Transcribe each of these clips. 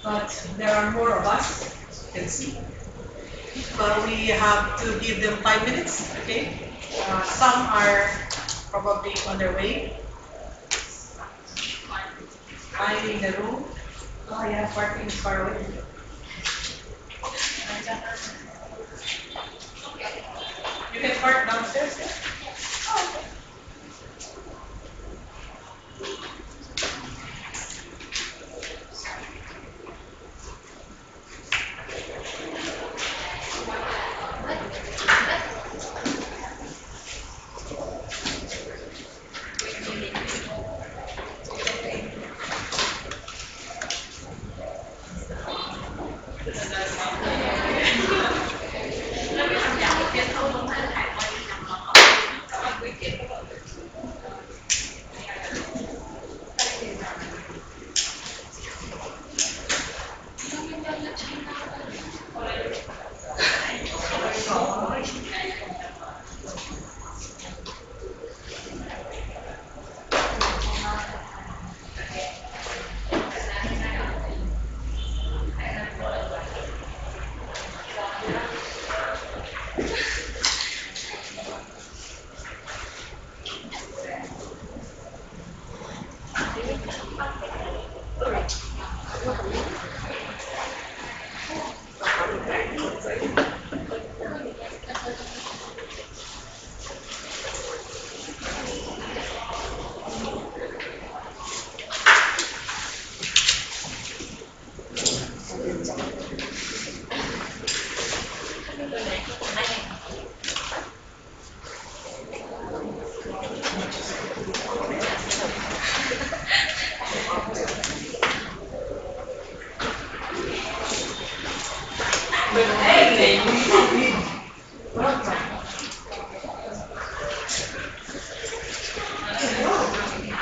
but there are more of us, as you can see. But we have to give them 5 minutes, okay? Some are probably on their way, finding the room. Oh yeah, parking is far away. You can park downstairs, yeah? Oh, okay. But hey, welcome.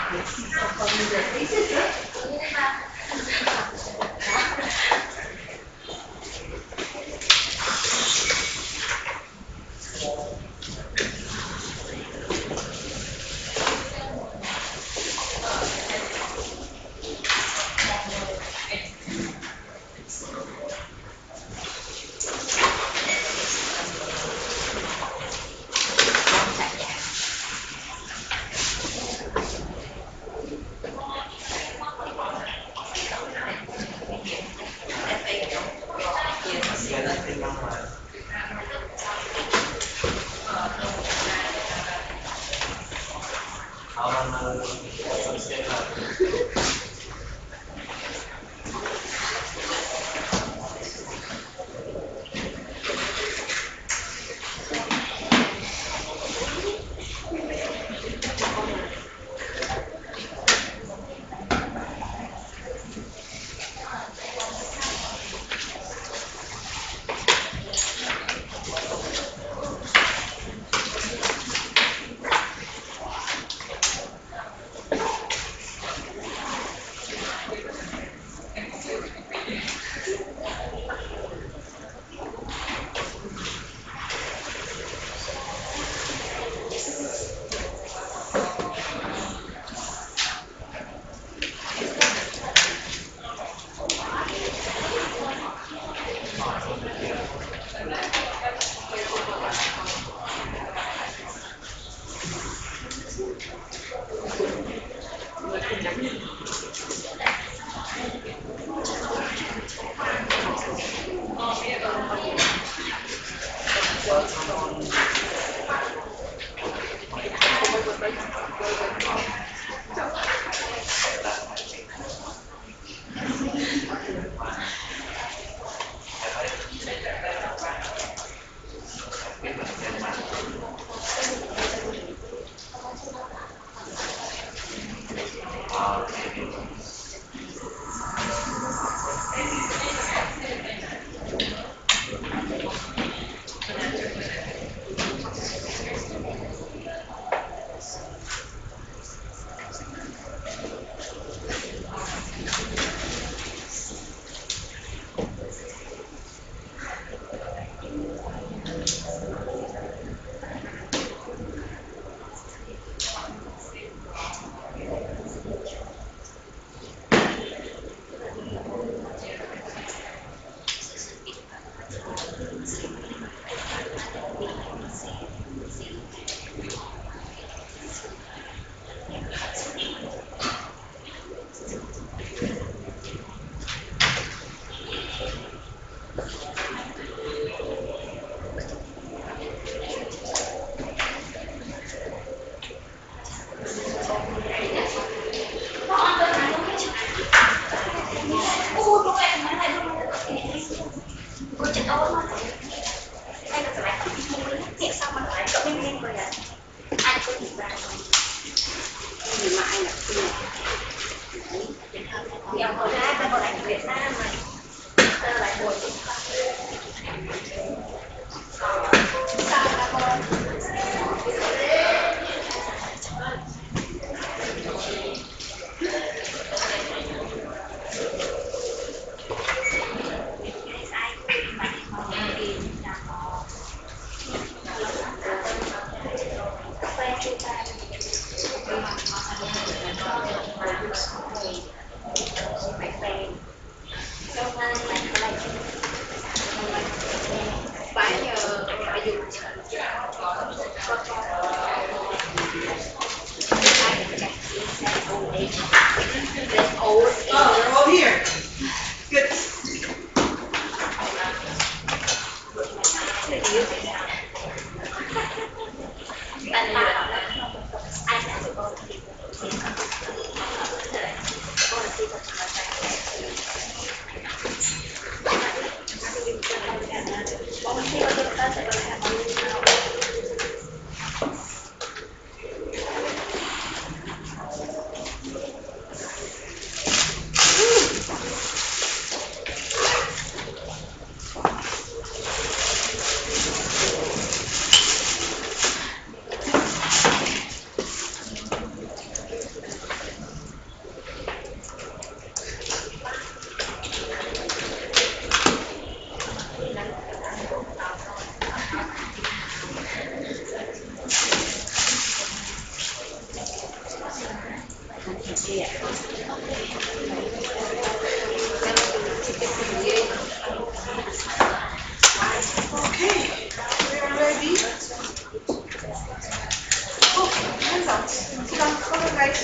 I see some familiar faces, huh? Oh, we're all here. Good. Okay, we are ready. Oh, hands out. Come on, guys.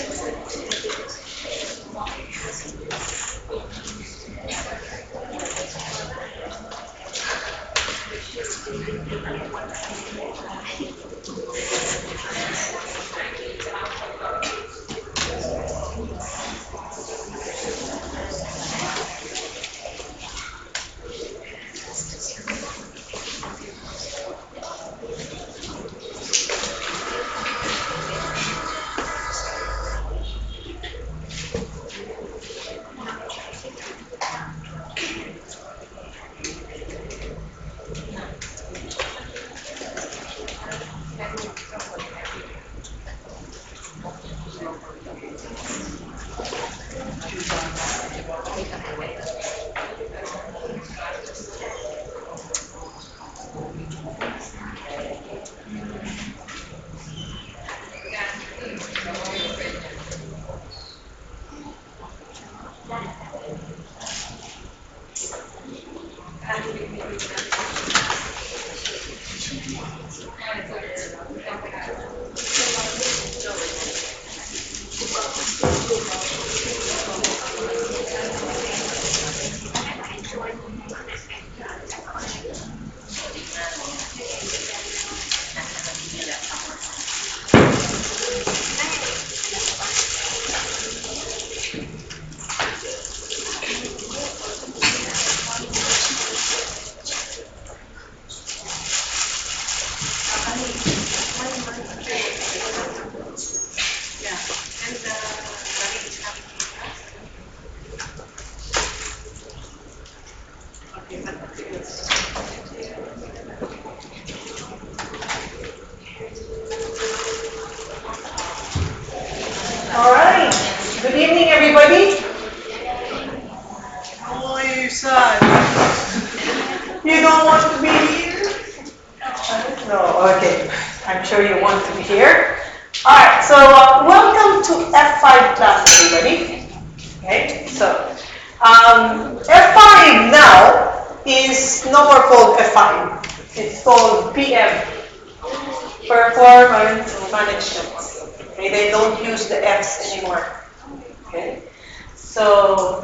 Yeah, and Marie is having class. Okay, all right. Good evening, everybody. Oh, you're sad. You don't want to be here? No, okay. I'm sure you want to be here. All right, so welcome to F5 class, everybody. Okay, so F5 now is no more called F5. It's called PM, Performance Management. Okay, they don't use the Fs anymore. Okay, so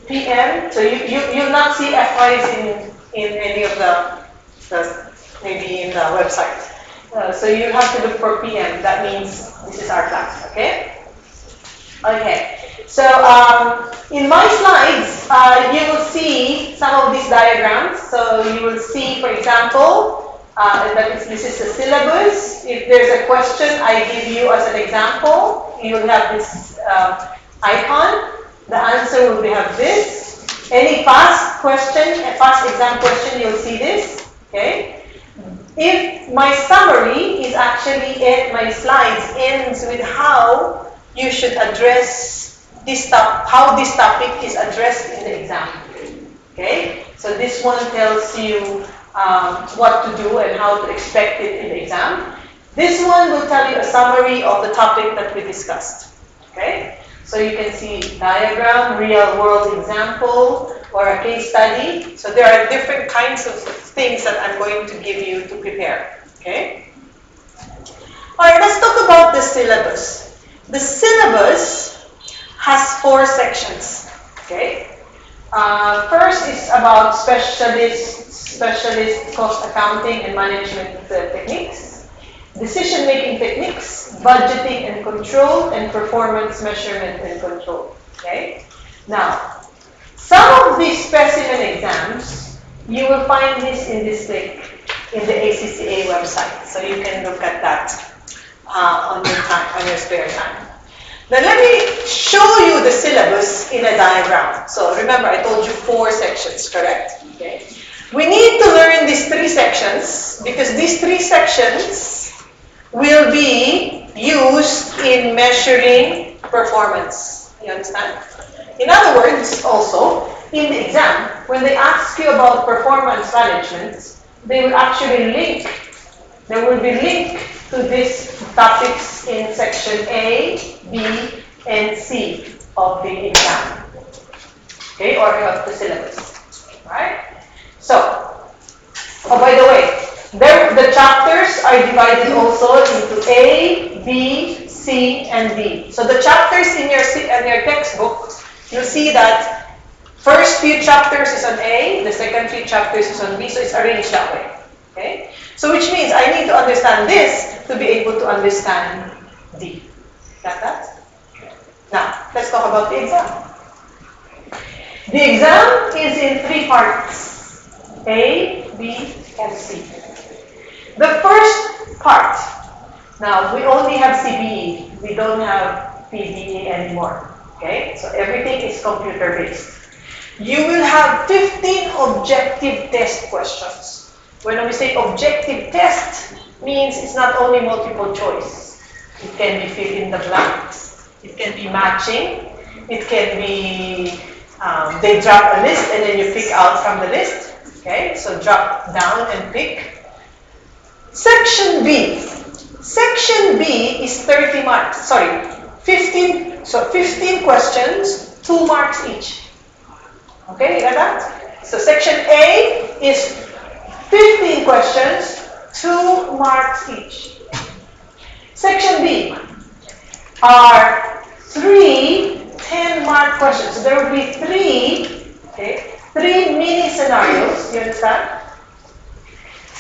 PM, so you'll not see F5s in any of maybe in the website. So you have to look for PM. That means this is our class, okay? Okay. So in my slides, you will see some of these diagrams. So you will see, for example, this is the syllabus. If there's a question I give you as an example, you will have this icon. The answer will have this. Any past question, a past exam question, you'll see this. Okay. If my summary is actually my slides ends with how you should address this how this topic is addressed in the exam. Okay. So this one tells you what to do and how to expect it in the exam. This one will tell you a summary of the topic that we discussed. Okay? So you can see diagram, real world example, or a case study. So there are different kinds of things that I'm going to give you to prepare. Okay? Alright, let's talk about the syllabus. The syllabus has 4 sections. Okay? First is about specialist cost accounting and management techniques, decision-making techniques, budgeting and control, and performance measurement and control. Okay? Now, some of these specimen exams, you will find this in this link in the ACCA website. So you can look at that on your spare time. Now let me show you the syllabus in a diagram. So remember, I told you 4 sections, correct? Okay. We need to learn these 3 sections because these 3 sections will be used in measuring performance. You understand? In other words, also, in the exam, when they ask you about performance management, they will actually there will be linked to these topics in section A, B, and C of the exam. Okay, or of the syllabus. Right? So, by the way, the chapters are divided also into A, B, C, and D. So the chapters in your textbook, you'll see that first few chapters is on A, the second few chapters is on B, so it's arranged that way. Okay? So which means I need to understand this to be able to understand D. Got that? Now, let's talk about the exam. The exam is in 3 parts. A, B, and C. The first part, now we only have CBE, we don't have PBE anymore. Okay, so everything is computer based. You will have 15 objective test questions. When we say objective test, means it's not only multiple choice. It can be fill in the blanks, it can be matching, it can be they drop a list and then you pick out from the list. Okay, so drop down and pick. Section B. Section B is 30 marks. Sorry, 15. So 15 questions, 2 marks each. Okay, you got that? So section A is 15 questions, 2 marks each. Section B are 3 10-mark questions. So there will be 3 mini scenarios. You understand?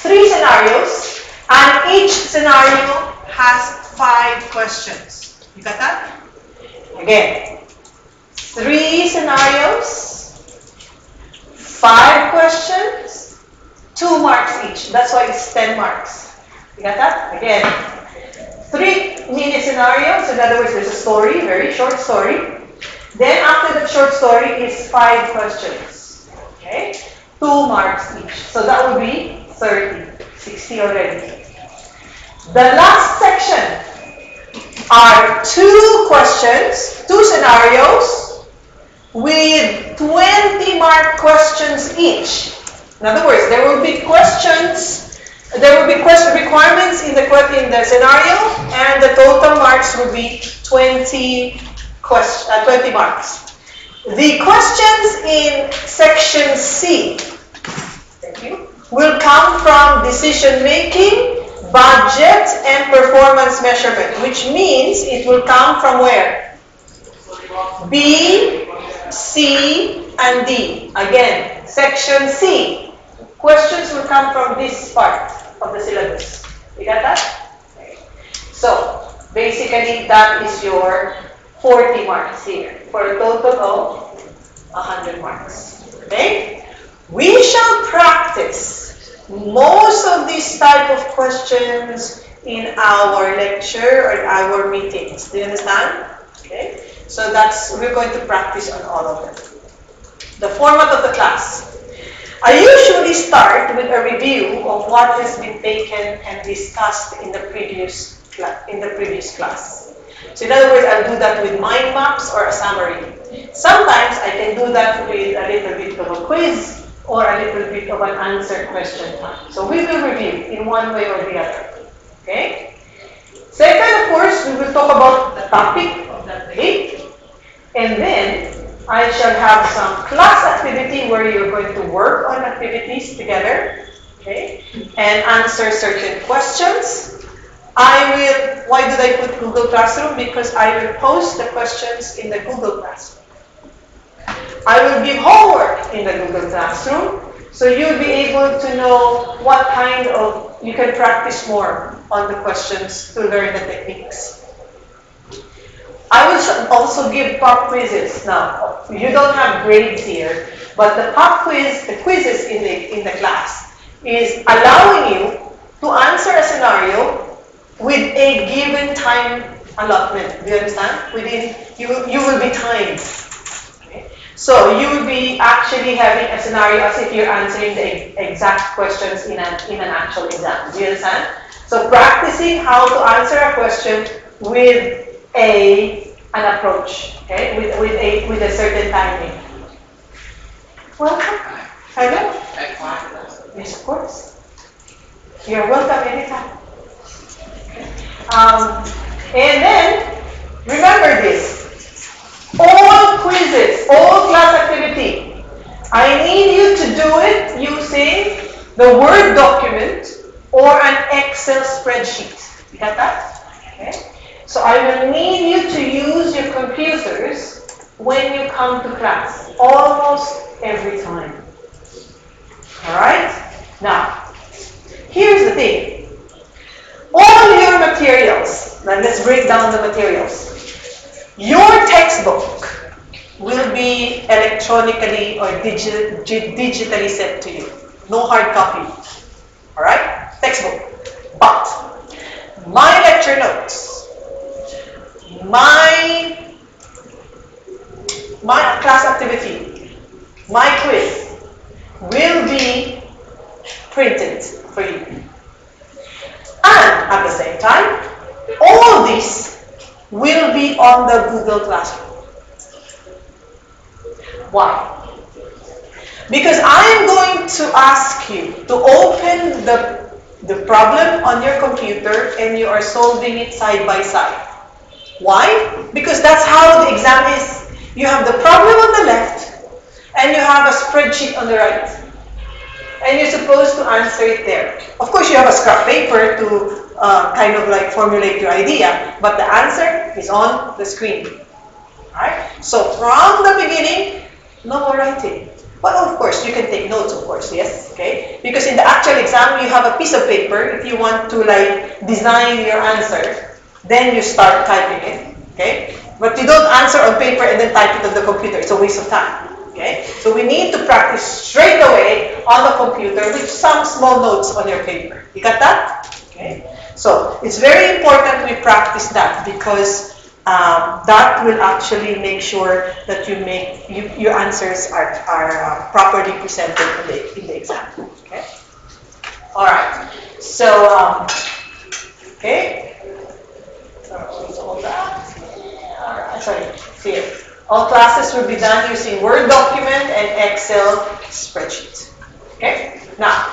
3 scenarios, and each scenario has 5 questions. You got that? Again, 3 scenarios, 5 questions, 2 marks each. That's why it's 10 marks. You got that? Again, 3 mini scenarios. In other words, there's a story, very short story. Then after the short story is 5 questions. Okay? 2 marks each. So that would be 30, 60 already. The last section are 2 questions, 2 scenarios with 20-mark questions each. In other words, there will be questions, requirements in the scenario, and the total marks will be 20 marks. The questions in section C, thank you, will come from decision making, budget, and performance measurement, which means it will come from where? B, C, and D. Again, section C, questions will come from this part of the syllabus. You got that? Okay. So, basically, that is your 40 marks here for a total of 100 marks. Okay? We shall practice most of these type of questions in our lecture or our meetings. Do you understand? Okay? So we're going to practice on all of them. The format of the class. I usually start with a review of what has been taken and discussed in the previous class. So in other words, I'll do that with mind maps or a summary. Sometimes I can do that with a little bit of a quiz or a little bit of an answer question time. So we will review in one way or the other. Okay? Second, of course, we will talk about the topic of that day. And then I shall have some class activity where you're going to work on activities together, okay, and answer certain questions. Why did I put Google Classroom? Because I will post the questions in the Google Classroom. I will give homework in the Google Classroom, so you'll be able to know what kind of, you can practice more on the questions to learn the techniques. I will also give pop quizzes. Now, you don't have grades here, but the quizzes in the class is allowing you to answer a scenario with a given time allotment. Do you understand? You will be timed. Okay? So you will be actually having a scenario as if you're answering the exact questions in an actual exam. Do you understand? So practicing how to answer a question with an approach, okay, with a certain timing. Welcome. Hello. Yes, of course. You're welcome anytime. And then remember this: all quizzes, all class activity, I need you to do it using the Word document or an Excel spreadsheet. You got that? Okay. So I will need you to use your computers when you come to class, almost every time. Alright? Now, here's the thing. All your materials, now let's break down the materials. Your textbook will be electronically or digitally sent to you. No hard copy. Alright? Textbook. But my lecture notes, my class activity, my quiz will be printed for you. And at the same time, all this will be on the Google Classroom. Why? Because I'm going to ask you to open the problem on your computer and you are solving it side by side. Why? Because that's how the exam is. You have the problem on the left and you have a spreadsheet on the right. And you're supposed to answer it there. Of course, you have a scrap paper to kind of like formulate your idea, but the answer is on the screen. Alright? So from the beginning, no more writing. But of course, you can take notes, of course, yes? Okay? Because in the actual exam, you have a piece of paper. If you want to like design your answer, then you start typing it, okay? But you don't answer on paper and then type it on the computer. It's a waste of time, okay? So we need to practice straight away on the computer with some small notes on your paper. You got that? Okay? So it's very important we practice that because that will actually make sure that your answers are properly presented in the exam. Okay? All right. So, okay. All that. All classes will be done using Word document and Excel spreadsheet. Okay? Now,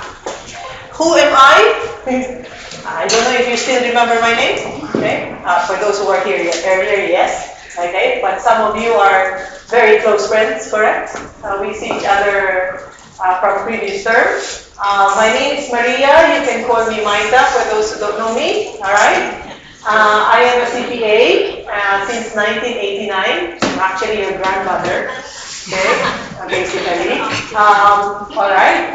who am I? I don't know if you still remember my name. Okay? For those who were here earlier, yes. Okay? But some of you are very close friends, correct? We see each other from previous terms. My name is Maria. You can call me Maita for those who don't know me. All right? I am a CPA since 1989. I'm actually your grandmother. Okay, basically. All right.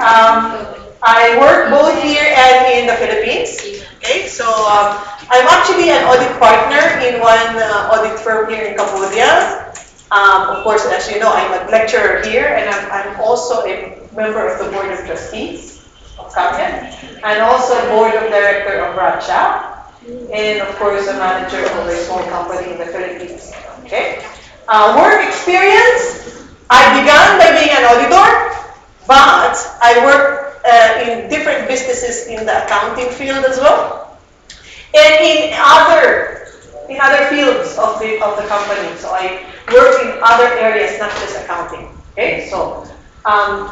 I work both here and in the Philippines. Okay, so I'm actually an audit partner in one audit firm here in Cambodia. Of course, as you know, I'm a lecturer here, and I'm also a member of the board of trustees of Camden, and also board of director of Racha, and of course, a manager of a small company in the Philippines. Okay. Work experience. I began by being an auditor, but I worked in different businesses in the accounting field as well, and in other fields of the company. So I work in other areas, not just accounting. Okay, so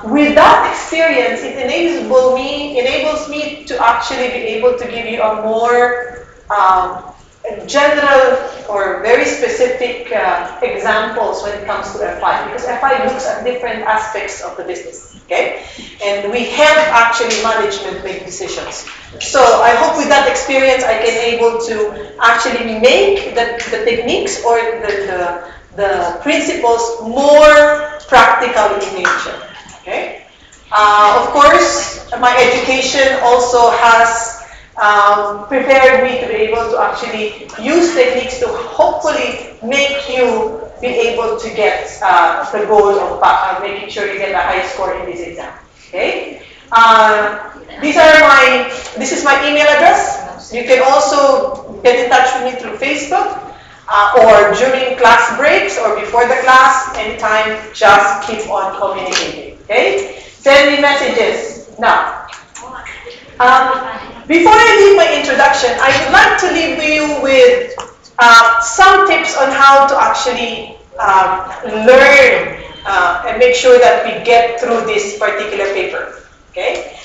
with that experience, it enables me to actually be able to give you a more general or very specific examples when it comes to FI, because FI looks at different aspects of the business. Okay, and we help actually management make decisions. So I hope with that experience I can able to actually make the techniques or the principles more practical in nature. Okay. Of course, my education also has prepared me to be able to actually use techniques to hopefully make you be able to get the goal of making sure you get a high score in this exam. Okay. This is my email address. You can also get in touch with me through Facebook or during class breaks or before the class. Anytime, just keep on communicating. Okay. Send me messages now. Before I leave my introduction, I would like to leave you with some tips on how to actually learn and make sure that we get through this particular paper. Okay?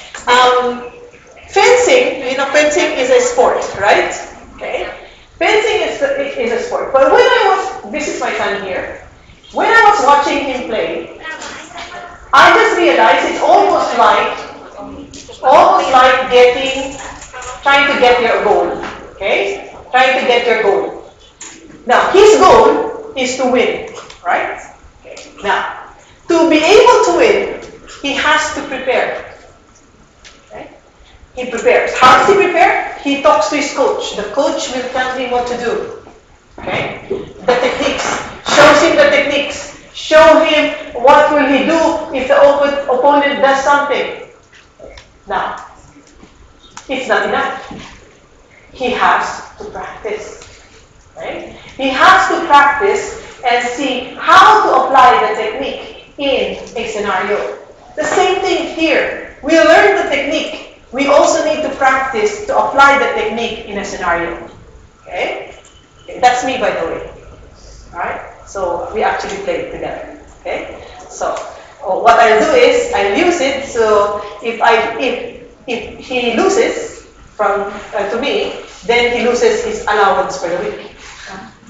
Fencing, fencing is a sport, right? Okay? Fencing is a sport. But this is my son here. When I was watching him play, I just realized it's almost like trying to get your goal. Okay? Trying to get your goal. Now, his goal is to win, right? Okay. Now, to be able to win, he has to prepare. Okay? He prepares. How does he prepare? He talks to his coach. The coach will tell him what to do. Okay? The techniques. Shows him the techniques. Show him what will he do if the opponent does something. Now, it's not enough. He has to practice. Right? He has to practice and see how to apply the technique in a scenario. The same thing here. We learn the technique. We also need to practice to apply the technique in a scenario. Okay? That's me, by the way. Alright? So we actually play it together. Okay? So what I'll do is I'll use it. So if he loses to me, then he loses his allowance for the week.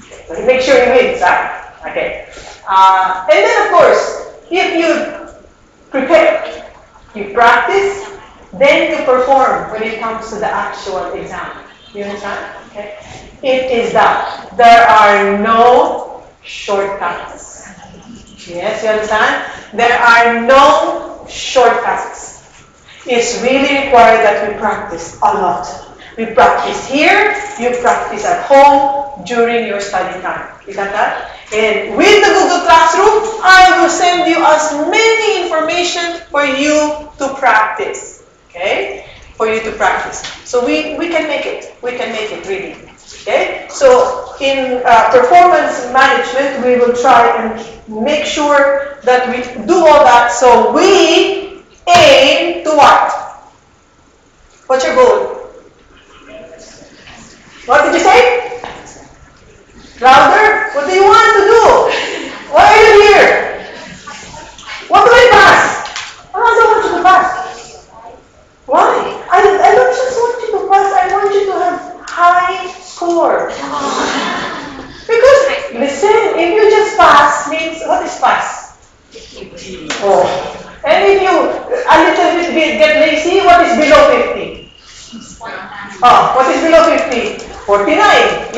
Okay. So make sure he wins, huh? Okay. And then of course, if you prepare, you practice, then you perform when it comes to the actual exam. You understand? Okay. It is that there are no shortcuts. Yes, you understand? There are no shortcuts. It's really required that we practice a lot. We practice here, you practice at home during your study time. You got that? And with the Google Classroom, I will send you as many information for you to practice. Okay? For you to practice. So we can make it. We can make it really. Okay? So in performance management, we will try and make sure that we do all that. So we aim to what? What's your goal? What did you say? Louder? What do you want to do? Why are you here? What do I pass? I don't want you to pass. Why? I don't just want you to pass. I want you to have high score. Because, listen, if you just pass, means, what is pass? Oh. And if you a little bit get lazy, what is below 50? Oh, what is below 50? 49.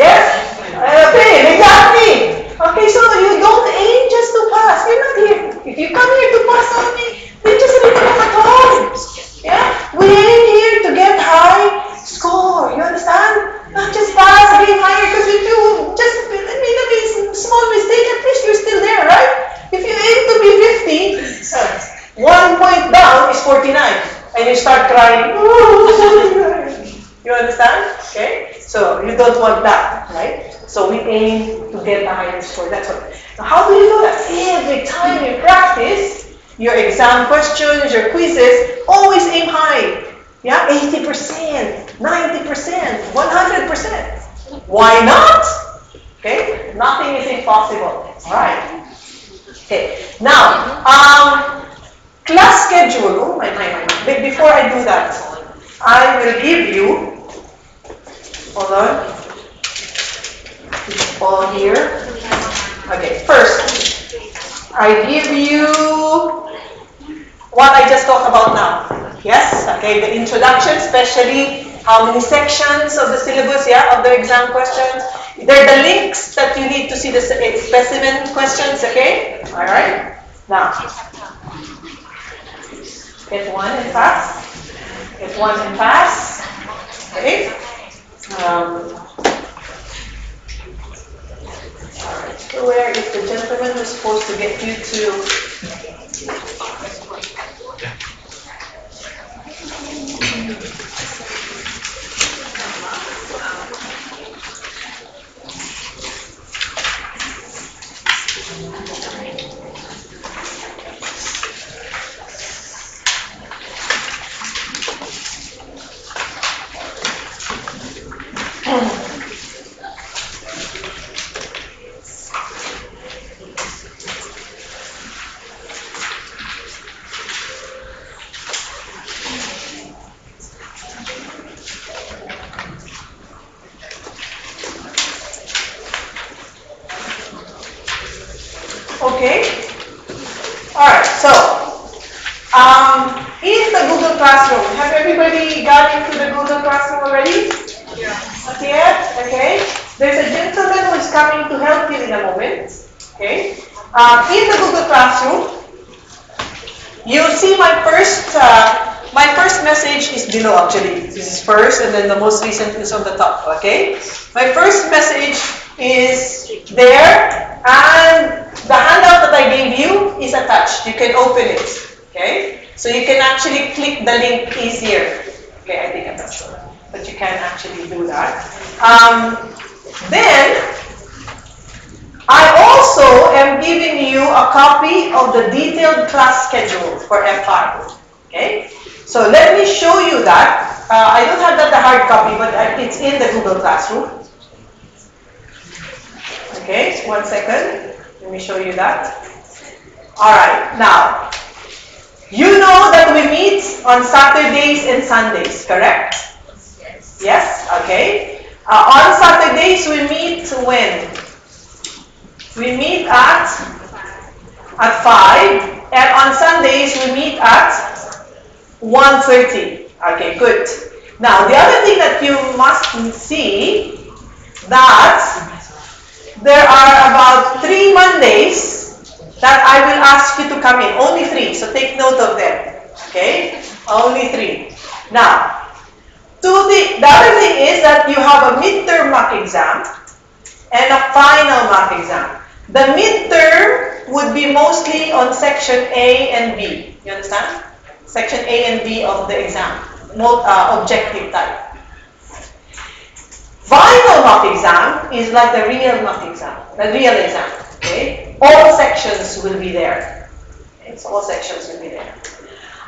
Yes? Okay, exactly. Okay, so you don't aim just to pass. pass. You're not here. If you come here to pass on me, then just read them at home. Yeah? We ain't here to get high score. You understand? Not just pass, being higher, because if you just made a small mistake, at least you're still there, right? If you aim to be 50, 1 point down is 49. And you start crying. You understand? Okay? So you don't want that, right? So we aim to get a higher score. That's what. Now how do you do that? Every time you practice your exam questions, your quizzes, always aim high. Yeah, 80%, 90%, 100%. Why not? Okay, nothing is impossible. All right. Okay. Now, class schedule. Oh my. But before I do that, I will give you. Hold on. It's all here. Okay. First, I give you what I just talked about now. Yes? Okay, the introduction, especially how many sections of the syllabus, yeah, of the exam questions. They're the links that you need to see the specimen questions, okay? All right? Now, get one and pass. Get one and pass. Okay? All right. So where is the gentleman who's supposed to get you to... Okay? Alright, so, in the Google Classroom, have everybody got into the Google Classroom already? Yeah. Not yet? Okay. There's a gentleman who is coming to help you in a moment. Okay? In the Google Classroom, you see my first message is below actually. This is first and then the most recent is on the top, okay? My first message is there and the handout that I gave you is attached. You can open it, okay? So you can actually click the link easier. Okay, I think I'm not sure, but you can actually do that. Then, I also am giving you a copy of the detailed class schedule for F5. Okay? So let me show you that. I don't have that the hard copy, but it's in the Google Classroom. Okay, 1 second. Let me show you that. Alright, now, you know that we meet on Saturdays and Sundays, correct? Yes. Yes? Okay. On Saturdays, we meet when? We meet at 5, and on Sundays we meet at 1:30. Okay, good. Now, the other thing that you must see that there are about 3 Mondays that I will ask you to come in. Only 3, so take note of them. Okay? Only 3. Now, the other thing is that you have a midterm mock exam and a final mock exam. The midterm would be mostly on section A and B. You understand? Section A and B of the exam, objective type. Final mock exam is like the real mock exam, the real exam. Okay, all sections will be there. Okay? So all sections will be there.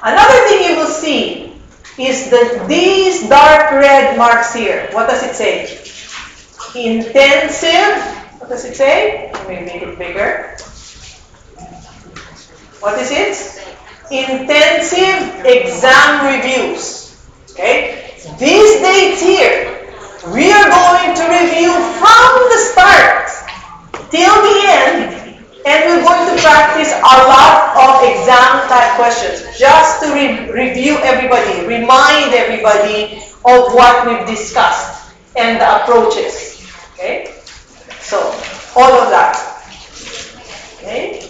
Another thing you will see is these dark red marks here. What does it say? Intensive. What does it say? Let me make it bigger. What is it? Intensive exam reviews. Okay? These dates here, we are going to review from the start till the end, and we're going to practice a lot of exam type questions just to review everybody, remind everybody of what we've discussed and the approaches. Okay? So, all of that. Okay?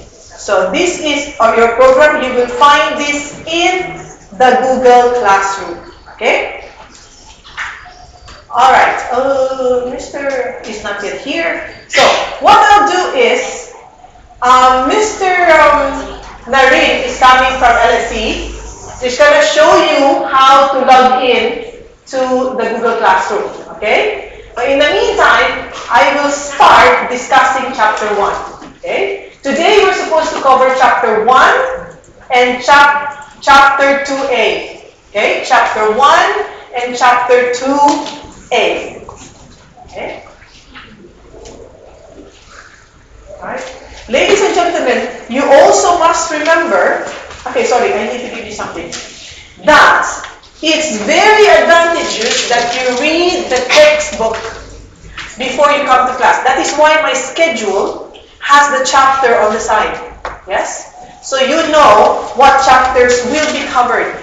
So this is your program. You will find this in the Google Classroom. Okay? Alright. Mr. is not yet here. So what I'll do is, Mr. Narin is coming from LSE. He's going to show you how to log in to the Google Classroom. Okay? But in the meantime, I will start discussing chapter 1. Okay? Today we're supposed to cover chapter 1 and chapter 2a. Okay? Chapter 1 and chapter 2a. Okay? Alright? Ladies and gentlemen, you also must remember, okay, sorry, I need to give you something, that it's very advantageous that you read the textbook before you come to class. That is why my schedule has the chapter on the side. Yes? So you know what chapters will be covered.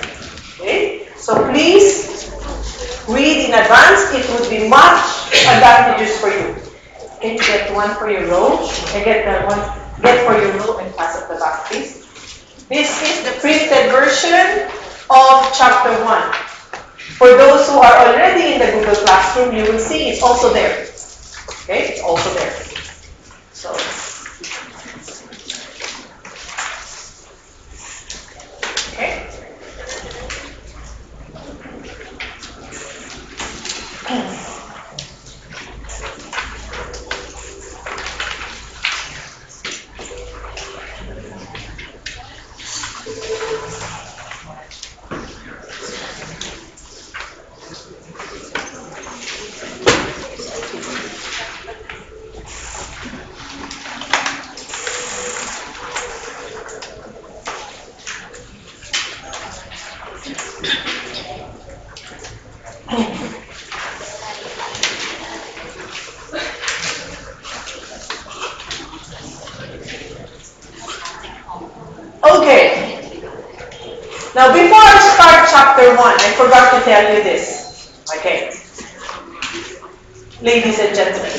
Okay? So please read in advance. It would be much advantageous for you. Can you get one for your row? And get for your row and pass at the back, please. This is the printed version of chapter 1. For those who are already in the Google Classroom, you will see it's also there. Okay, it's also there. So, okay. Okay. Now, before I start chapter 1, I forgot to tell you this. Okay. Ladies and gentlemen,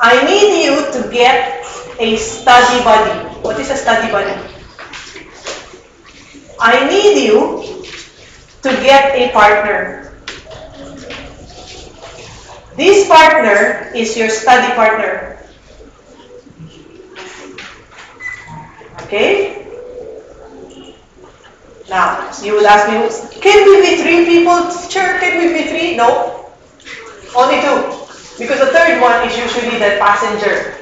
I need you to get a study buddy. What is a study buddy? I need you to get a partner. This partner is your study partner. Okay? Now, you will ask me, can we be 3 people? Teacher, can we be 3? No. Only 2. Because the third one is usually the passenger.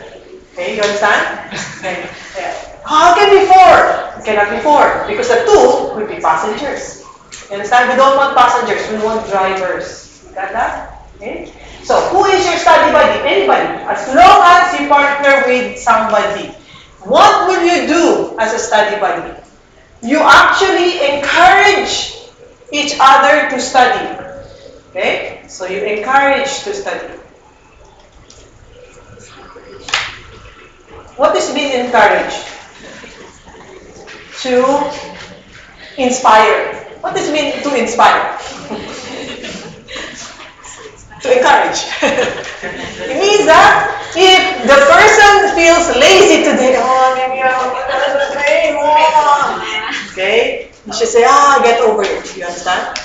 Okay, you understand? Okay. Yeah. How can be 4? It cannot be 4. Because the 2 will be passengers. You understand? We don't want passengers, we want drivers. Got that? Okay? So, who is your study buddy? Anybody. As long as you partner with somebody. What will you do as a study buddy? You actually encourage each other to study. Okay? So you encourage to study. What is being encouraged? To inspire. What does it mean to inspire? To encourage. It means that if the person feels lazy today, maybe okay, you should say, get over it. You understand?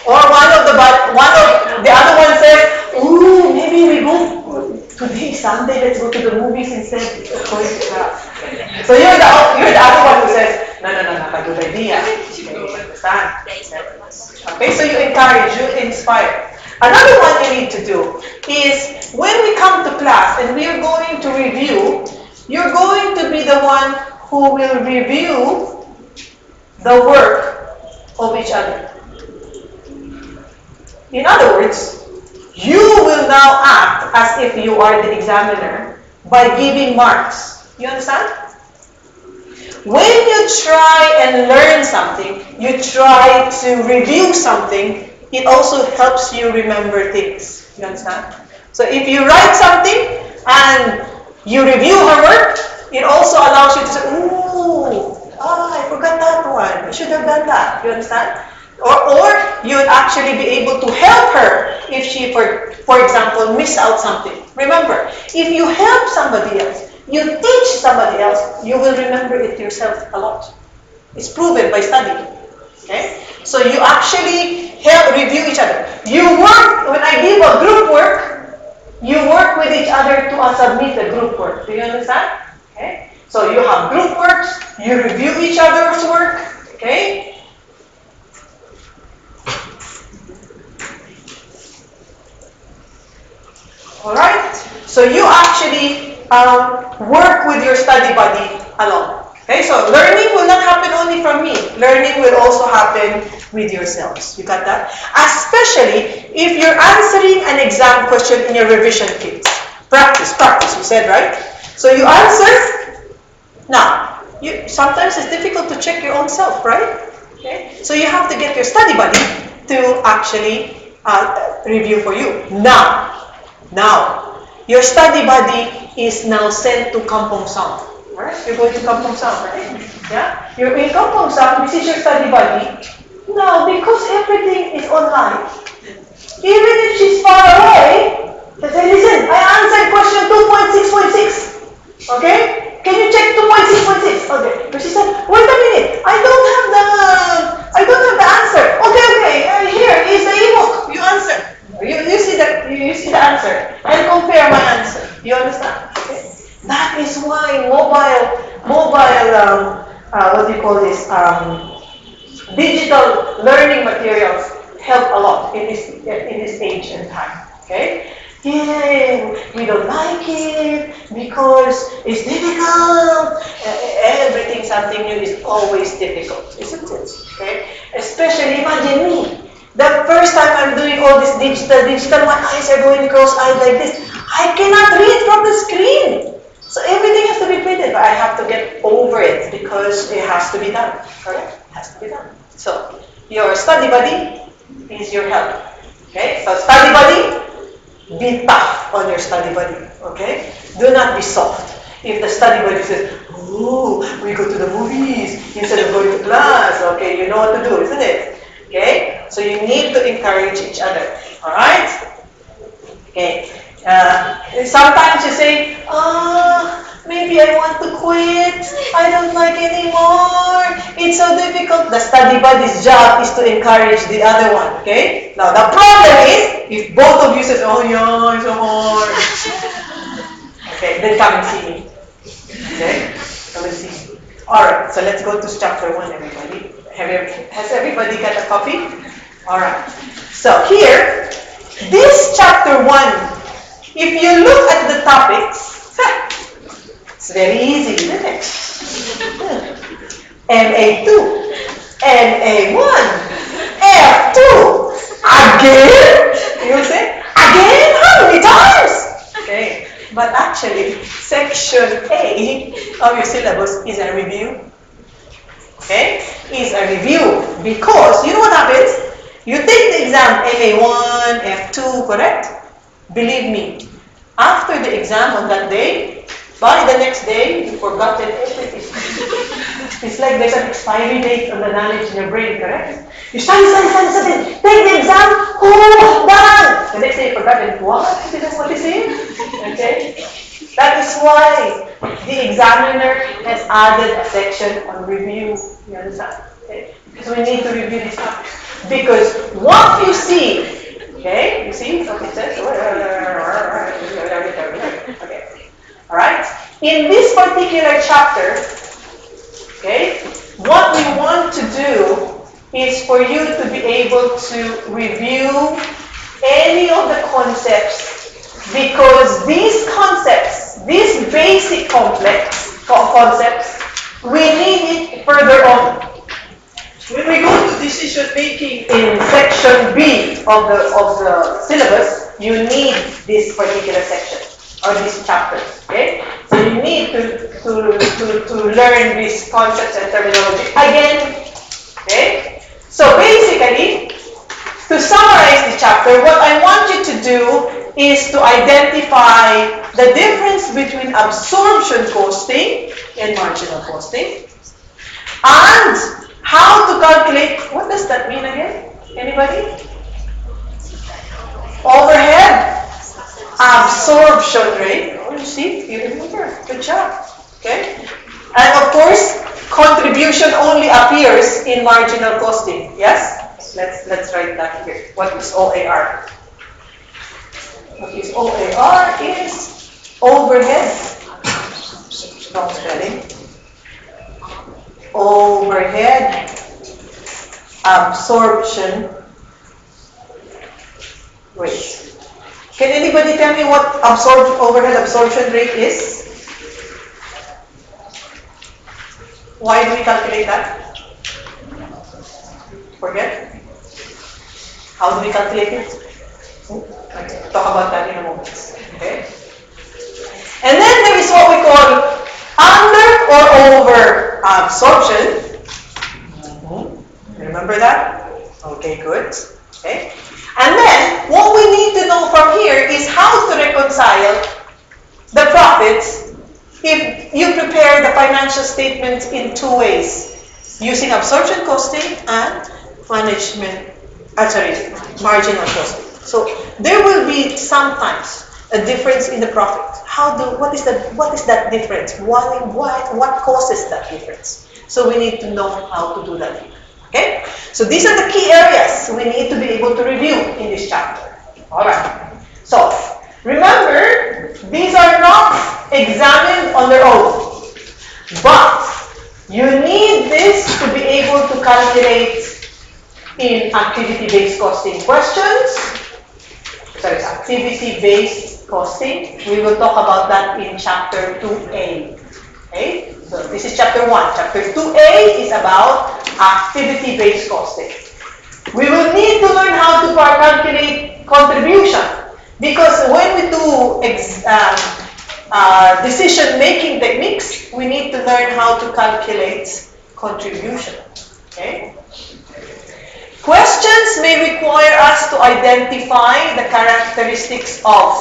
Or one of the other one says, ooh, maybe we go today Sunday. Let's go to the movies instead of going to class. So you're the other one who says, no, not a good idea. Okay, you understand? Okay, so you encourage, you inspire. Another one you need to do is when we come to class and we are going to review, you're going to be the one who will review the work of each other. In other words, you will now act as if you are the examiner by giving marks. You understand? When you try and learn something, you try to review something, it also helps you remember things. You understand? So if you write something and you review her work, it also allows you to say, ooh, I forgot that one. I should have done that. You understand? Or you would actually be able to help her if she, for example, miss out something. Remember, if you help somebody else, you teach somebody else, you will remember it yourself a lot. It's proven by study. Okay? So you actually help review each other. You work, when I give a group work, you work with each other to submit the group work. Do you understand? Okay? So you have group works, you review each other's work. Okay? Alright? So you actually work with your study buddy along. Okay, so learning will not happen only from me. Learning will also happen with yourselves. You got that? Especially if you're answering an exam question in your revision kits. Practice, you said, right? So you answer. Now, sometimes it's difficult to check your own self, right? Okay, so you have to get your study buddy to actually review for you. Now, your study buddy is now sent to Kampong Sam. Right? You're going to Kampong Sam, right? Yeah? You're in Kampong Sam, this is your study buddy. Now, because everything is online, even if she's far away, they say, listen, I answered question 2.6.6. Okay? Can you check 2.6.6? Okay. But she said, wait a minute, I don't have the answer. Okay, here is the ebook. You answer. You see the answer and compare my answer. You understand? Okay. That is why digital learning materials help a lot in this age and time. Okay. Yeah, we don't like it because it's difficult. Everything, something new is always difficult, isn't it? Okay. Especially imagine me. The first time I'm doing all this digital, my eyes are going cross-eyed like this. I cannot read from the screen. So everything has to be printed, but I have to get over it because it has to be done. Correct? It has to be done. So your study buddy is your help. Okay? So study buddy, be tough on your study buddy. Okay? Do not be soft. If the study buddy says, oh, we go to the movies instead of going to class, okay, you know what to do, isn't it? Okay, so you need to encourage each other. All right. Okay. Sometimes you say, maybe I want to quit. I don't like anymore. It's so difficult. The study buddy's job is to encourage the other one. Okay. Now the problem is if both of you says, oh yeah, it's so hard. Okay, then come and see me. Okay, come and see me. All right. So let's go to chapter 1, everybody. Has everybody got a copy? All right. So here, this chapter 1, if you look at the topics, it's very easy, isn't it? MA2, MA1, F2, again? You say, again? How many times? Okay. But actually, section A of your syllabus is a review. Okay, is a review because you know what happens? You take the exam MA1, F2, correct? Believe me, after the exam on that day, by the next day, you've forgotten everything. It's like there's an expiry date on the knowledge in your brain, correct? You study, take the exam, oh, done! The next day you forgotten, what? This is what you say? Okay? That is why the examiner has added a section on review. You understand? Okay? Because we need to review this topic. Because what you see, okay? You see what it says? Okay. Alright? In this particular chapter, okay, what we want to do is for you to be able to review any of the concepts, because these concepts, these basic concepts, we need it further on. When we go to decision making in section B of the syllabus, you need this particular section or this chapter. Okay, so you need to learn these concepts and terminology again. Okay, so basically, to summarize the chapter, what I want you to do is to identify the difference between absorption costing and marginal costing, and how to calculate, what does that mean again? Anybody? Overhead absorption rate. see? You remember. Good job. Okay? And of course, contribution only appears in marginal costing. Yes? Let's write that here. What is OAR? What is OAR is overhead. Wrong spelling. Overhead absorption rate. Can anybody tell me what overhead absorption rate is? Why do we calculate that? Forget? How do we calculate it? Okay, talk about that in a moment. Okay? And then there is what we call under or over absorption. Remember that? Okay, good. Okay. And then what we need to know from here is how to reconcile the profits if you prepare the financial statement in two ways, using absorption costing and marginal costing. So there will be sometimes a difference in the profit. What is that difference? What causes that difference? So we need to know how to do that. Okay? So these are the key areas we need to be able to review in this chapter. Alright. So remember, these are not examined on their own. But you need this to be able to calculate in activity-based costing questions. Sorry, activity-based costing. We will talk about that in chapter 2A. Okay? So this is chapter 1. Chapter 2A is about activity-based costing. We will need to learn how to calculate contribution, because when we do decision-making techniques, we need to learn how to calculate contribution. Okay? Questions may require us to identify the characteristics of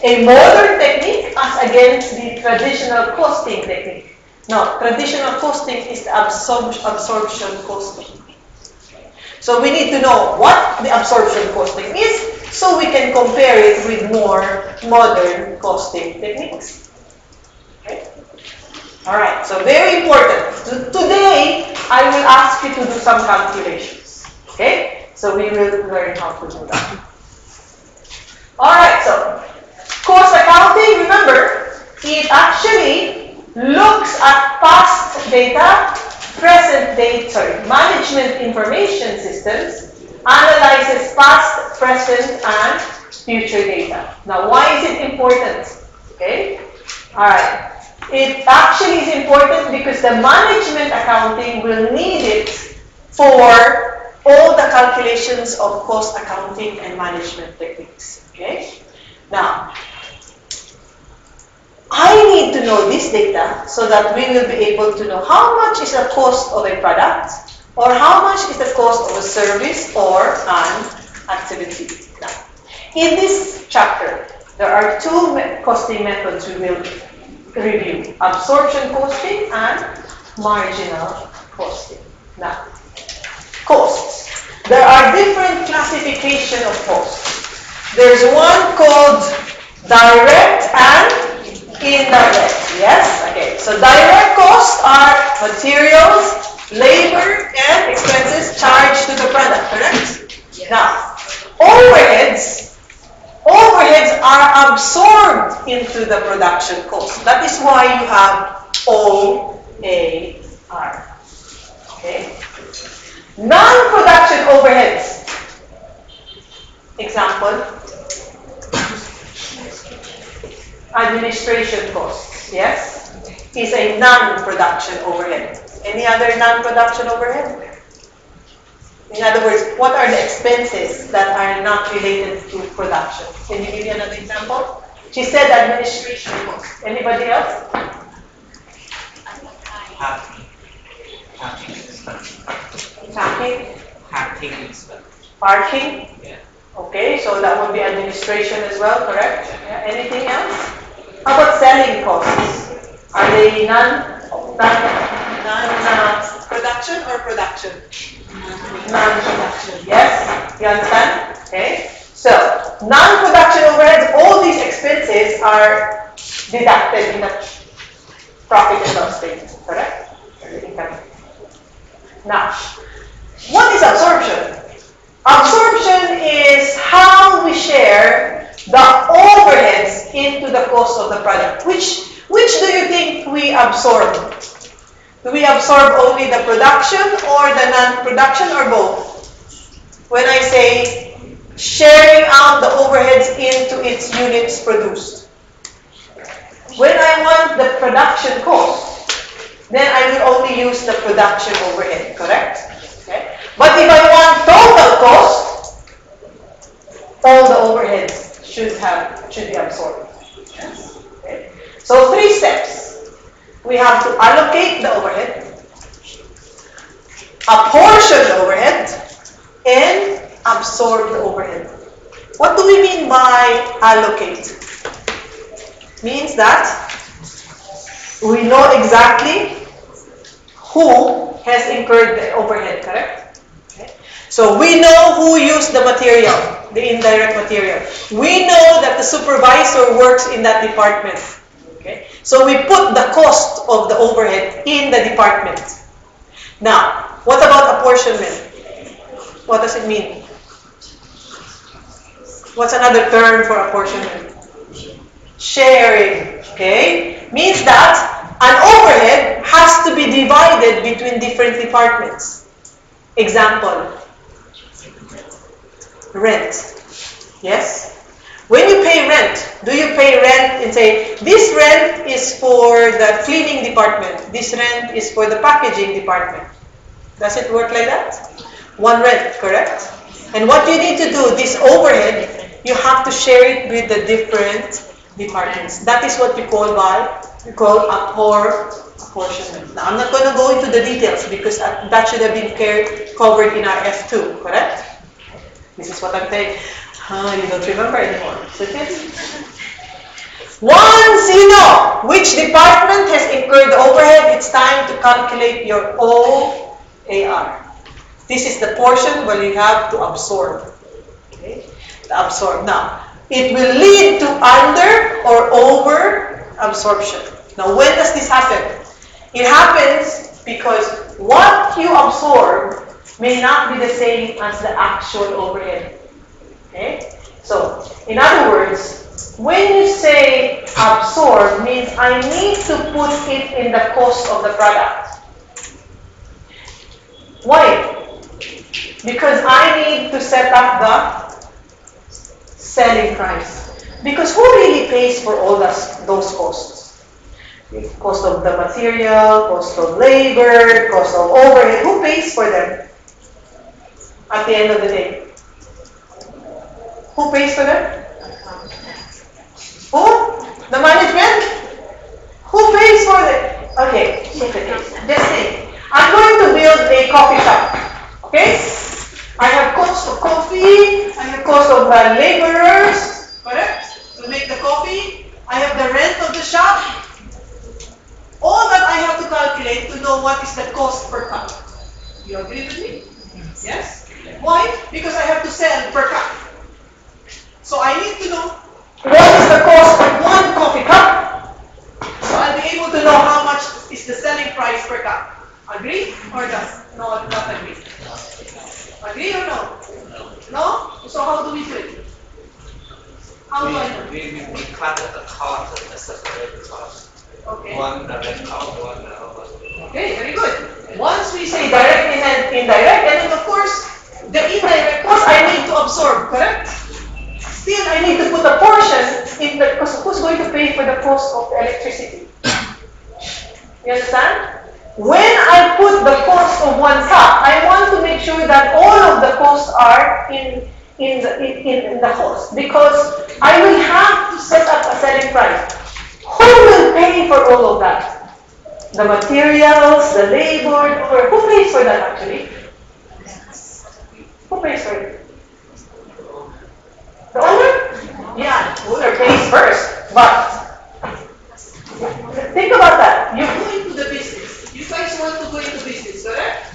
a modern technique as against the traditional costing technique. Now, traditional costing is the absorption costing. So we need to know what the absorption costing is so we can compare it with more modern costing techniques. Okay? Alright, so very important. Today, I will ask you to do some calculations. Okay? So we will learn how to do that. Alright, so cost accounting, remember, it actually looks at past data, management information systems, analyzes past, present, and future data. Now, why is it important? Okay? Alright. It actually is important because the management accounting will need it for all the calculations of cost accounting and management techniques. Okay? Now, I need to know this data so that we will be able to know how much is the cost of a product or how much is the cost of a service or an activity. Now, in this chapter, there are two costing methods we will review: absorption costing and marginal costing. Now, costs. There are different classification of costs. There's one called direct and indirect. Yes? Okay. So direct costs are materials, labor, and expenses charged to the product, correct? Yes. Now, overheads are absorbed into the production cost. That is why you have OAR. Okay? Non-production overheads. Example. Administration costs, yes, is a non-production overhead. Any other non-production overhead? In other words, what are the expenses that are not related to production? Can you give me another example? She said administration costs. Anybody else? Parking? Yeah. Okay, so that would be administration as well, correct? Yeah. Anything else? How about selling costs? Are they non-production or production? Non-production, yes? You understand? Okay. So, non-production overheads, all these expenses are deducted in the profit and loss statement, correct? Now, what is absorption? Absorption is how we share the overheads into the cost of the product. Which do you think we absorb? Do we absorb only the production or the non-production or both? When I say sharing out the overheads into its units produced. When I want the production cost, then I will only use the production overhead, correct? Okay. But if I want total cost, all the overheads should be absorbed. Yes. Okay. So 3 steps. We have to allocate the overhead, apportion the overhead, and absorb the overhead. What do we mean by allocate? Means that we know exactly who has incurred the overhead, correct? Okay. So we know who used the material, the indirect material. We know that the supervisor works in that department. Okay. So we put the cost of the overhead in the department. Now, what about apportionment? What does it mean? What's another term for apportionment? Sharing. Okay? Means that an overhead has to be divided between different departments. Example. Rent. Yes? When you pay rent, do you pay rent and say, this rent is for the cleaning department, this rent is for the packaging department? Does it work like that? One rent, correct? And what you need to do, this overhead, you have to share it with the different departments. That is what we call apportionment. Now, I'm not going to go into the details because that should have been covered in our F2, correct? This is what I'm saying. You don't remember anymore. Once you know which department has incurred the overhead, it's time to calculate your OAR. This is the portion where you have to absorb. Okay? To absorb. Now, it will lead to under or over absorption. Now, when does this happen? It happens because what you absorb may not be the same as the actual overhead. Okay? So, in other words, when you say absorb means I need to put it in the cost of the product. Why? Because I need to set up the selling price. Because who really pays for all those costs? Cost of the material, cost of labor, cost of overhead. Who pays for them at the end of the day? Who pays for them? Who? The management? Who pays for them? Okay, just think. I'm going to build a coffee shop. Okay? I have cost of coffee, I have cost of laborers, correct? To make the coffee. I have the rent of the shop. All that I have to calculate to know what is the cost per cup. You agree with me? Yes? Why? Because I have to sell per cup. So I need to know what is the cost of one coffee cup. So I'll be able to know how much is the selling price per cup. Agree or not agree? Agree or no? No? So how do we do it? How do I know? We cut the cost and the separate cost. Okay. One direct cost, one other. Okay, very good. Once we say direct and indirect, and then of course, the indirect cost I need to absorb, correct? Still, I need to put a portion in the, because who's going to pay for the cost of the electricity? You understand? When I put the cost of one cup, I want to make sure that all of the costs are in the cost, because I will have to set up a selling price. Who will pay for all of that? The materials, the labor, or who pays for that actually? Who pays for it? The owner? Yeah, the owner pays first. But think about that. You go into the business. You guys want to go into business, correct?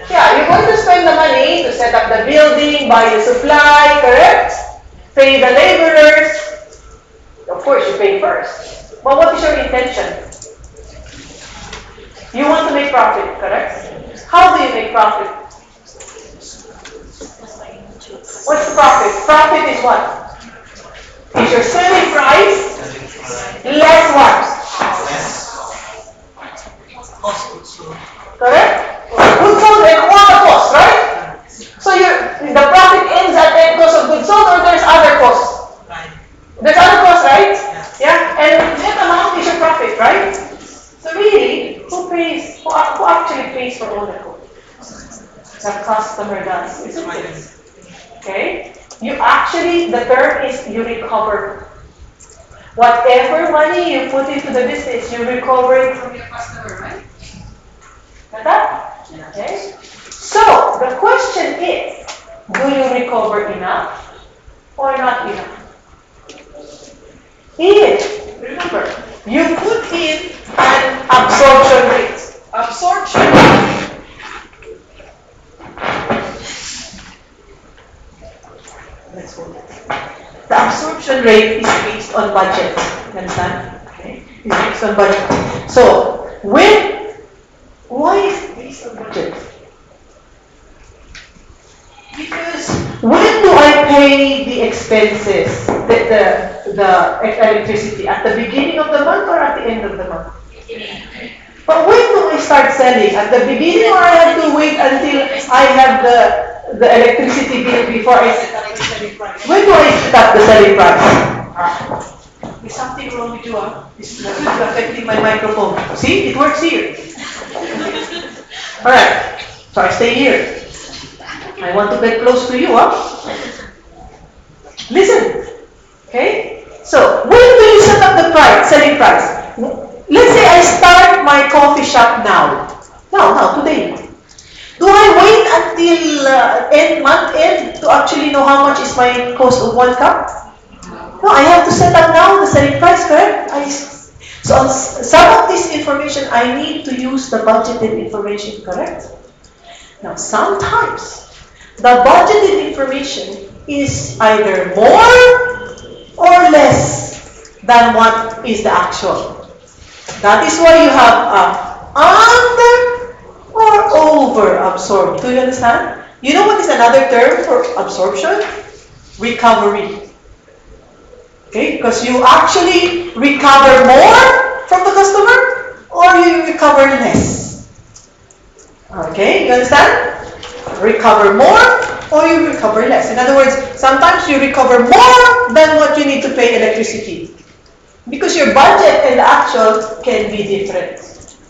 Yeah, you're going to spend the money to set up the building, buy the supply, correct? Pay the laborers. Of course, you pay first. Well, what is your intention? You want to make profit, correct? How do you make profit? What's the profit? Profit is what? Is your selling price less what? Correct? Goods sold and all the costs, right? So the profit ends at the cost of goods sold, or there's other costs? There's other costs, right? Yeah? And that amount is your profit, right? So really, who actually pays for all the costs? The customer does, isn't it? Okay? The term is you recover. Whatever money you put into the business, you recover it from your customer, right? Got that? Okay? So, the question is, do you recover enough or not enough? If, remember, you put in an absorption rate. Let's hold it. The absorption rate is based on budget. You understand? Okay? It's based on budget. So, why is it based on budget? Because when do I pay the expenses, the electricity? At the beginning of the month or at the end of the month? But when do I start selling? At the beginning, or I have to wait until I have the electricity bill before I set up the selling price? When do I set up the selling price? There's something wrong with you, huh? This is affecting my microphone. See, it works here. Alright, so I stay here. I want to get close to you, huh? Listen. Okay? So, when do you set up the selling price? Let's say I start my coffee shop now. Now, today. Do I wait until month end to actually know how much is my cost of 1 cup? No, I have to set up now the selling price, correct? So on some of this information, I need to use the budgeted information, correct? Now, sometimes, the budgeted information is either more or less than what is the actual. That is why you have under or over absorbed. Do you understand? You know what is another term for absorption? Recovery. Okay, because you actually recover more from the customer or you recover less. Okay, you understand? Recover more or you recover less. In other words, sometimes you recover more than what you need to pay electricity. Because your budget and the actual can be different.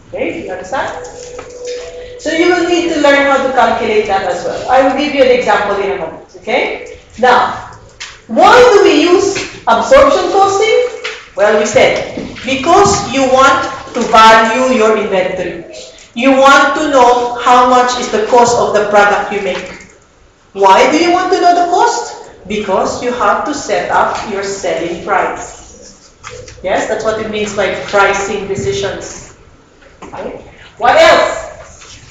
Okay, you understand? So you will need to learn how to calculate that as well. I will give you an example in a moment. Okay? Now, why do we use absorption costing? Well, we said, because you want to value your inventory. You want to know how much is the cost of the product you make. Why do you want to know the cost? Because you have to set up your selling price. Yes, that's what it means by pricing decisions. Okay. What else?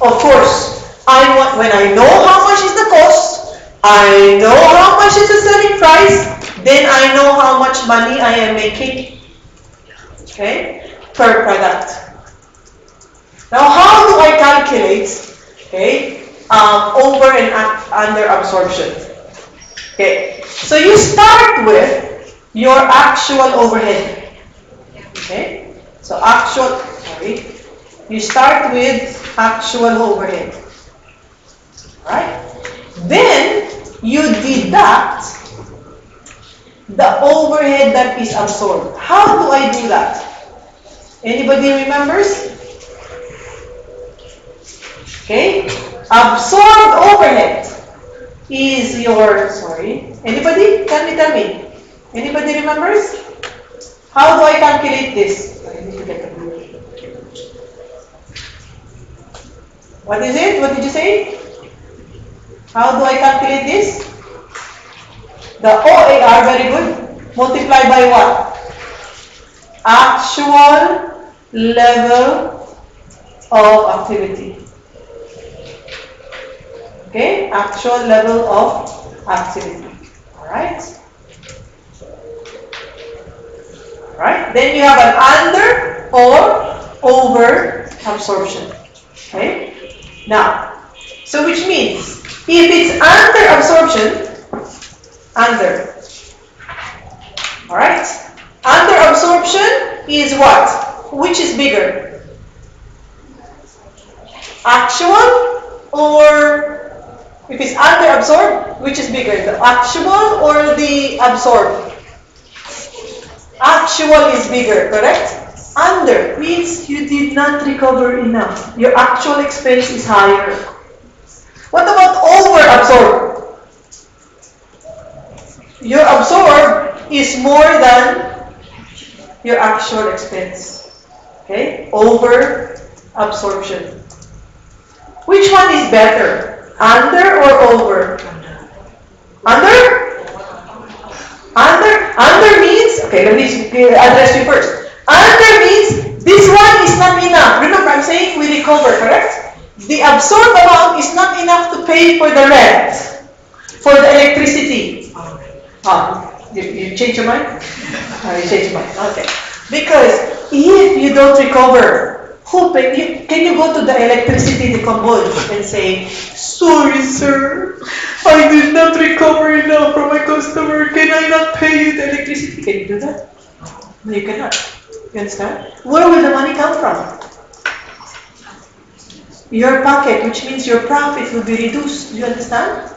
Of course, when I know how much is the cost, I know how much is the selling price, then I know how much money I am making, okay, per product. Now, how do I calculate, okay, over and under absorption? Okay, so you start with your actual overhead. Okay, so you start with actual overhead. Right? Then you deduct the overhead that is absorbed. How do I do that? Anybody remembers? Okay, absorbed overhead is anybody? Tell me. Anybody remembers? How do I calculate this? I need to get a blue. What is it? What did you say? How do I calculate this? The OAR, very good. Multiply by what? Actual level of activity. Okay? Actual level of activity. Alright? Right? Then you have an under or over absorption. Okay? Now, so which means if it's under absorption, under. Alright? Under absorption is what? Which is bigger? Actual or if it's under absorbed, which is bigger? The actual or the absorbed? Actual is bigger, correct? Under means you did not recover enough. Your actual expense is higher. What about over absorbed? Your absorbed is more than your actual expense. Okay? Over absorption. Which one is better? Under or over? Under? Under means, okay, let me address you first. Under means this one is not enough. Remember, I'm saying we recover, correct? The absorbed amount is not enough to pay for the rent, for the electricity. You change your mind? You change your mind. Okay. Because if you don't recover, can you go to the electricity decompose and say, sorry sir, I did not recover enough from my customer. Can I not pay you the electricity? Can you do that? No, you cannot. You understand? Where will the money come from? Your pocket, which means your profit will be reduced. Do you understand?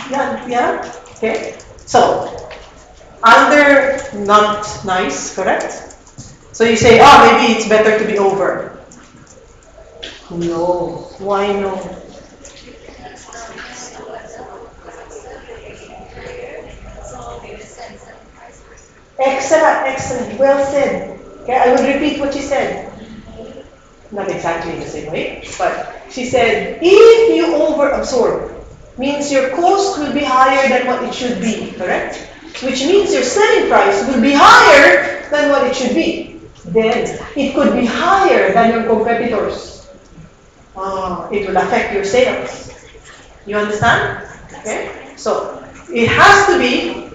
Yeah? Okay. So, under, not nice, correct? So you say, maybe it's better to be over. No. Why no? Excellent. Well said. Okay, I will repeat what she said. Not exactly the same way, but she said, if you over-absorb, means your cost will be higher than what it should be, correct? Which means your selling price will be higher than what it should be. Then, it could be higher than your competitors. It will affect your sales. You understand? Okay? So, it has to be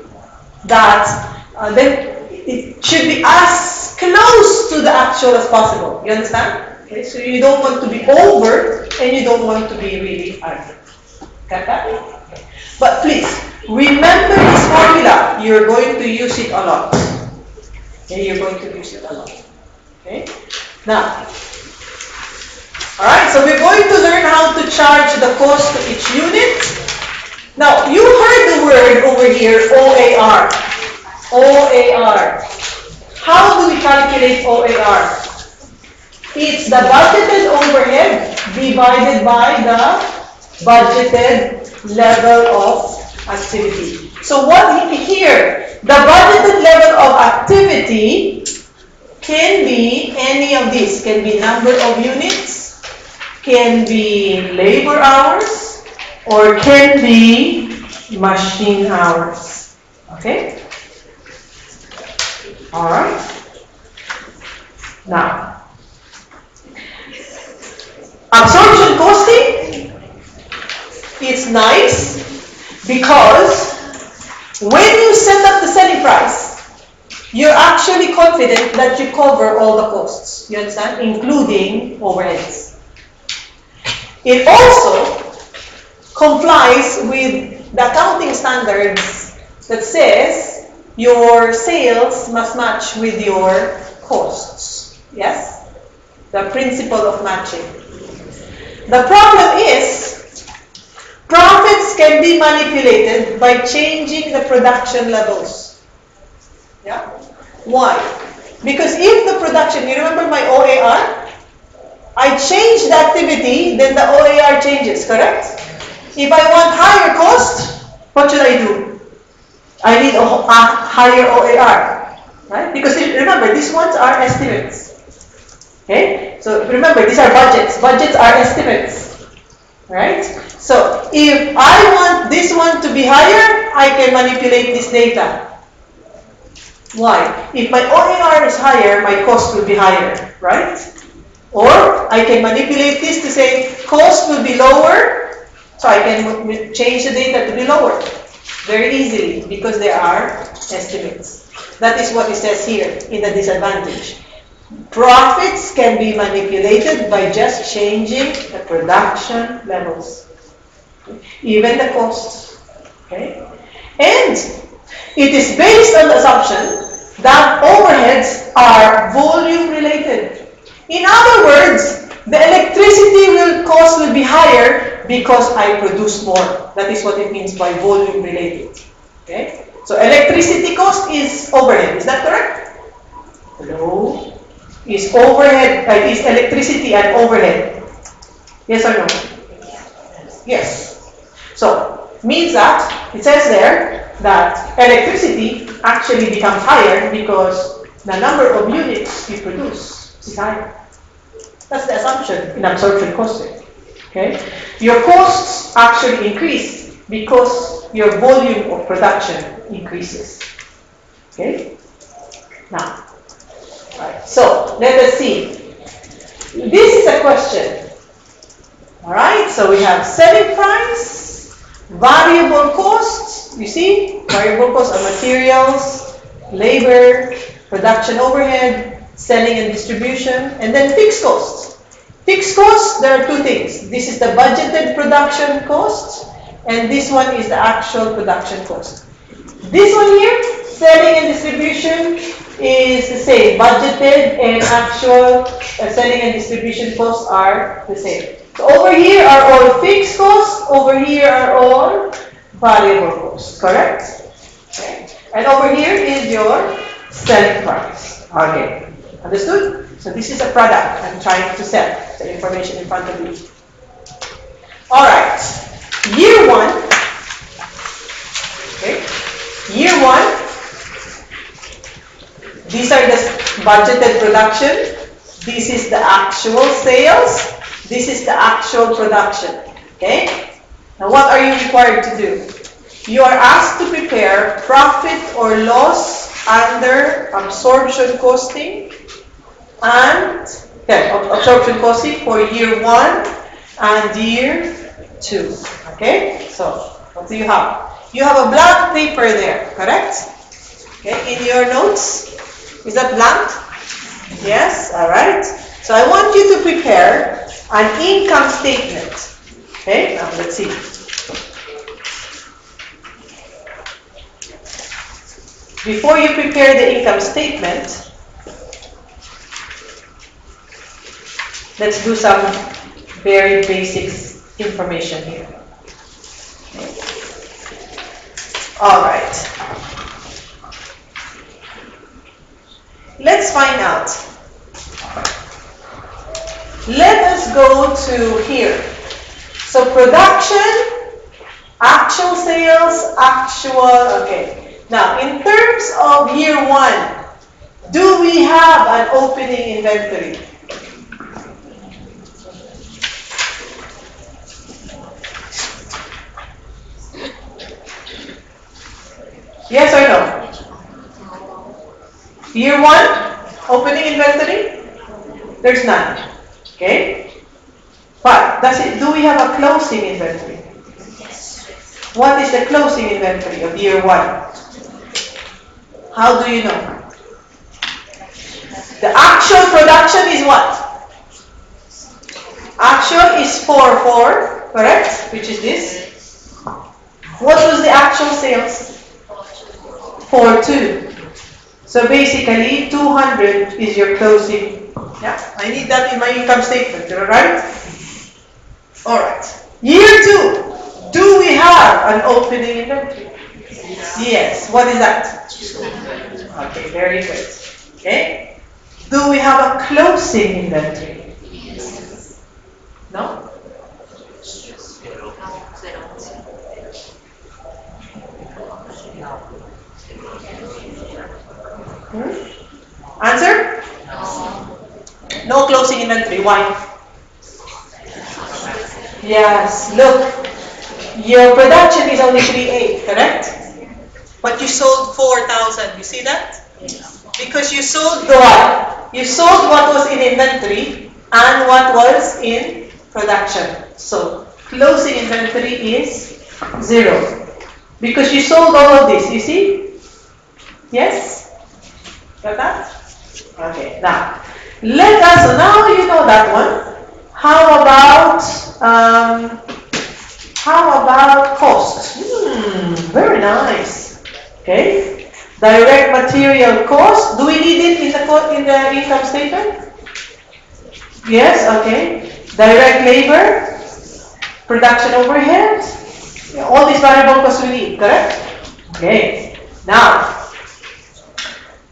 that then it should be as close to the actual as possible. You understand? Okay? So, you don't want to be over and you don't want to be really under. Got that? Okay. But please, remember this formula. You're going to use it a lot. Okay? You're going to use it a lot. Okay? Now, alright, so we're going to learn how to charge the cost to each unit. Now, you heard the word over here, OAR. OAR. How do we calculate OAR? It's the budgeted overhead divided by the budgeted level of activity. So what here? The budgeted level of activity can be any of these. Can be number of units, can be labor hours, or can be machine hours. Okay? Alright? Now, absorption costing, it's nice because when you set up the selling price, you're actually confident that you cover all the costs. You understand? Including overheads. It also complies with the accounting standards that says your sales must match with your costs. Yes? The principle of matching. The problem is, profits can be manipulated by changing the production levels. Yeah? Why? Because if the production, you remember my OAR? I change the activity, then the OAR changes, correct? If I want higher cost, what should I do? I need a higher OAR, right? Because remember, these ones are estimates. Okay? So remember, these are budgets. Budgets are estimates, right? So if I want this one to be higher, I can manipulate this data. Why? If my OAR is higher, my cost will be higher, right? Or I can manipulate this to say cost will be lower, so I can change the data to be lower very easily because there are estimates. That is what it says here in the disadvantage. Profits can be manipulated by just changing the production levels, even the costs. Okay? And it is based on the assumption that overheads are volume related. In other words, the electricity cost will be higher because I produce more. That is what it means by volume related. Okay? So electricity cost is overhead. Is that correct? Hello? Is overhead, is electricity an overhead? Yes or no? Yes. So, means that, it says there, that electricity actually becomes higher because the number of units you produce is higher. That's the assumption in absorption costing. Okay? Your costs actually increase because your volume of production increases. Okay? Now, right. So let us see. This is a question. Alright, so we have selling price, variable costs, you see, variable costs are materials, labor, production overhead, selling and distribution, and then fixed costs. Fixed costs, there are two things. This is the budgeted production cost, and this one is the actual production cost. This one here, selling and distribution, is the same. Budgeted and actual selling and distribution costs are the same. So over here are all fixed costs, over here are all variable costs, correct? Okay. And over here is your selling price. Okay, understood? So this is a product I'm trying to sell. The information in front of you. Alright, year one. Okay, year one. These are the budgeted production. This is the actual sales. This is the actual production. Okay? Now what are you required to do? You are asked to prepare profit or loss under absorption costing and absorption costing for year one and year two. Okay? So what do you have? You have a blank paper there, correct? Okay, in your notes. Is that blank? Yes, alright. So I want you to prepare an income statement. Okay, now let's see. Before you prepare the income statement, let's do some very basic information here. Okay. Alright. Let's find out. Let us go to here. So production, actual sales, actual, okay. Now, in terms of year one, do we have an opening inventory? Yes or no? Year one, opening inventory? There's none. Okay? But do we have a closing inventory? What is the closing inventory of year one? How do you know? The actual production is what? Actual is 4, correct? Which is this. What was the actual sales? 4.2. So basically, 200 is your closing. Yeah, I need that in my income statement, alright? Alright. Year 2, do we have an opening inventory? Yes. What is that? Okay, very good. Okay. Do we have a closing inventory? No? Answer? No closing inventory. Why? Yes, look. Your production is only 3.8, correct? But you sold 4,000. You see that? Because you sold what? You sold what was in inventory and what was in production. So closing inventory is 0. Because you sold all of this, you see? Yes? Got that? Okay, now you know that one. Um, how about cost? Very nice. Okay. Direct material cost. Do we need it in the income statement? Yes. Okay. Direct labor, production overhead. Yeah, all these variable costs we need. Correct. Okay. Now,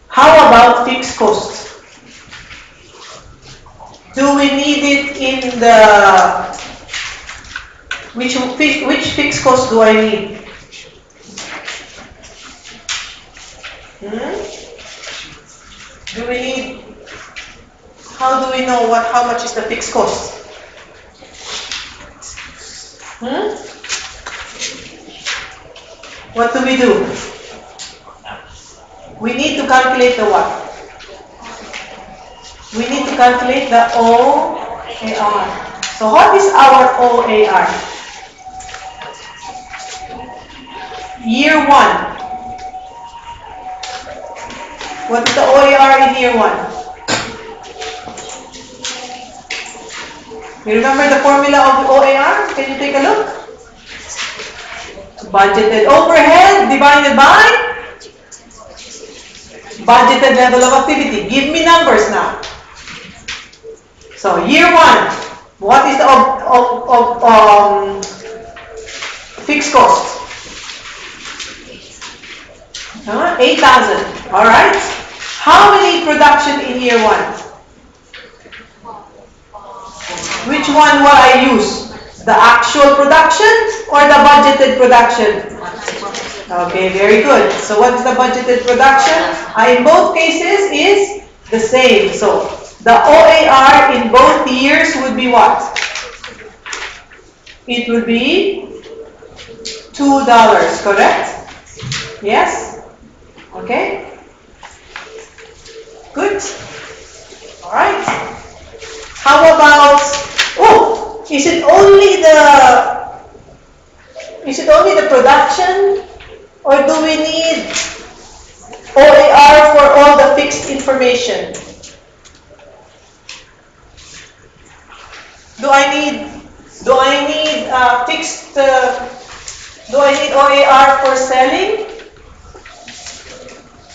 how about fixed costs? Do we need it in the which fixed cost do I need? Do we need? How do we know how much is the fixed cost? What do we do? We need to calculate the what? We need to calculate the OAR. So what is our OAR? Year 1. What is the OAR in year 1? You remember the formula of OAR? Can you take a look? Budgeted overhead divided by budgeted level of activity. Give me numbers now. So year 1, what is the fixed cost? 8,000. All right. How many production in year 1? Which one will I use? The actual production or the budgeted production? Okay, very good. So what is the budgeted production? In both cases is the same. So the OAR in both years would be what? It would be $2, correct? Yes? Okay? Good. All right. How about, is it only the production, or do we need OAR for all the fixed information? Do I need OAR for selling?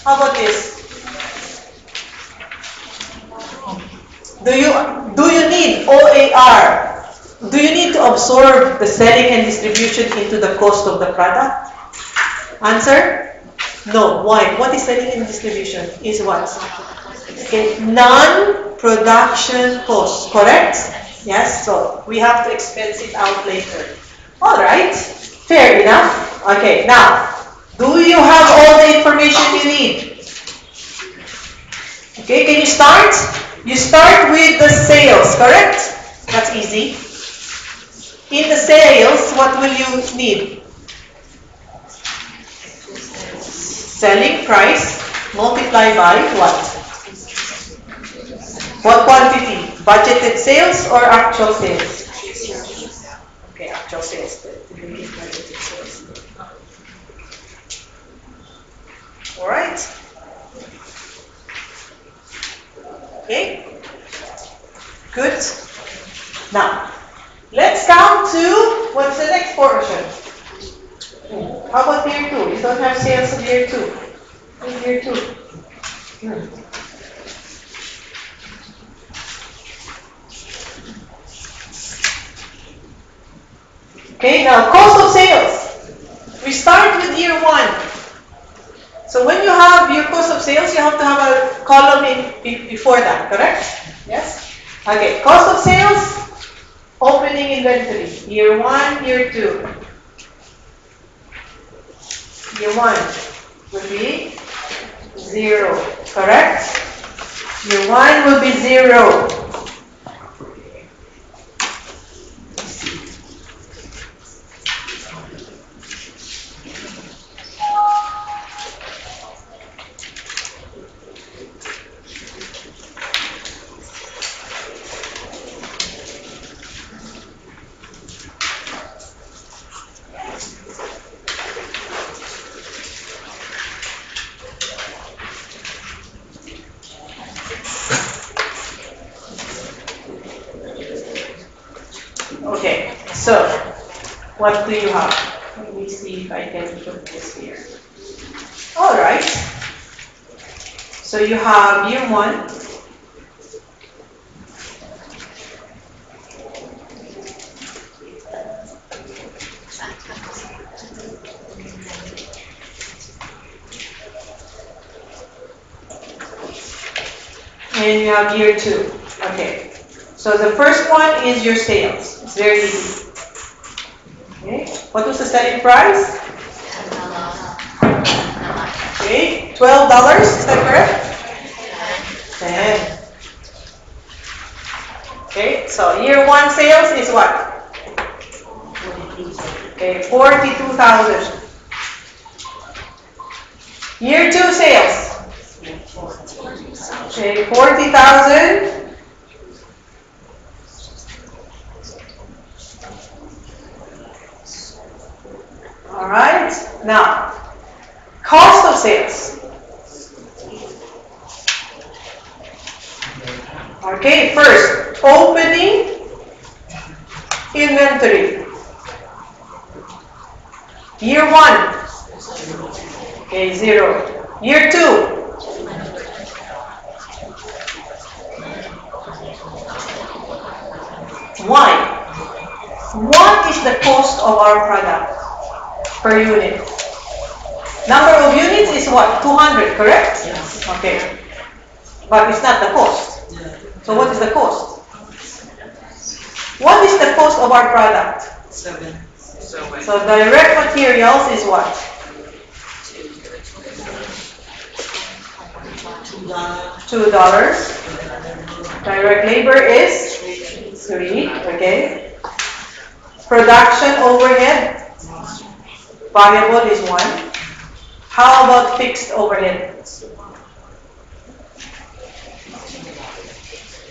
How about this? Do you need OAR? Do you need to absorb the selling and distribution into the cost of the product? Answer? No. Why? What is selling and distribution? Is what? Okay. Non-production costs, correct? Yes, so we have to expense it out later. Alright, fair enough. Okay, now, do you have all the information you need? Okay, can you start? You start with the sales, correct? That's easy. In the sales, what will you need? Selling price multiplied by what? What quantity? Budgeted sales or actual sales? Okay, actual sales. Alright. Okay. Good. Now, let's come to what's the next portion? How about year 2? You don't have sales of year 2. What's year 2? Okay, now cost of sales. We start with year 1. So when you have your cost of sales, you have to have a column before that, correct? Yes? Okay, cost of sales, opening inventory. Year 1, year 2. Year 1 will be 0, correct? Year 1 will be 0. What do you have? Let me see if I can put this here. All right. So you have year 1. And you have year 2. Okay. So the first one is your sales. It's very easy. Okay. What was the selling price? Okay. $12. Is that correct? 10. Okay. So year 1 sales is what? Okay. 42,000. Year 2 sales. Okay. 40,000. All right. Now, cost of sales. Okay, first, opening inventory. Year 1. Okay, 0. Year 2. Why? What is the cost of our product per unit? Number of units is what? 200, correct? Yes. Okay. But it's not the cost. So what is the cost? What is the cost of our product? 7. So direct materials is what? $2. Direct labor is 3. Okay. Production overhead, variable is 1. How about fixed overhead?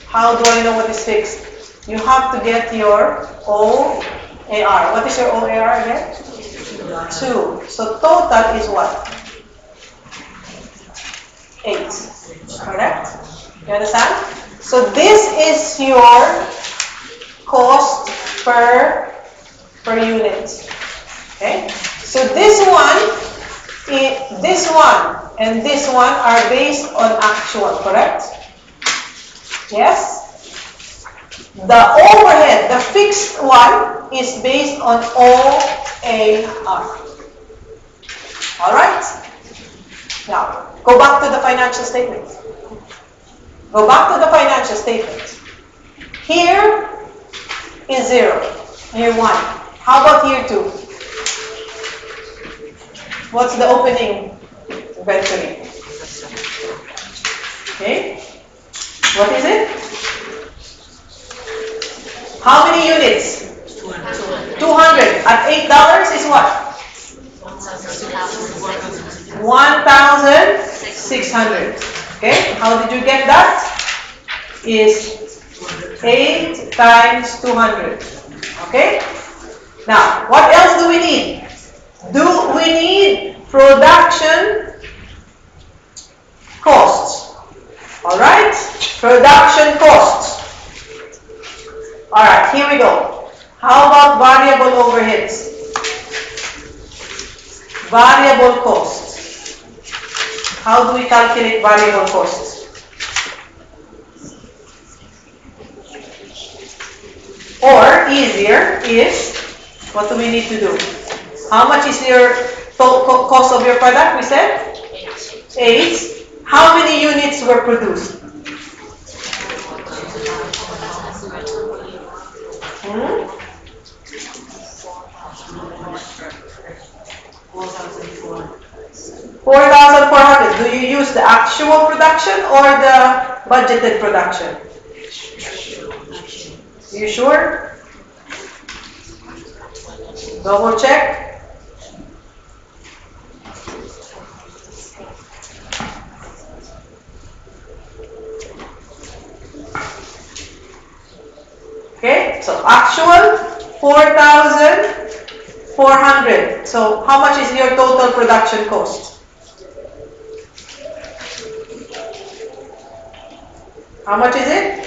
How do I know what is fixed? You have to get your OAR. What is your OAR again? 2. So total is what? 8. Correct? You understand? So this is your cost per unit. Okay? So this one, and this one are based on actual, correct? Yes? The overhead, the fixed one, is based on OAR. Alright? Now, go back to the financial statement. Go back to the financial statement. Here is 0, year 1. How about year 2? What's the opening inventory? Okay. What is it? How many units? 200. At $8 is what? 1,600. Okay. How did you get that? Is 8 times 200. Okay. Now, what else do we need? Do we need production costs? All right, production costs. All right, here we go. How about variable overheads? Variable costs. How do we calculate variable costs? Or easier is, what do we need to do? How much is your cost of your product? We said 8. How many units were produced? 4,400. Do you use the actual production or the budgeted production? You sure? Double check. Okay, so actual 4,400. So how much is your total production cost? How much is it?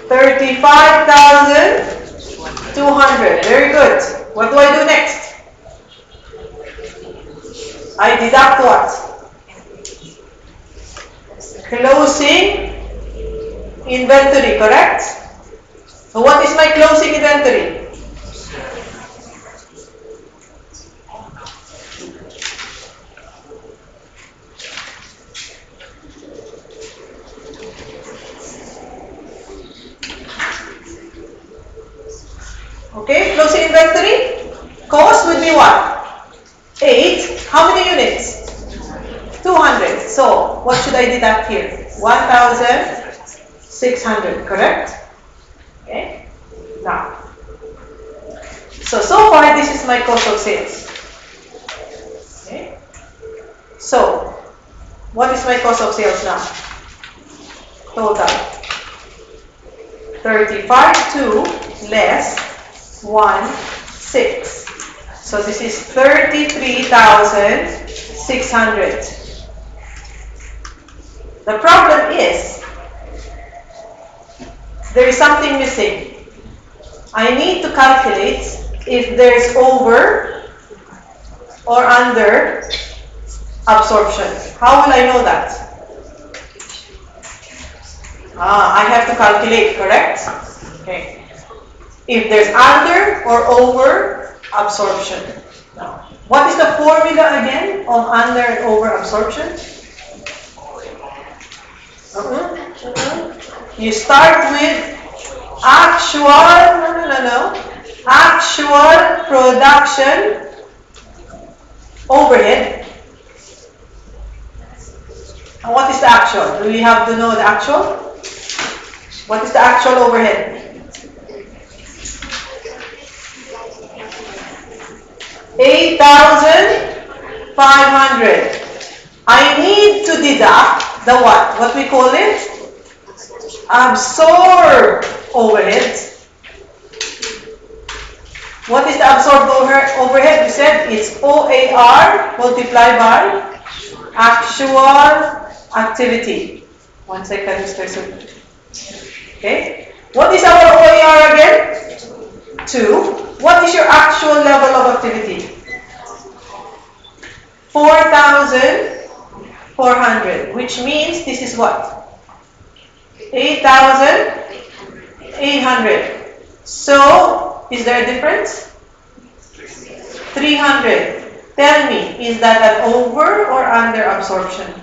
35,600. 200. Very good. What do I do next? I deduct what? Closing inventory, correct? So what is my closing inventory? Okay, closing inventory. Cost would be what? 8. How many units? 200. So what should I deduct here? 1,600, correct? Okay. Now, so far this is my cost of sales. Okay. So, what is my cost of sales now? Total. 35,2 less 1,600. So this is 33,600. The problem is, there is something missing. I need to calculate if there is over or under absorption. How will I know that? I have to calculate, correct? Okay. If there's under or over absorption. Now, what is the formula again of under and over absorption? You start with actual production overhead. And what is the actual? Do we have to know the actual? What is the actual overhead? 8,500. I need to deduct the what? What we call it? Absorbed overhead. What is the absorbed overhead? We said it's OAR multiplied by actual activity. 1 second, Mr. Sub. Okay. What is our OAR again? 2. What is your actual level of activity? 4,400, which means this is what? 8,800. So, is there a difference? 300. Tell me, is that an over or under absorption?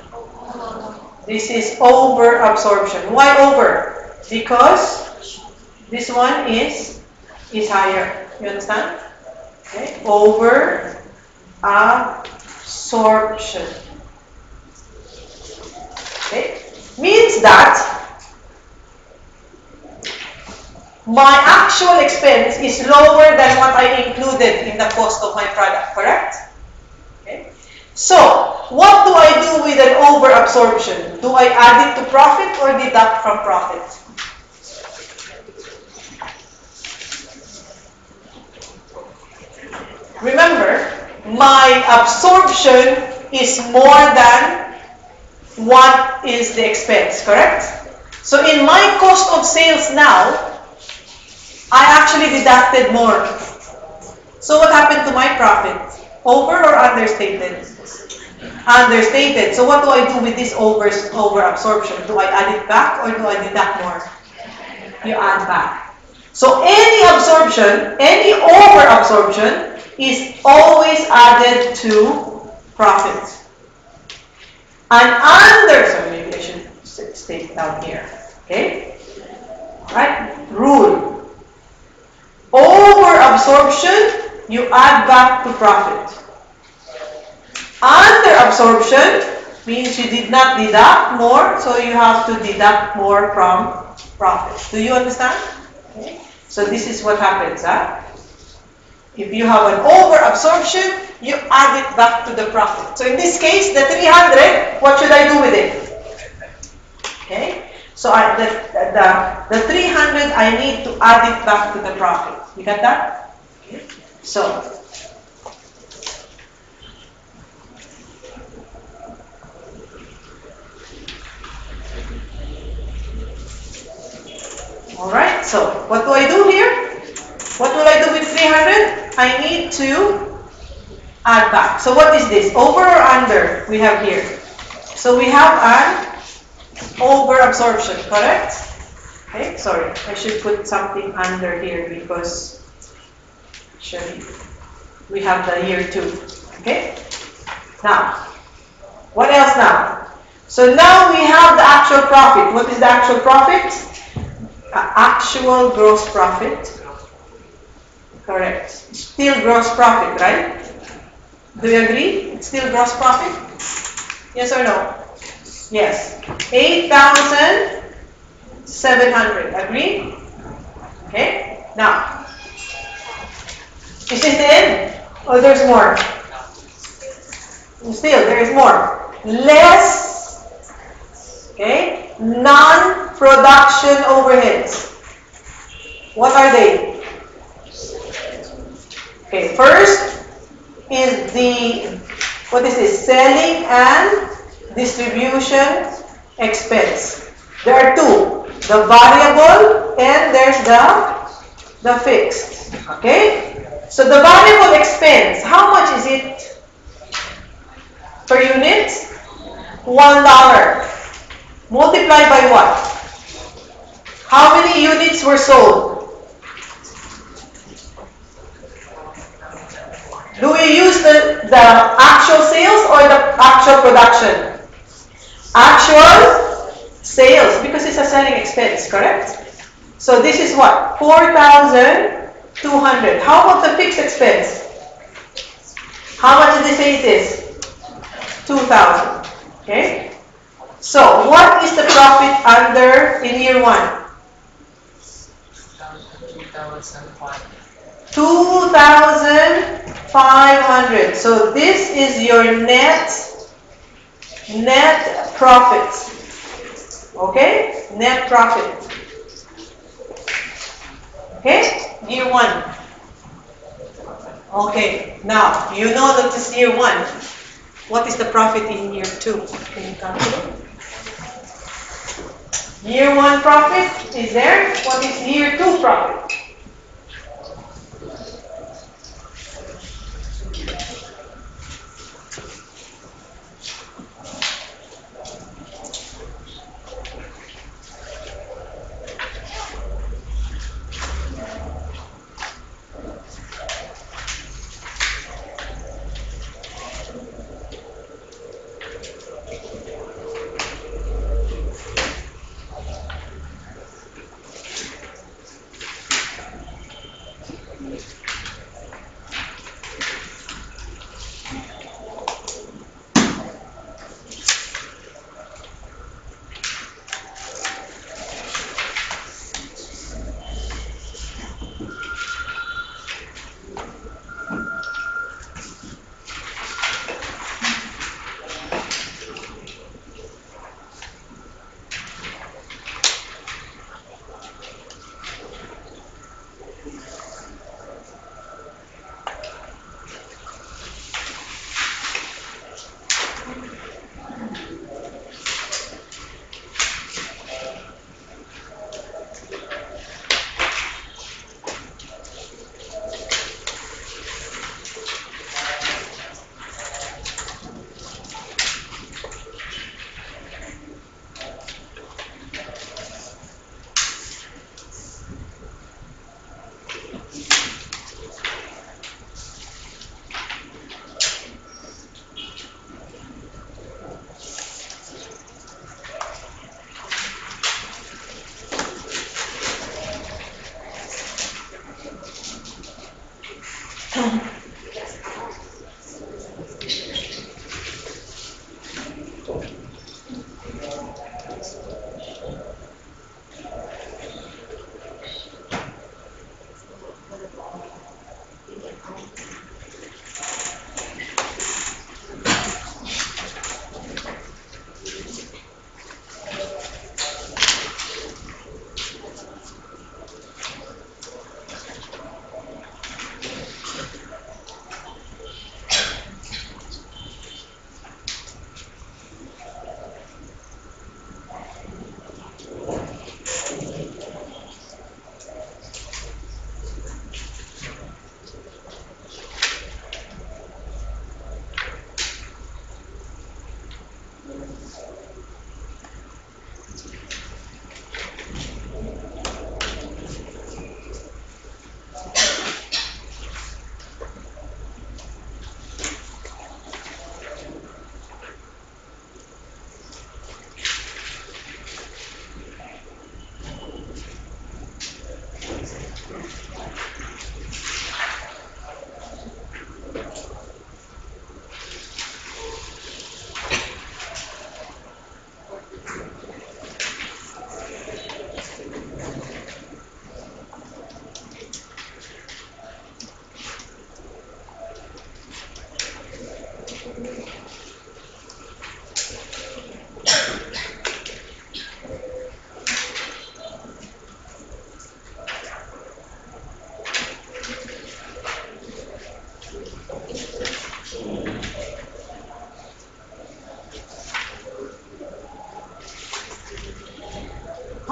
This is over absorption. Why over? Because this one is higher. You understand? Okay. Over absorption. Okay. Means that my actual expense is lower than what I included in the cost of my product, correct? Okay. So, what do I do with an over absorption? Do I add it to profit or deduct from profit? Remember, my absorption is more than what is the expense, correct? So in my cost of sales now, I actually deducted more. So what happened to my profit? Over or understated? Understated. So what do I do with this over absorption? Do I add it back or do I deduct more? You add back. So any absorption, any over absorption is always added to profit. And under, so maybe I should state it down here. Okay? Alright? Rule. Over absorption, you add back to profit. Under absorption means you did not deduct more, so you have to deduct more from profit. Do you understand? Okay. So this is what happens. If you have an over absorption, you add it back to the profit. So in this case, the 300, what should I do with it? Okay. So the 300, I need to add it back to the profit. You got that? Okay. So, alright, so what do I do here? I need to add back. So what is this? Over or under we have here? So we have an over absorption, correct? Okay, sorry, I should put something under here because actually we have the year 2. Okay? Now, what else now? So now we have the actual profit. What is the actual profit? Actual gross profit. Correct. Still gross profit, right? Do you agree? It's still gross profit? Yes or no? Yes. 8,700. Agree? Okay. Now, is it in? Or there's more? Still, there is more. Less, okay, non-production overheads. What are they? Okay, first is what is this? Selling and distribution expense. There are 2. The variable and there's the fixed. Okay? So the variable expense, how much is it per unit? $1. Multiplied by what? How many units were sold? Do we use the actual sales or the actual production? Actual sales, because it's a selling expense, correct? So this is what? 4,200. How about the fixed expense? How much did they say it is? 2,000. Okay? So what is the profit under in year 1? 2,500. So this is your net profit. Okay? Net profit. Okay? Year 1. Okay. Now, you know that this is year 1. What is the profit in year 2? Can you calculate? Year 1 profit is there. What is year 2 profit?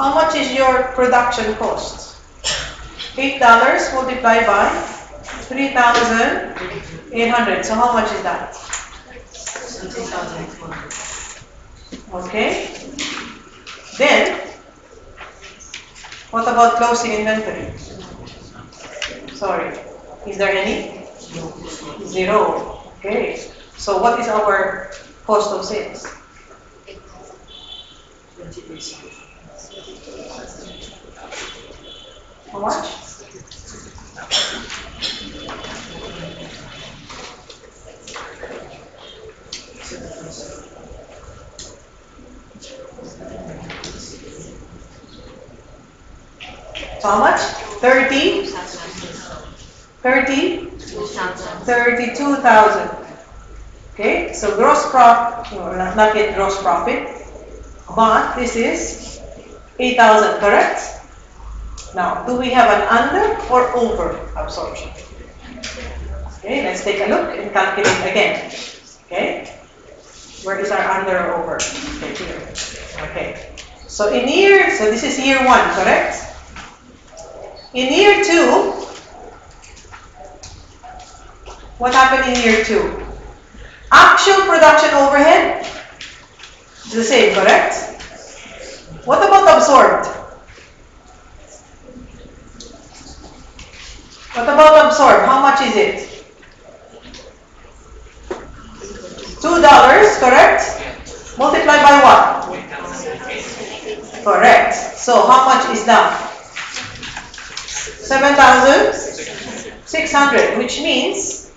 How much is your production cost? $8 multiplied by 3,800. So how much is that? 20,400. Okay. Then, what about closing inventory? Sorry. Is there any? Zero. Okay. So what is our cost of sales? 20%. How much? So how much? 30? 30? 32,000. Okay, so gross profit, no, not yet gross profit, but this is 8,000, correct? Now, do we have an under or over absorption? Okay, let's take a look and calculate again. Okay, where is our under or over? Okay, here. Okay, so this is year 1, correct? In year 2, what happened in year 2? Actual production overhead is the same, correct? What about absorbed? What about absorbed? How much is it? $2, correct? Multiplied by what? Correct. So how much is that? 7,600, which means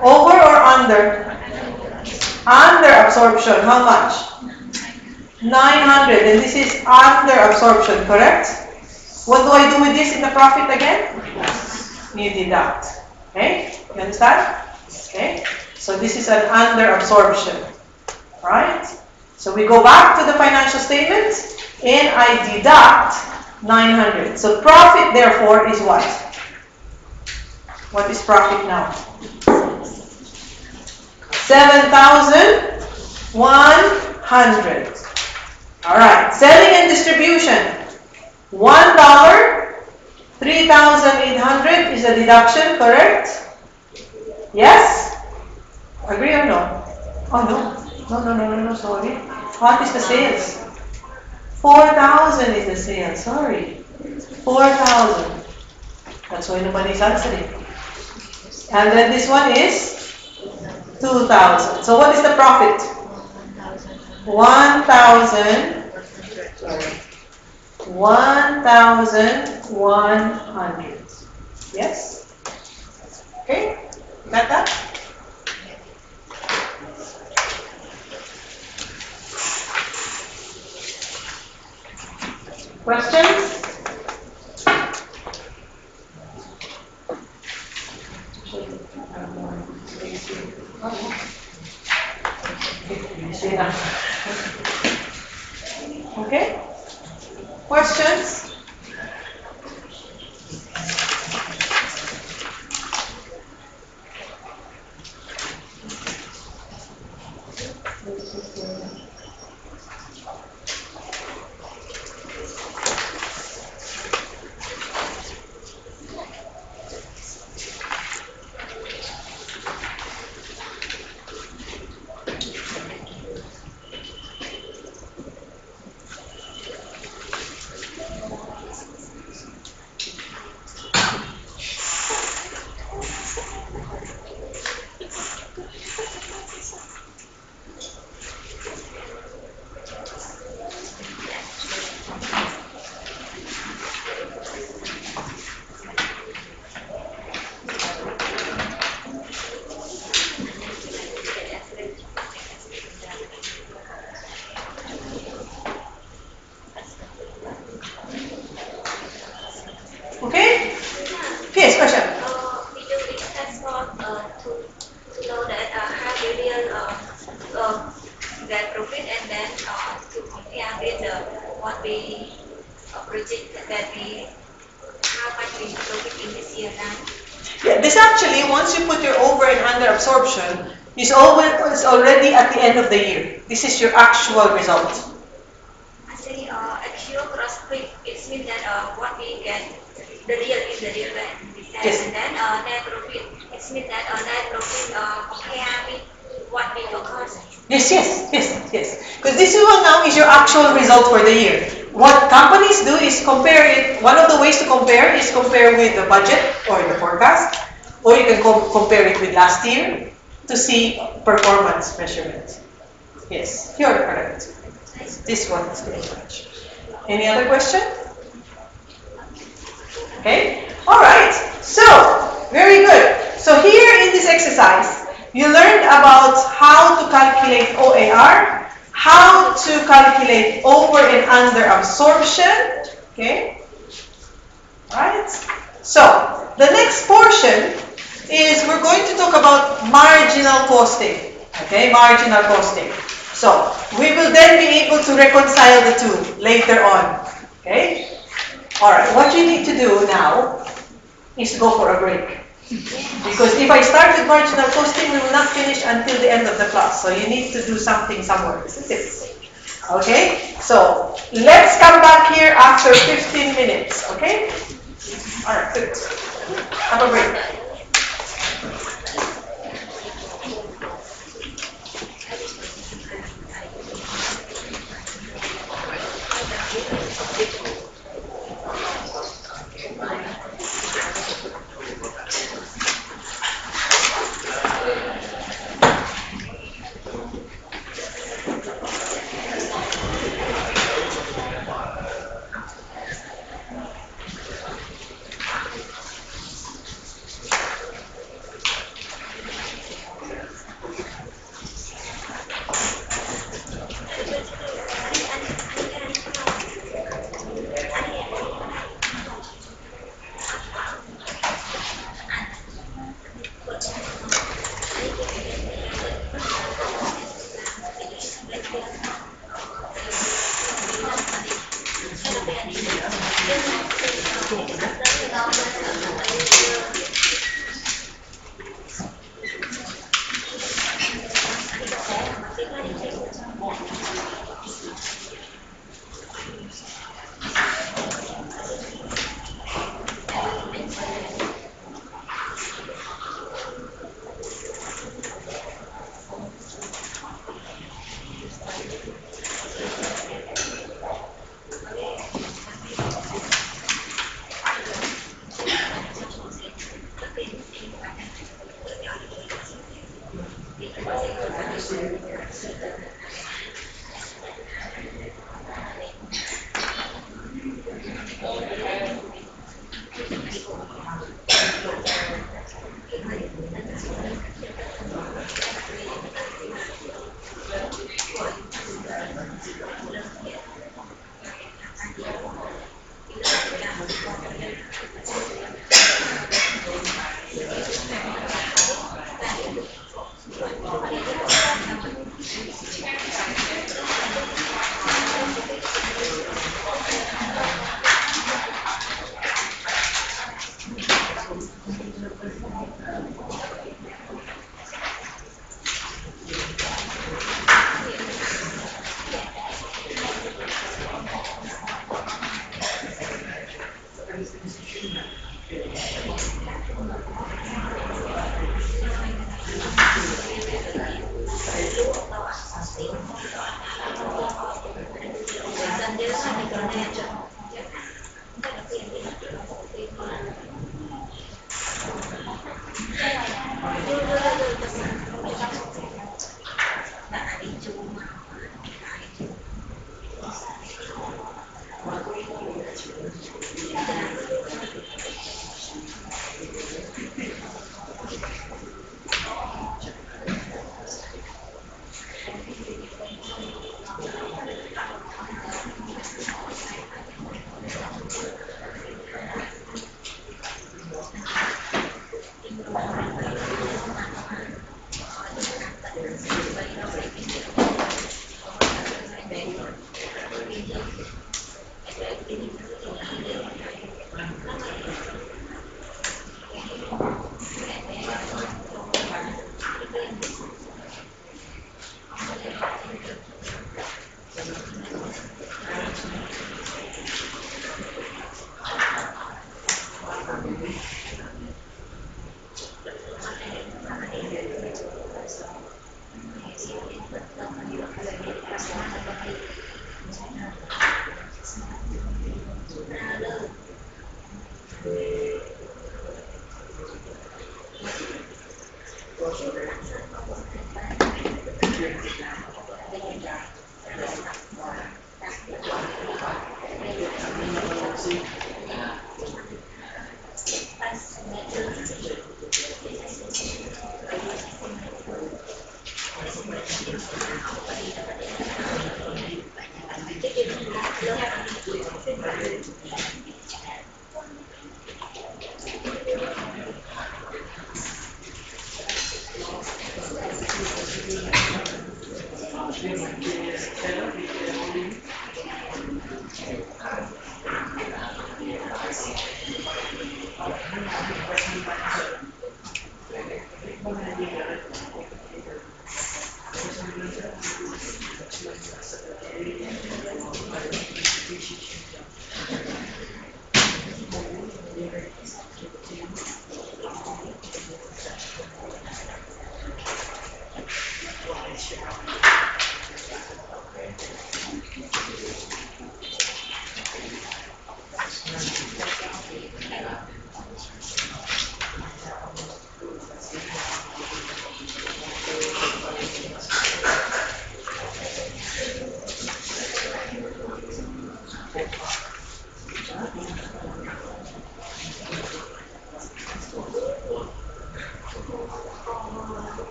over or under? Under absorption, how much? 900, and this is under absorption, correct? What do I do with this in the profit again? You deduct. Okay? You understand? Okay? So this is an under absorption. Right? So we go back to the financial statement and I deduct 900. So profit therefore is what? What is profit now? 7,100. Alright, selling and distribution. $1, 3,800 is a deduction, correct? Yes? Agree or no? Oh no. No, sorry. What is the sales? 4,000 is the sales, sorry. 4,000. That's why nobody's answering. And then this one is 2,000. So what is the profit? 1,000. 1,100. Yes? Okay? Got that? Questions? Okay? Questions? Okay? Yes, question. We do this test for to know that how we will get profit and then to compare with what we project that we how much we profit in this year now. Yeah, this actually, once you put your over and under absorption, is already at the end of the year. This is your actual result. Actually, actual gross the real value we said. Yes. And then net profit. It means that net profit compare with what we focus. Yes. Because this one now is your actual result for the year. What companies do is compare it. One of the ways to compare is compare with the budget or the forecast, or you can compare it with last year to see performance measurements. Yes, you're correct. This one is pretty much. Any other question? Okay. All right. So, very good. So here in this exercise, you learned about how to calculate OAR, how to calculate over and under absorption. Okay. All right. So, the next portion is we're going to talk about marginal costing. Okay, marginal costing. So, we will then be able to reconcile the two later on. Okay. All right. What you need to do now is go for a break. Because if I start with marginal costing, we will not finish until the end of the class. So you need to do something somewhere, isn't it? Okay? So let's come back here after 15 minutes. Okay? Alright, good. Have a break.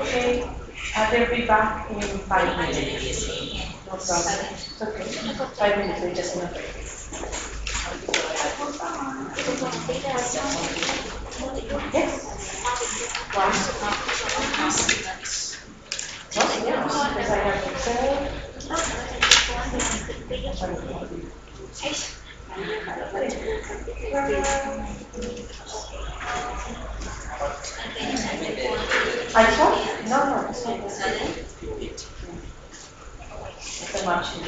Okay, they'll be back in 5 minutes. No problem. It's okay. 5 minutes, we just know. Yes. Why? Nothing else, because I have to say. I thought? No, no, it's not. It's a machine.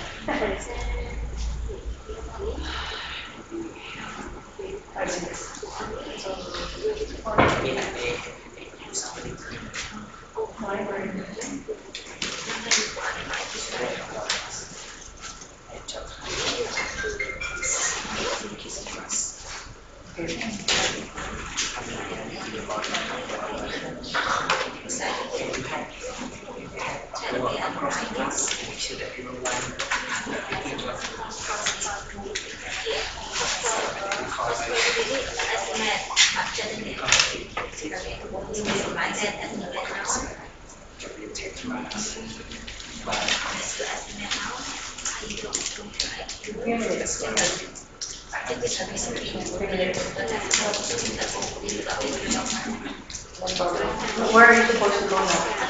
I my brain. Where are you supposed to go now?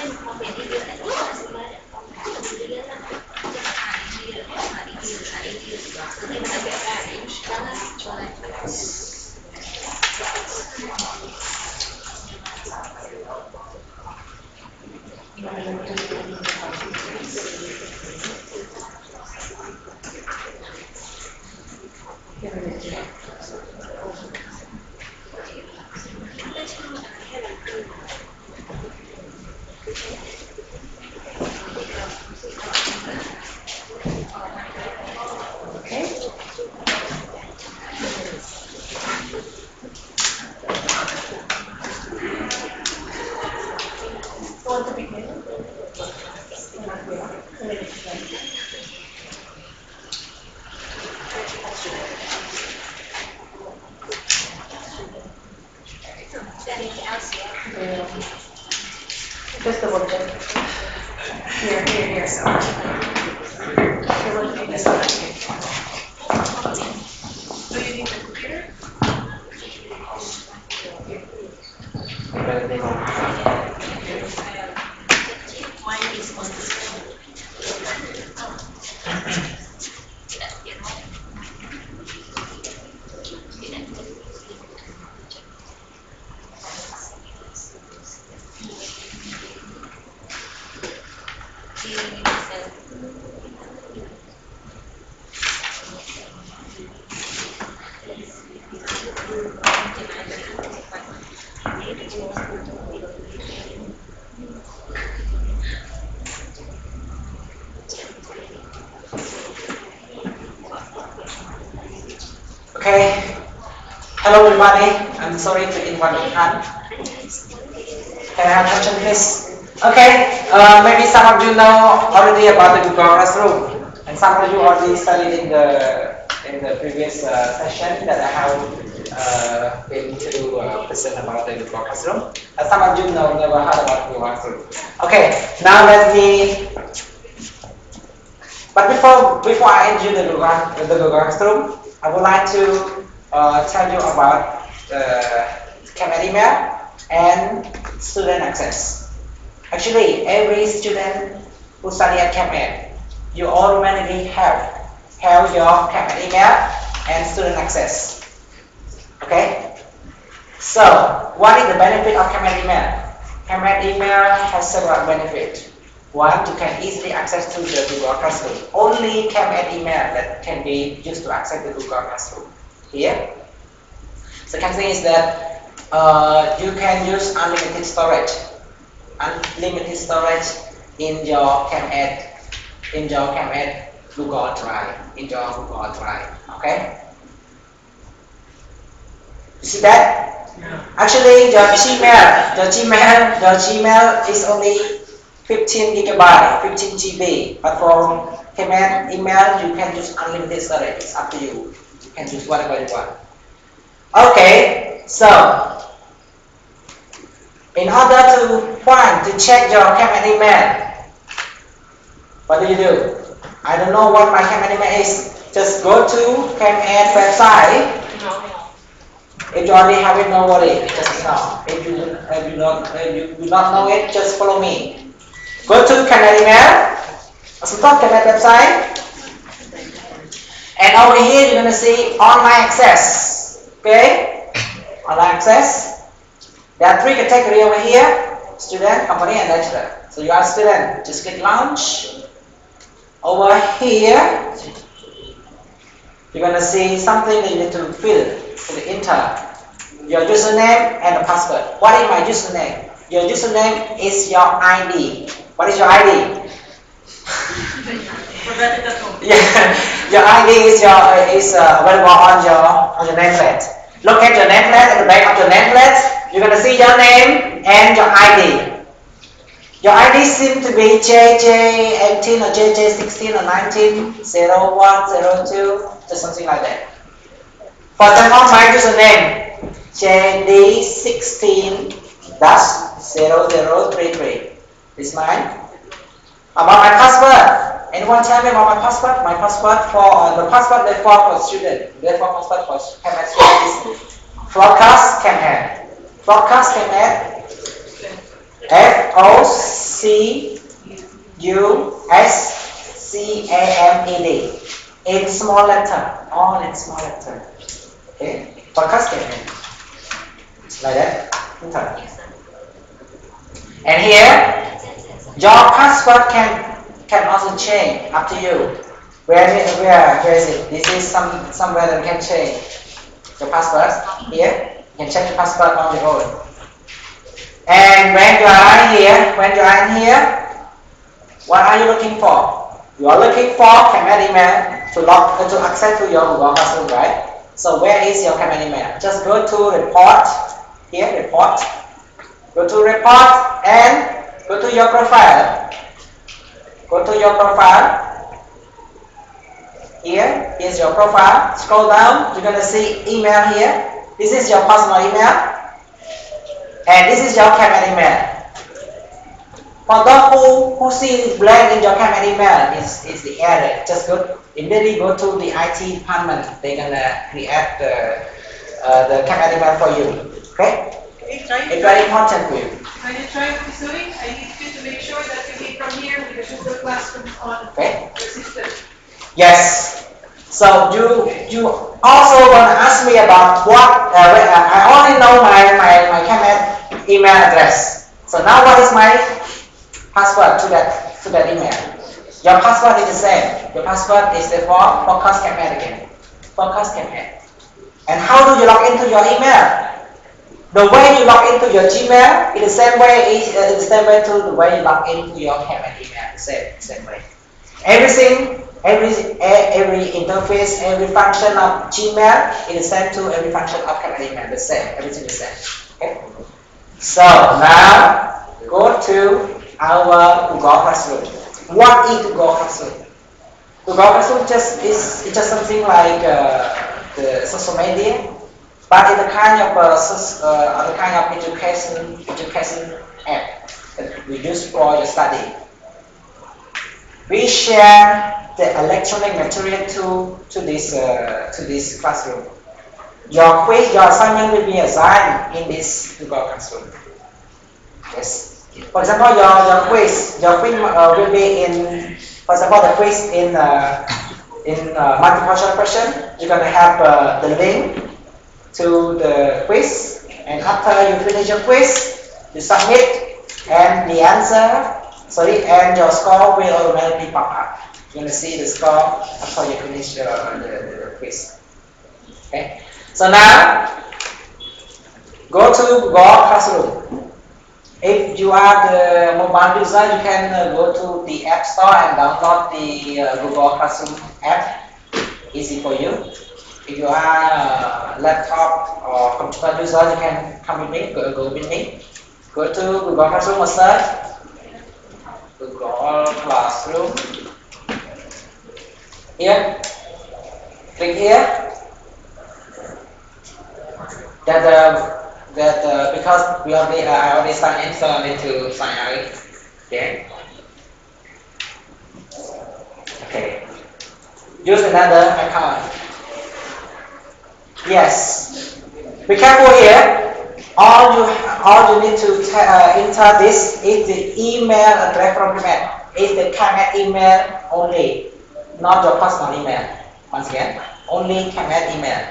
anything else here? Yeah. Just double check. Here. So. Do you need the computer? Mine is on this one. Okay. Hello everybody. I'm sorry to invite you. Can I have attention please? Okay. Maybe some of you know already about the Google Classroom, and some of you already studied in the previous session that I have been to present about the Google Classroom. And some of you know never heard about Google Classroom. Okay. Now let me. But before I introduce the Google Classroom, I would like to tell you about Camera email and student access. Actually, every student who study at CamEd, you automatically have your Camera email and student access. Okay? So, what is the benefit of Camera email? Camera email has several benefits. One, you can easily access to the Google Classroom. Only CamEd email that can be used to access the Google Classroom. Here. Second thing is that you can use unlimited storage. Unlimited storage in your CamEd Google Drive. Okay? You see that? Yeah. Actually, your Gmail is only 15 gigabyte, 15 GB. But for CamEd email, you can use unlimited storage. It's up to you. You can use whatever you want. Okay, so in order to check your CamEd email, what do? I don't know what my CamEd email is. Just go to CamEd website. No. If you already have it, no worry. Just know. If you do not know it, just follow me. Go to CamEd email. Stop CamEd website. And over here, you're gonna see online access. Okay, online access. There are three categories over here: student, company, and lecturer. So you are a student, just click launch. Over here, you're gonna see something that you need to fill, enter your username and the password. What is my username? Your username is your ID. What is your ID? Forgot it at home. Yeah, your ID is available on your nameplate. Look at your nameplate, at the back of your nameplate, you're gonna see your name and your ID. Your ID seems to be JJ18 or JJ16 or 19, 01, 02, just something like that. For example, my username JD16-0033 is mine. About my password. Anyone tell me about my password? My password for the password for student. Therefore, password for CamEd student is broadcast CamEd. Broadcast CamEd. FOCUSCAMED. In small letter. All in small letter. Okay. Broadcast CamEd. Like that. Enter. And here, your password can also change, up to you. Where is it? This is somewhere that we can change your password. Here, you can change your password on your own. And when you are in here, what are you looking for? You are looking for CamEd email to access to your Google Classroom, right? So where is your CamEd email? Just go to report. Here, report. Go to report and go to your profile. Go to your profile. Here's your profile. Scroll down. You're gonna see email here. This is your personal email. And this is your Camet email. For those who see blank in your Camet email is the error. Just immediately go to the IT department. They're gonna create the Camet email for you. Okay? It's very important for you. When you try what he's doing, I need you to make sure that you read from here with the Google Classroom on Okay? your system. Yes. So you also want to ask me about what I already know my Camet email address. So now what is my password to that email? Your password is the same. Your password is the focus Camet again. Focus Camet. And how do you log into your email? The way you log into your Gmail is the same way to the way you log into your Camet email. Same way. Everything, every interface, every function of Gmail is the same to every function of Camet email. The same. Everything the same. Okay. So now go to our Google Classroom. What is Google Classroom? Google Classroom is just something like the social media. But it's a kind of education app that we use for your study. We share the electronic material to this classroom. Your quiz, your assignment will be assigned in this Google Classroom. Yes. For example, your quiz will be in. For example, the quiz in multiple choice question. You're gonna have the link to the quiz, and after you finish your quiz, you submit, and the answer, and your score will automatically pop up. You're gonna see the score after you finish the quiz. Okay. So now, go to Google Classroom. If you are the mobile user, you can go to the App Store and download the Google Classroom app. Easy for you. If you are a laptop or computer user, you can come with me, go with me. Go to Google Classroom or search Google Classroom. Here, click here. Because I already signed in, so I need to sign out again. Okay. Use another account. Yes. Be careful here. All you need to enter this is the email address from Camet. It's the Camet email only, not your personal email. Once again, only Camet email.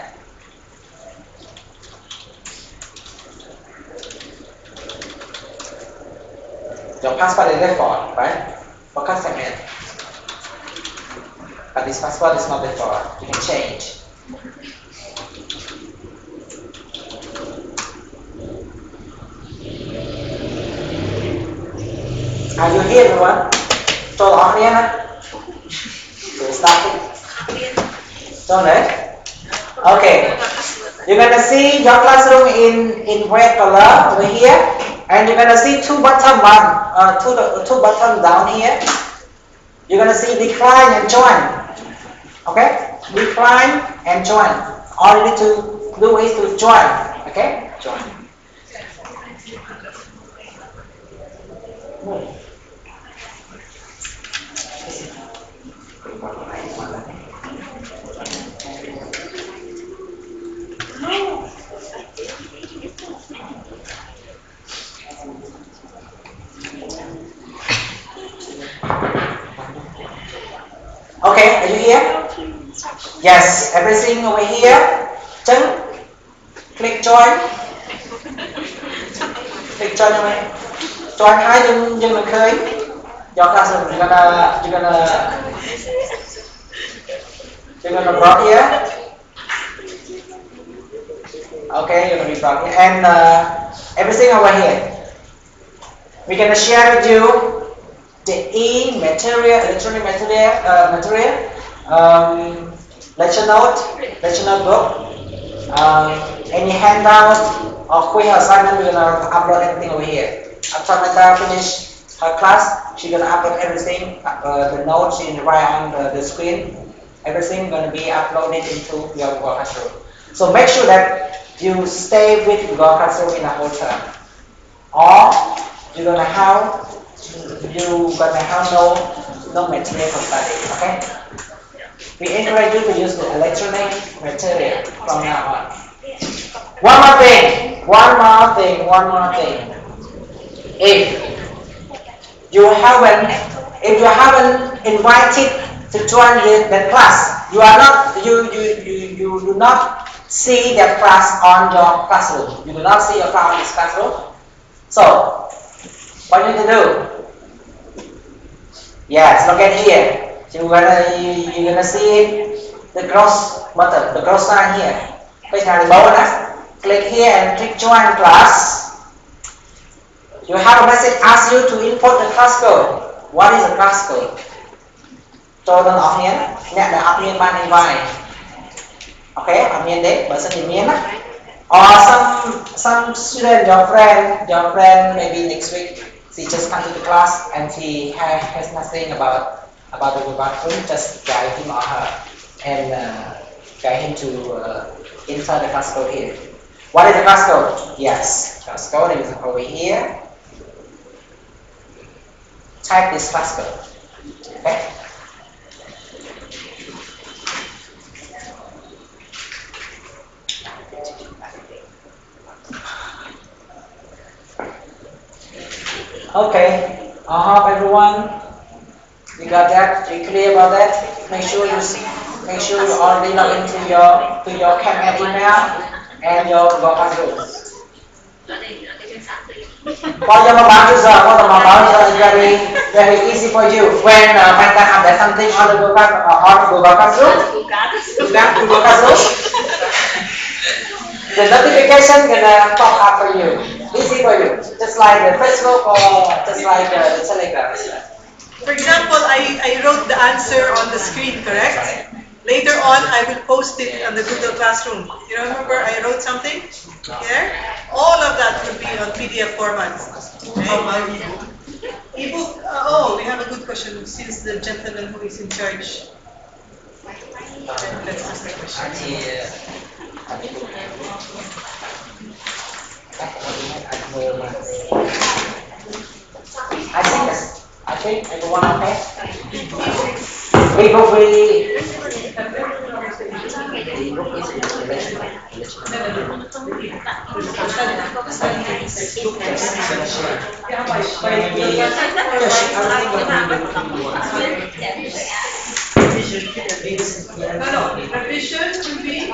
Your password is default, right? For Camet. But this password is not default. You can change. Are you here, everyone? Cho rõ nghe nè. We'll start it. Cho đấy. Okay. You're gonna see your classroom in red color over here, and you're gonna see two button down here. You're gonna see decline and join. Okay? Decline and join. All you need to do is to join. Okay? Join. Okay, are you here? Yes, everything over here. Click join. Click join over here. Join hai nhưng mà khơi. Your classroom, you're gonna brought here. Okay, you're gonna be brought here, and everything over here. We're gonna share with you the electronic material, lecture note, lecture notebook, any handout or quiz assignment. We're gonna upload everything over here. After Meta finish her class, she's gonna upload everything, the notes she write on the screen. Everything gonna be uploaded into your Google Classroom. So make sure that you stay with Google Classroom in the whole term. or you're gonna have no material for study. Okay? We encourage you to use the electronic material from now on. One more thing. One more thing. If you haven't invited to join the class, you are not you do not see the class on your classroom. You do not see your class on this classroom. So what you need to do? Yes, look at here. You're gonna see the cross button, the cross sign here. Click on the bonus. Click here and click join class. You have a message ask you to input the class code. What is the class code? Cho nên ở miền, nhận được ở miền ban invite. Okay, ở miền đấy, bởi sân miền á. Or some student, your friend maybe next week she just come to the class and she has nothing about the bathroom. Just guide him or her and guide him to enter the class code here. What is the class code? Yes, class code is over here. Type this class code. Okay. Okay. I hope everyone you got that. You clear about that? Make sure you already log into your CAML email and your Google Classroom. For your mobile user, is very easy for you. When Meta have something on the Google Classroom, the notification gonna pop up for you. Easy for you, just like the Facebook or just like the Telegram. For example, I wrote the answer on the screen, correct? Later on, I will post it on the Google Classroom. You remember I wrote something here? All of that will be on PDF format. Okay? Ebook, we have a good question since the gentleman who is in charge. Let's ask the question. I think everyone okay? Ebook Revision will be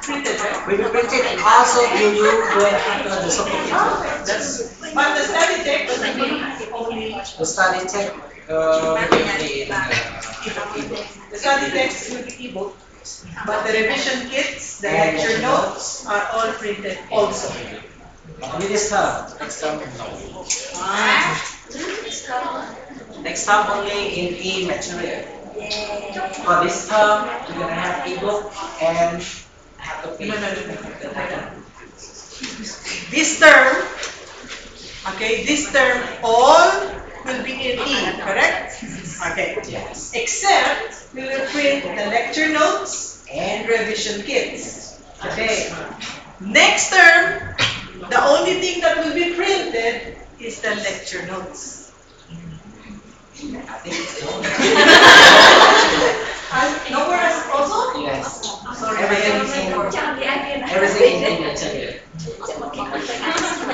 printed, right? we will print it and also you do it after the software. But the study text will be only. The study text will be in The study text will be ebook, but the revision kits, the lecture notes are all printed also. only this term. Next term only in e-material. For this term, you're gonna have ebook and have to pay. This term, okay, this term all will be in E, correct? Okay. Yes. Except we will print the lecture notes and revision kits. Okay. Next term, the only thing that will be printed is the lecture notes. I think it's all. Nowhere else also? Yes. Sorry. Everything in e-material.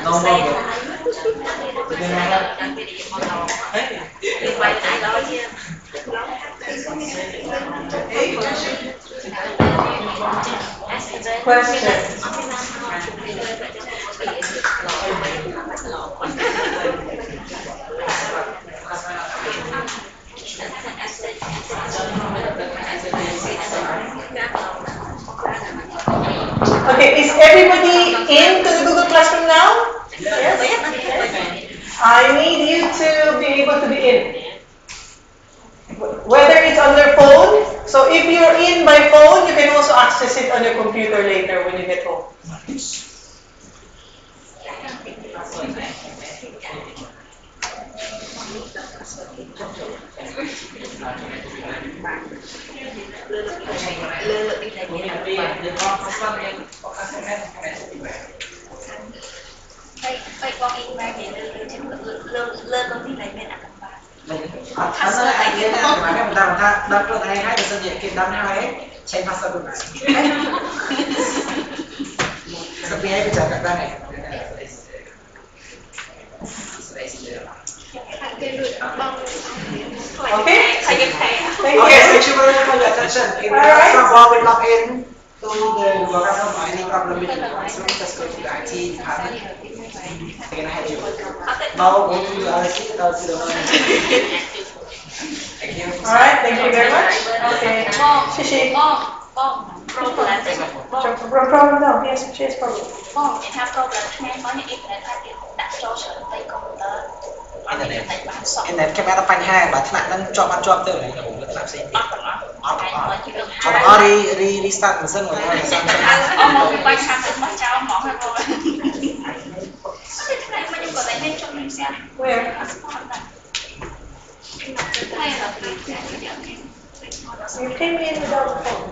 No more. We're gonna have Okay, question. Okay, is everybody into the Google Classroom now? Yes. I need you to be able to be in. Whether it's on their phone, so if you're in by phone, you can also access it on your computer later when you get home. Vậy con in ba để lên công ty này bên ăn ba. Anh nói anh biết mà cái mình ta đặt luôn anh hay được sự việc kiện đăng hai ấy chạy phát sơ luôn này. Sắp đi ấy bây giờ các bạn này. Okay? Thank you. Okay, thank you very much for your attention. If you have some problem log in to the program or any problem with the so just go to the IT department. They're gonna help you. Now go to the IT and I'll see the one. Thank you. Alright, thank you very much. Okay. Shishi. Con problem là Problem no, yes, she has problem. con em have problem hay có những internet hay đặt cho sự tay computer. Internet camera បញ្ហាបើថ្នាក់ហ្នឹងជាប់អត់ជាប់ទៅខ្ញុំលើកស្លាប់ផ្សេងទៀតអត់រីស្តាតមិនសិនមកសាំអូមកពីបញ្ហាទៅមកចោលមកហើយបងថ្ងៃមកខ្ញុំក៏តែមានចូលនឹងផ្ទះ Where? You came in without a phone.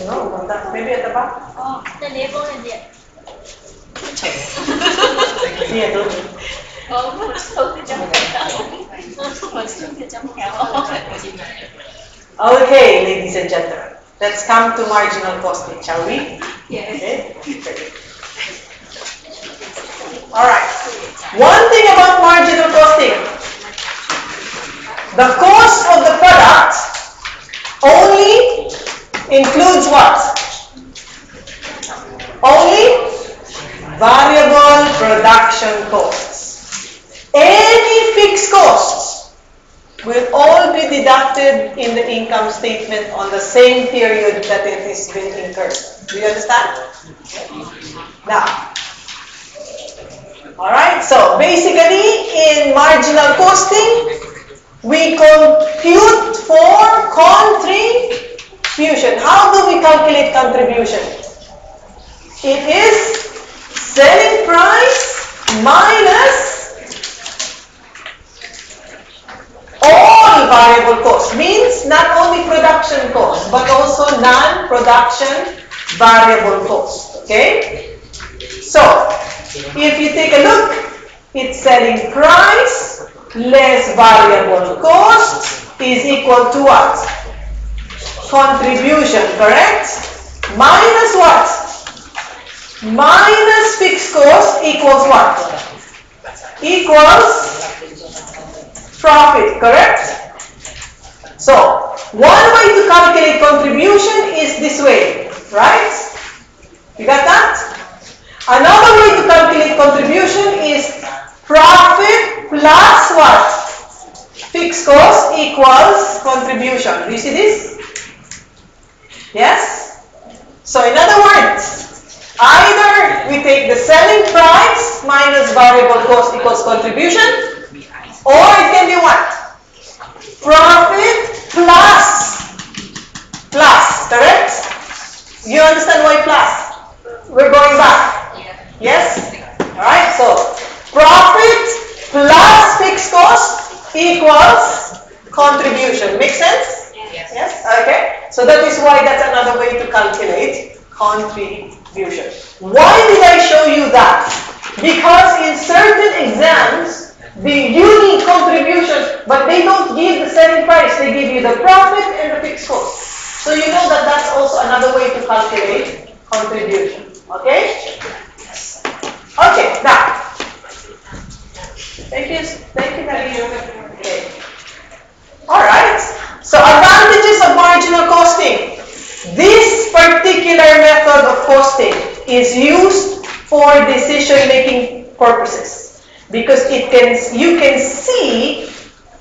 No, maybe at the back. The neighbor in there. Yeah, don't. Okay, ladies and gentlemen, let's come to marginal costing, shall we? Yes. Okay. All right. One thing about marginal costing. The cost of the product only includes what? Only variable production costs. Any fixed costs will all be deducted in the income statement on the same period that it is been incurred. Do you understand? Now, alright, so basically in marginal costing, we compute for contribution. How do we calculate contribution? It is selling price minus all variable costs. Means not only production costs, but also non-production variable costs. Okay? So, if you take a look, it's selling price less variable cost is equal to what? Contribution, correct? Minus what? Minus fixed cost equals what? Equals profit, correct? So, one way to calculate contribution is this way, right? You got that? Another way to calculate contribution is profit plus what? Fixed cost equals contribution. Do you see this? Yes? So in other words, either we take the selling price minus variable cost equals contribution, or it can be what? Profit plus. Correct? You understand why plus? We're going back. Yes? Alright, so profit plus fixed cost equals contribution. Make sense? Yes? Okay. So that is why that's another way to calculate contribution. Why did I show you that? Because in certain exams, you need contribution, but they don't give the selling price. They give you the profit and the fixed cost. So you know that that's also another way to calculate contribution. Okay? Okay, now. Thank you, Daddy. Okay. Alright. So advantages of marginal costing. This particular method of costing is used for decision-making purposes because you can see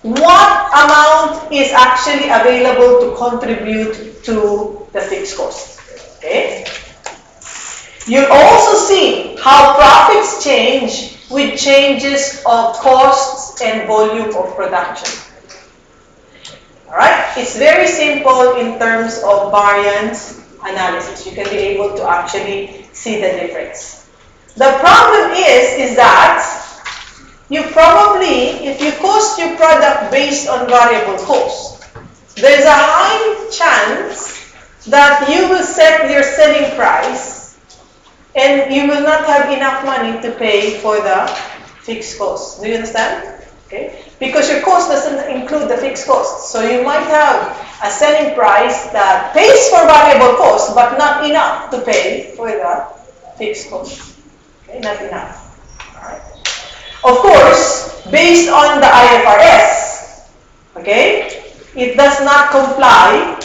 what amount is actually available to contribute to the fixed cost. Okay? You'll also see how profits change with changes of costs and volume of production. Alright? It's very simple in terms of variance analysis. You can be able to actually see the difference. The problem is that you probably, if you cost your product based on variable cost, there's a high chance that you will set your selling price And you will not have enough money to pay for the fixed cost. Do you understand? Okay? Because your cost doesn't include the fixed cost. So you might have a selling price that pays for variable cost, but not enough to pay for the fixed cost. Okay? Not enough. Alright. Of course, based on the IFRS, okay, it does not comply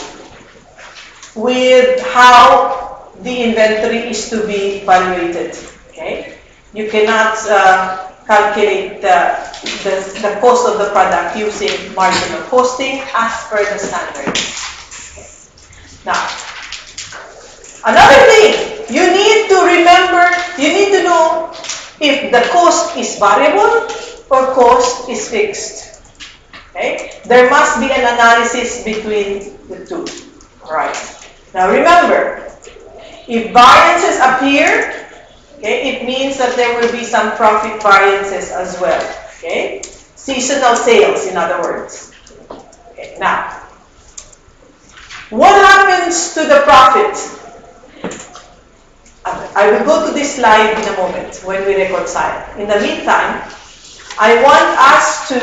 with how the inventory is to be valuated. Okay, you cannot calculate the cost of the product using marginal costing as per the standard. Now, another thing you need to remember, you need to know if the cost is variable or cost is fixed. Okay, there must be an analysis between the two. All right. Now remember, if variances appear, okay, it means that there will be some profit variances as well. Okay, seasonal sales, in other words. Okay, now, what happens to the profit? I will go to this slide in a moment when we reconcile. In the meantime, I want us to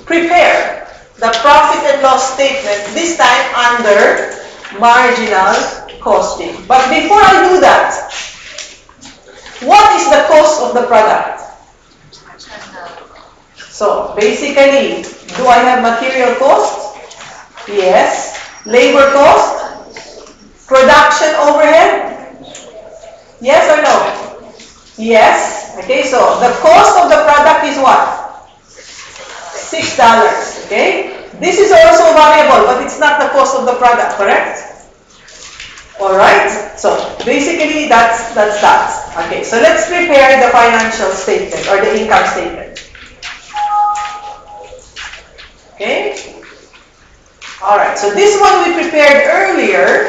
prepare the profit and loss statement, this time under marginal costing. But before I do that, what is the cost of the product? So basically, do I have material cost? Yes. Labor cost? Production overhead? Yes or no? Yes. Okay, so the cost of the product is what? $6. Okay? This is also variable, but it's not the cost of the product, correct? Alright, so basically that's that. Okay, so let's prepare the financial statement or the income statement. Okay? Alright, so this one we prepared earlier.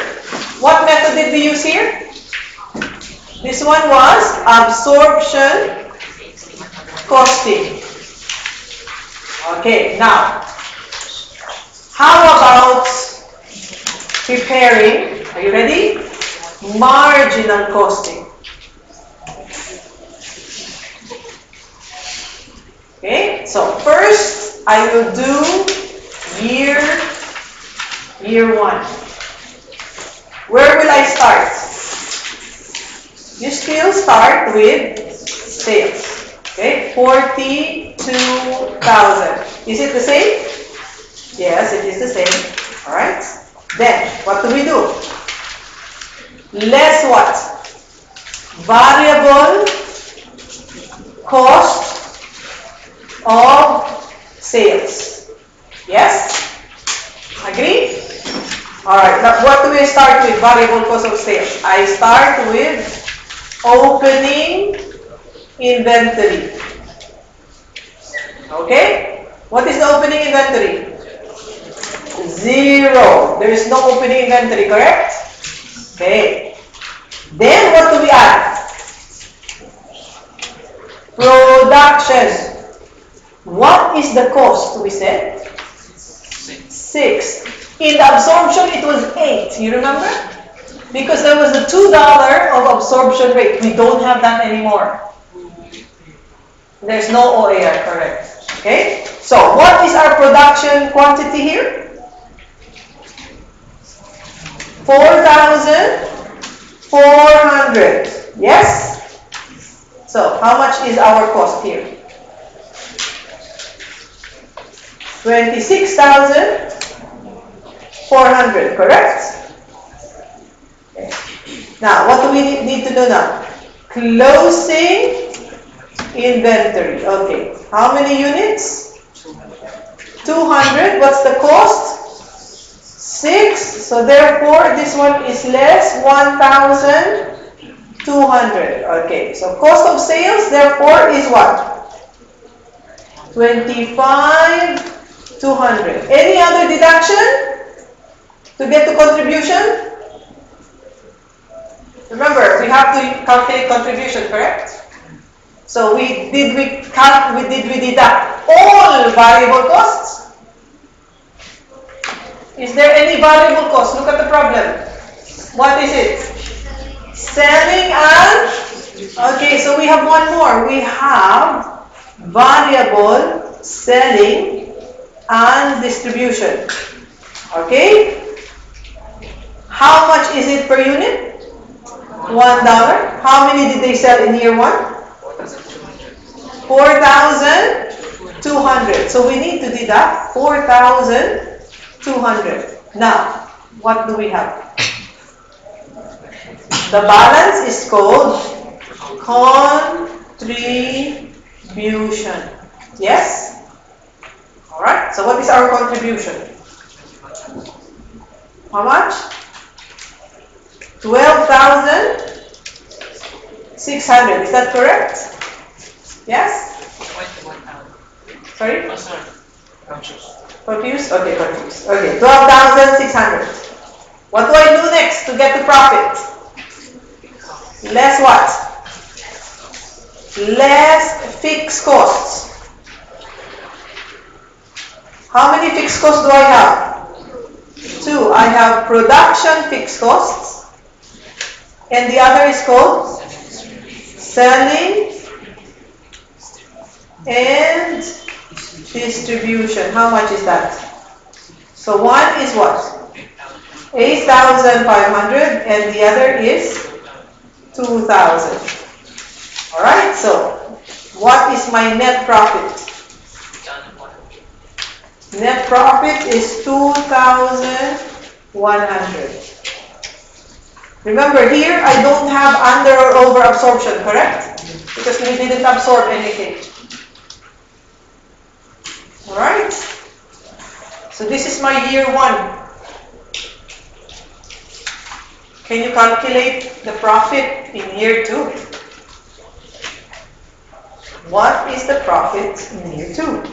What method did we use here? This one was absorption costing. Okay, now, how about preparing, are you ready? Marginal costing. Okay, so first I will do year one. Where will I start? You still start with sales. Okay, 42,000. Is it the same? Yes, it is the same. All right. Then, what do we do? Less what? Variable cost of sales. Yes? Agree? Alright, now what do we start with? Variable cost of sales. I start with opening inventory. Okay? What is the opening inventory? 0. There is no opening inventory, correct? Okay. Then what do we add? Production. What is the cost, we said? 6. In the absorption, it was 8. You remember? Because there was a $2 of absorption rate. We don't have that anymore. There's no OAR, correct? Okay? So, what is our production quantity here? 4,400. Yes? So, how much is our cost here? 26,400, correct? Okay. Now, what do we need to do now? Closing inventory. Okay. How many units? 200. What's the cost? 6. So therefore, this one is less 1,200. Okay. So cost of sales, therefore, is what? 25,200. Any other deduction to get to contribution? Remember, we have to calculate contribution, correct? So did we deduct all variable costs? Is there any variable cost? Look at the problem. What is it? Selling and Okay, so we have one more. We have variable selling and distribution. Okay? How much is it per unit? $1. How many did they sell in year one? 4,200. So we need to deduct 4,200. Now, what do we have? The balance is called contribution. Yes? Alright, so what is our contribution? How much? 12,600. Is that correct? Yes? Sorry? Confused? Okay, confused. Okay, 12,600. What do I do next to get the profit? Less what? Less fixed costs. How many fixed costs do I have? 2. I have production fixed costs. And the other is called selling and distribution. How much is that? So one is what? 8,500 and the other is 2,000. Alright, so what is my net profit? Net profit is 2,100. Remember here, I don't have under or over absorption, correct? Because we didn't absorb anything. Alright? So this is my year one. Can you calculate the profit in year two? What is the profit in year two?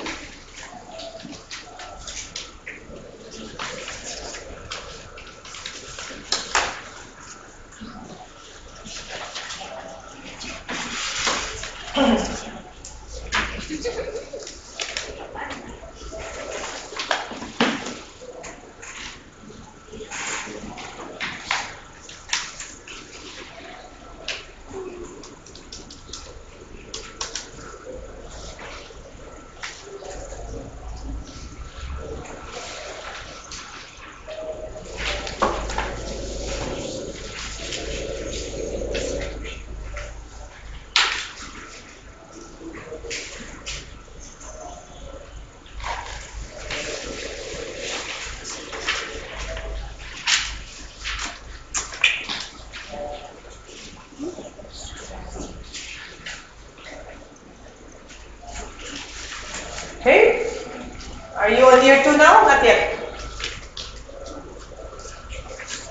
Okay? Are you on year two now? Not yet.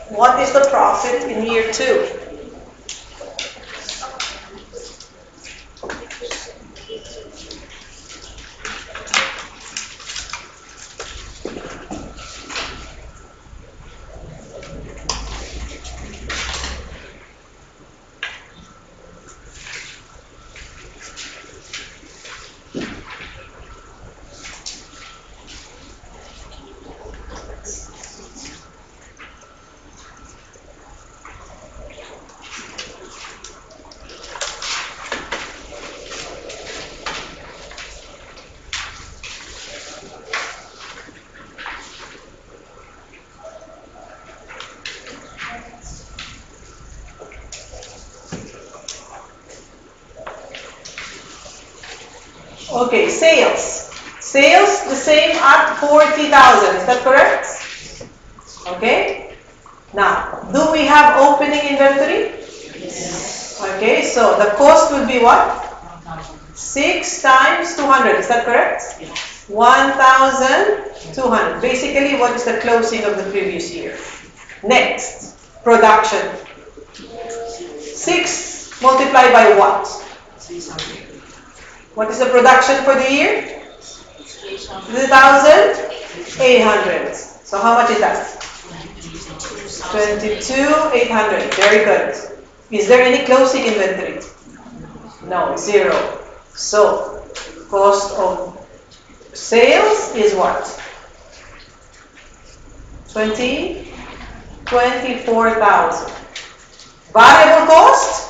What is the profit in year two? Okay, sales. Sales, the same at 40,000. Is that correct? Okay. Now, do we have opening inventory? Okay, so the cost will be what? 6 times 200. Is that correct? 1,200. Basically, what is the closing of the previous year? Next, production. 6 multiplied by what? What is the production for the year? 2,800. So how much is that? 22,800. Very good. Is there any closing inventory? No, 0. So cost of sales is what? 24,000. Variable cost?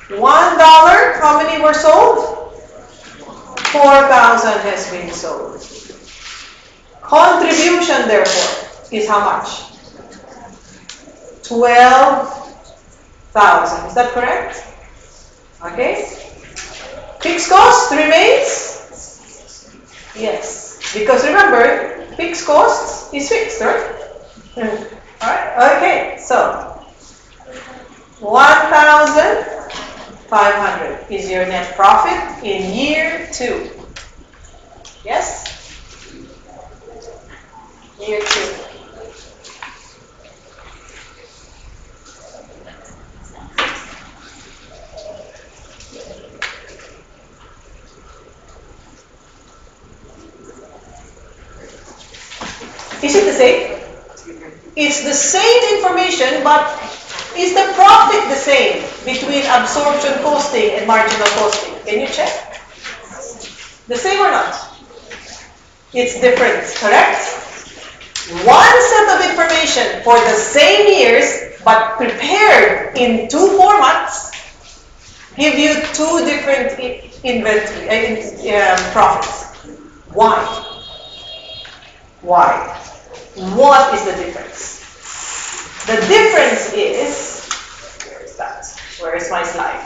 $1, how many were sold? 4,000 has been sold. Contribution, therefore, is how much? 12,000. Is that correct? Okay. Fixed cost remains? Yes. Because remember, fixed cost is fixed, right? Alright, okay. So, 1,500 is your net profit in year 2. Yes? Year 2. Is it the same? It's the same information, but is the profit the same between absorption costing and marginal costing? Can you check? The same or not? It's different, correct? One set of information for the same years, but prepared in 2 formats, give you 2 different inventory profits. Why? Why? What is the difference? The difference is, where is that? Where is my slide?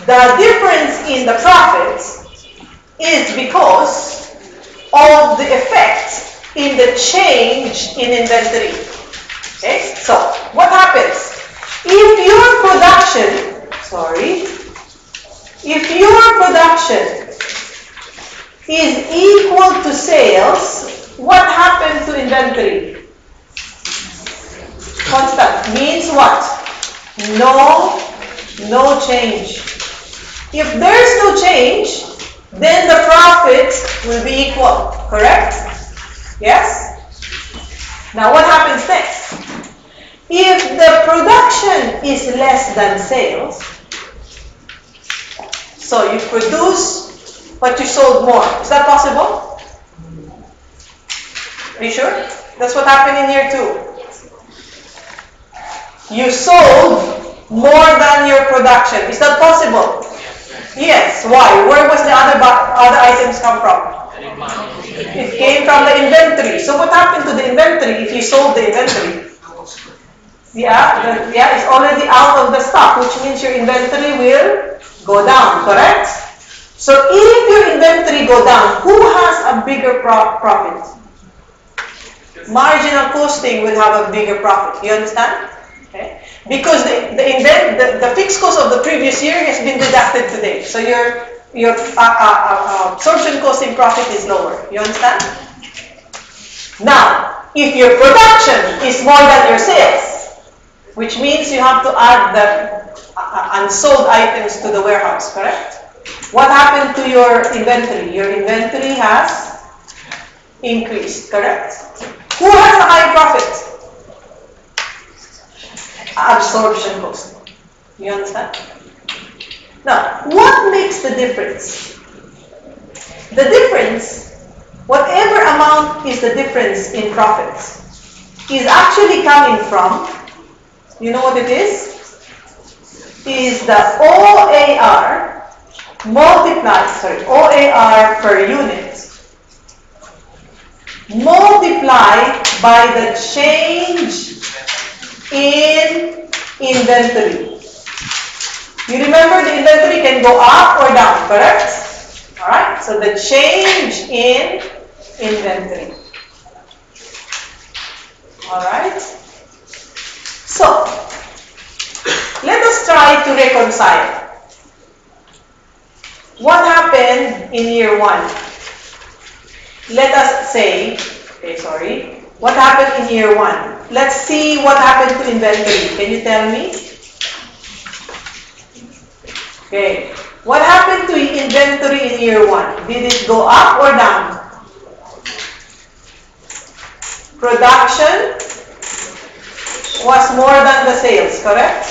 The difference in the profits is because of the effect in the change in inventory. Okay, so what happens? If your production is equal to sales, what happens to inventory? Constant means what? No change. If there's no change, then the profit will be equal, correct? Yes? Now what happens next? If the production is less than sales, so you produce but you sold more. Is that possible? Are you sure? That's what happened in year 2. You sold more than your production. Is that possible? Yes. Why? Where was the other items come from? It came from the inventory. So what happened to the inventory if you sold the inventory? It's already out of the stock, which means your inventory will go down, correct? So if your inventory go down, who has a bigger profit? Marginal costing will have a bigger profit. You understand? Okay. Because the fixed cost of the previous year has been deducted today. So your absorption costing profit is lower. You understand? Now, if your production is more than your sales, which means you have to add the unsold items to the warehouse, correct? What happened to your inventory? Your inventory has increased, correct? Who has a high profit? Absorption cost. You understand? Now, what makes the difference? The difference, whatever amount is the difference in profits, is actually coming from, you know what it is? Is the OAR OAR per unit multiplied by the change in inventory. You remember the inventory can go up or down, correct? Alright, so the change in inventory. Alright? So, let us try to reconcile. What happened in year 1? Let us say, what happened in year 1? Let's see what happened to inventory. Can you tell me? Okay. What happened to inventory in year 1? Did it go up or down? Production was more than the sales, correct?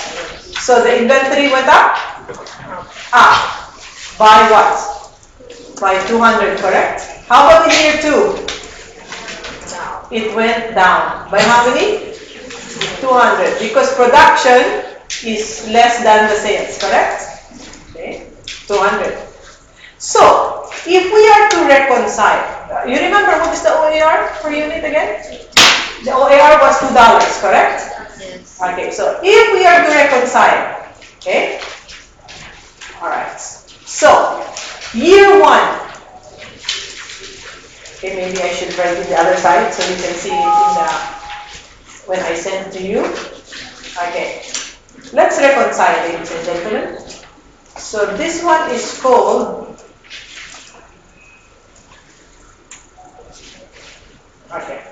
So the inventory went up? Up. By what? By 200, correct? How about in year 2? It went down. By how many? 200. Because production is less than the sales, correct? Okay, 200. So, if we are to reconcile, you remember what is the OAR per unit again? The OAR was $2, correct? Yes. Okay, so if we are to reconcile, okay, all right. So, year one. Okay, maybe I should write it the other side so you can see it in the when I send to you. Okay, let's reconcile, ladies and gentlemen. So this one is called. Okay.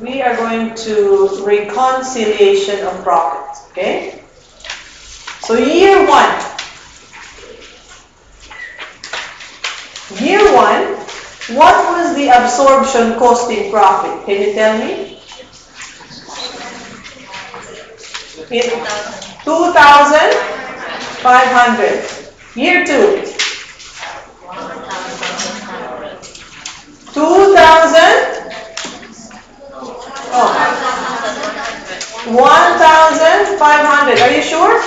We are going to reconciliation of profits. Okay. So year one. Year one, what was the absorption costing profit? Can you tell me? In 2,500. Year two. 2,000. Oh. 1,500. Are you sure?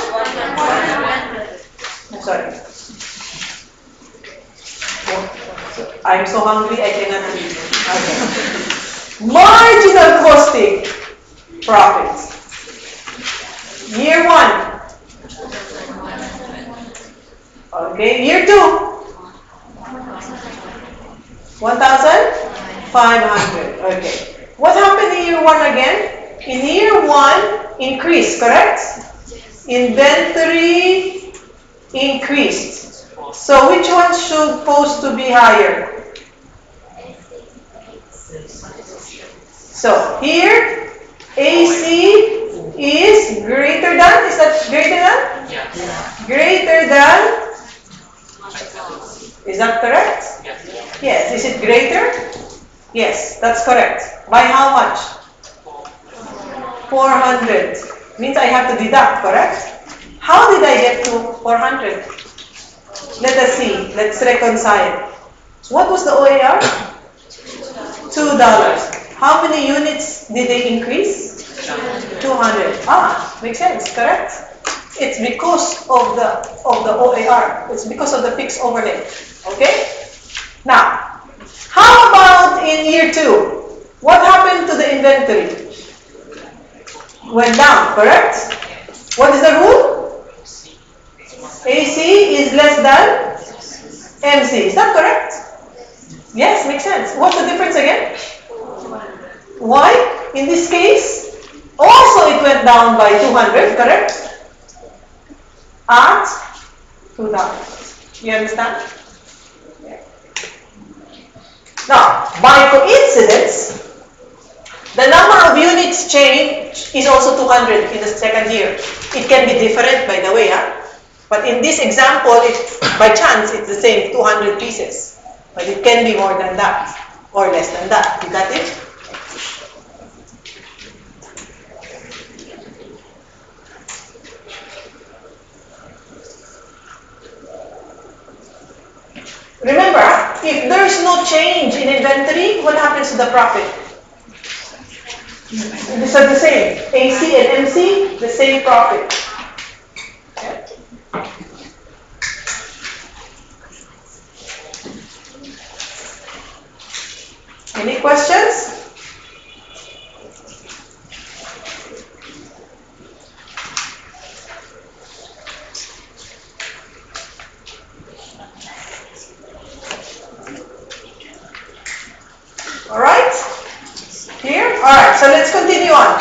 Sorry. I'm so hungry I cannot read. Okay. Marginal costing profits. Year one. Okay. Year two. 1,500. Okay. What happened in year one again? In year one, increase, correct? Inventory increased. So which one should supposed to be higher? So here, AC is greater than, is that greater than? Yes. Greater than, is that correct? Yes. Is it greater? Yes, that's correct. By how much? 400. Means I have to deduct, correct? How did I get to 400? Let us see. Let's reconcile. What was the OAR? $2. How many units did they increase? 200. Ah, makes sense, correct? It's because of the OAR. It's because of the fixed overhead. Okay? Now, how about in year two? What happened to the inventory? Went down, correct? What is the rule? AC is less than MC. Is that correct? Yes, makes sense. What's the difference again? Why? In this case, also it went down by 200, correct? At $2. You understand? Now, by coincidence, the number of units changed is also 200 in the second year. It can be different, by the way, but in this example, by chance, it's the same 200 pieces. But it can be more than that or less than that. Is that it? Remember, if there's no change in inventory, what happens to the profit? These are the same. AC and MC, the same profit. Okay. Any questions? All right? Here? All right, so let's continue on.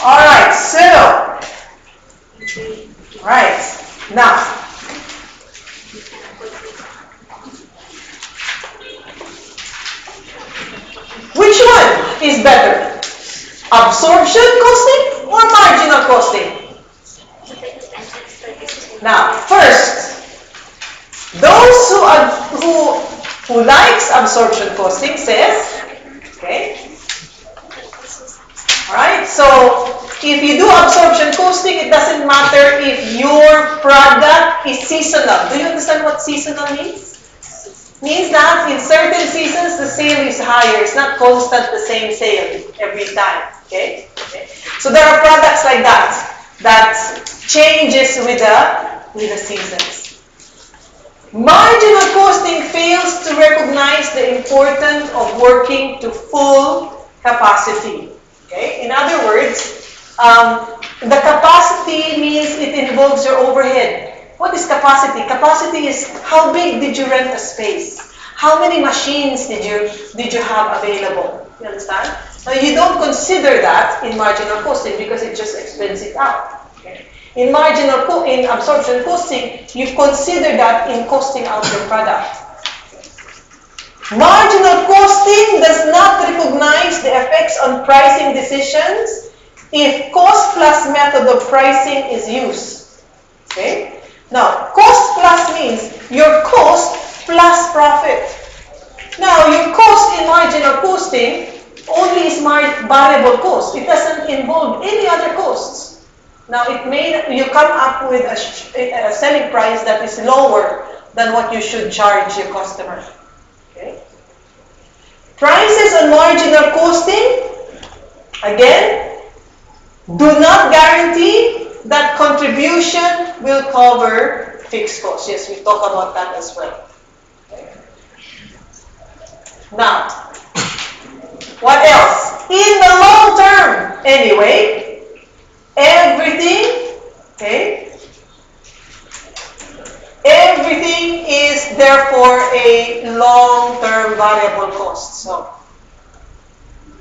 All right, so, right, now, which one is better? Absorption costing or marginal costing? Now, first, those who likes absorption costing says, okay, all right, so if you do absorption costing, it doesn't matter if your product is seasonal. Do you understand what seasonal means? Means that in certain seasons, the sale is higher. It's not constant the same sale every time. Okay? So there are products like that changes with the seasons. Marginal costing fails to recognize the importance of working to full capacity. Okay? In other words, the capacity means it involves your overhead. What is capacity? Capacity is how big did you rent a space? How many machines did you have available? You understand? Now you don't consider that in marginal costing because it just expense it out. Okay? In absorption costing, you consider that in costing out your product. Marginal costing does not recognize the effects on pricing decisions if cost plus method of pricing is used. Okay? Now, cost plus means your cost plus profit. Now, your cost in marginal costing only is variable cost. It doesn't involve any other costs. Now, you come up with a selling price that is lower than what you should charge your customer. Okay? Prices on marginal costing, again, do not guarantee that contribution will cover fixed costs. Yes, we talk about that as well. Now, what else? In the long term, anyway, everything is therefore a long-term variable cost. So,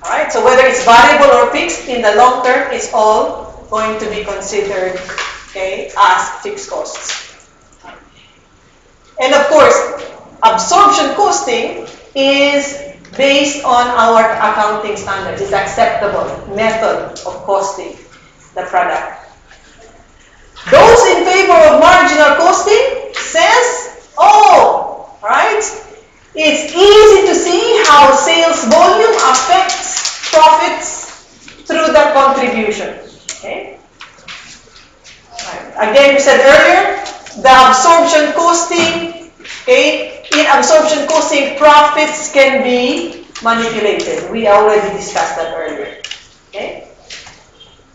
alright, so whether it's variable or fixed, in the long term, it's all going to be considered as fixed costs. And of course, absorption costing is based on our accounting standards. It's acceptable method of costing the product. Those in favor of marginal costing says, it's easy to see how sales volume affects profits through the contribution. Okay? Right. Again, we said earlier, the absorption costing, in absorption costing, profits can be manipulated. We already discussed that earlier. Okay?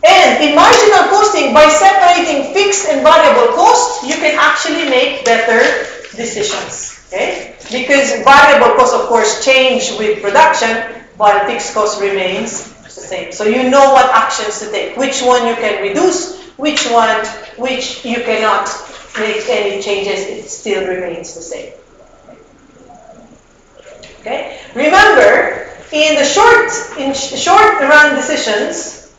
And in marginal costing, by separating fixed and variable costs, you can actually make better decisions. Okay? Because variable costs, of course, change with production, while fixed cost remains the same. So you know what actions to take, which one you can reduce, which you cannot make any changes, it still remains the same. Okay? Remember, in the short run decisions,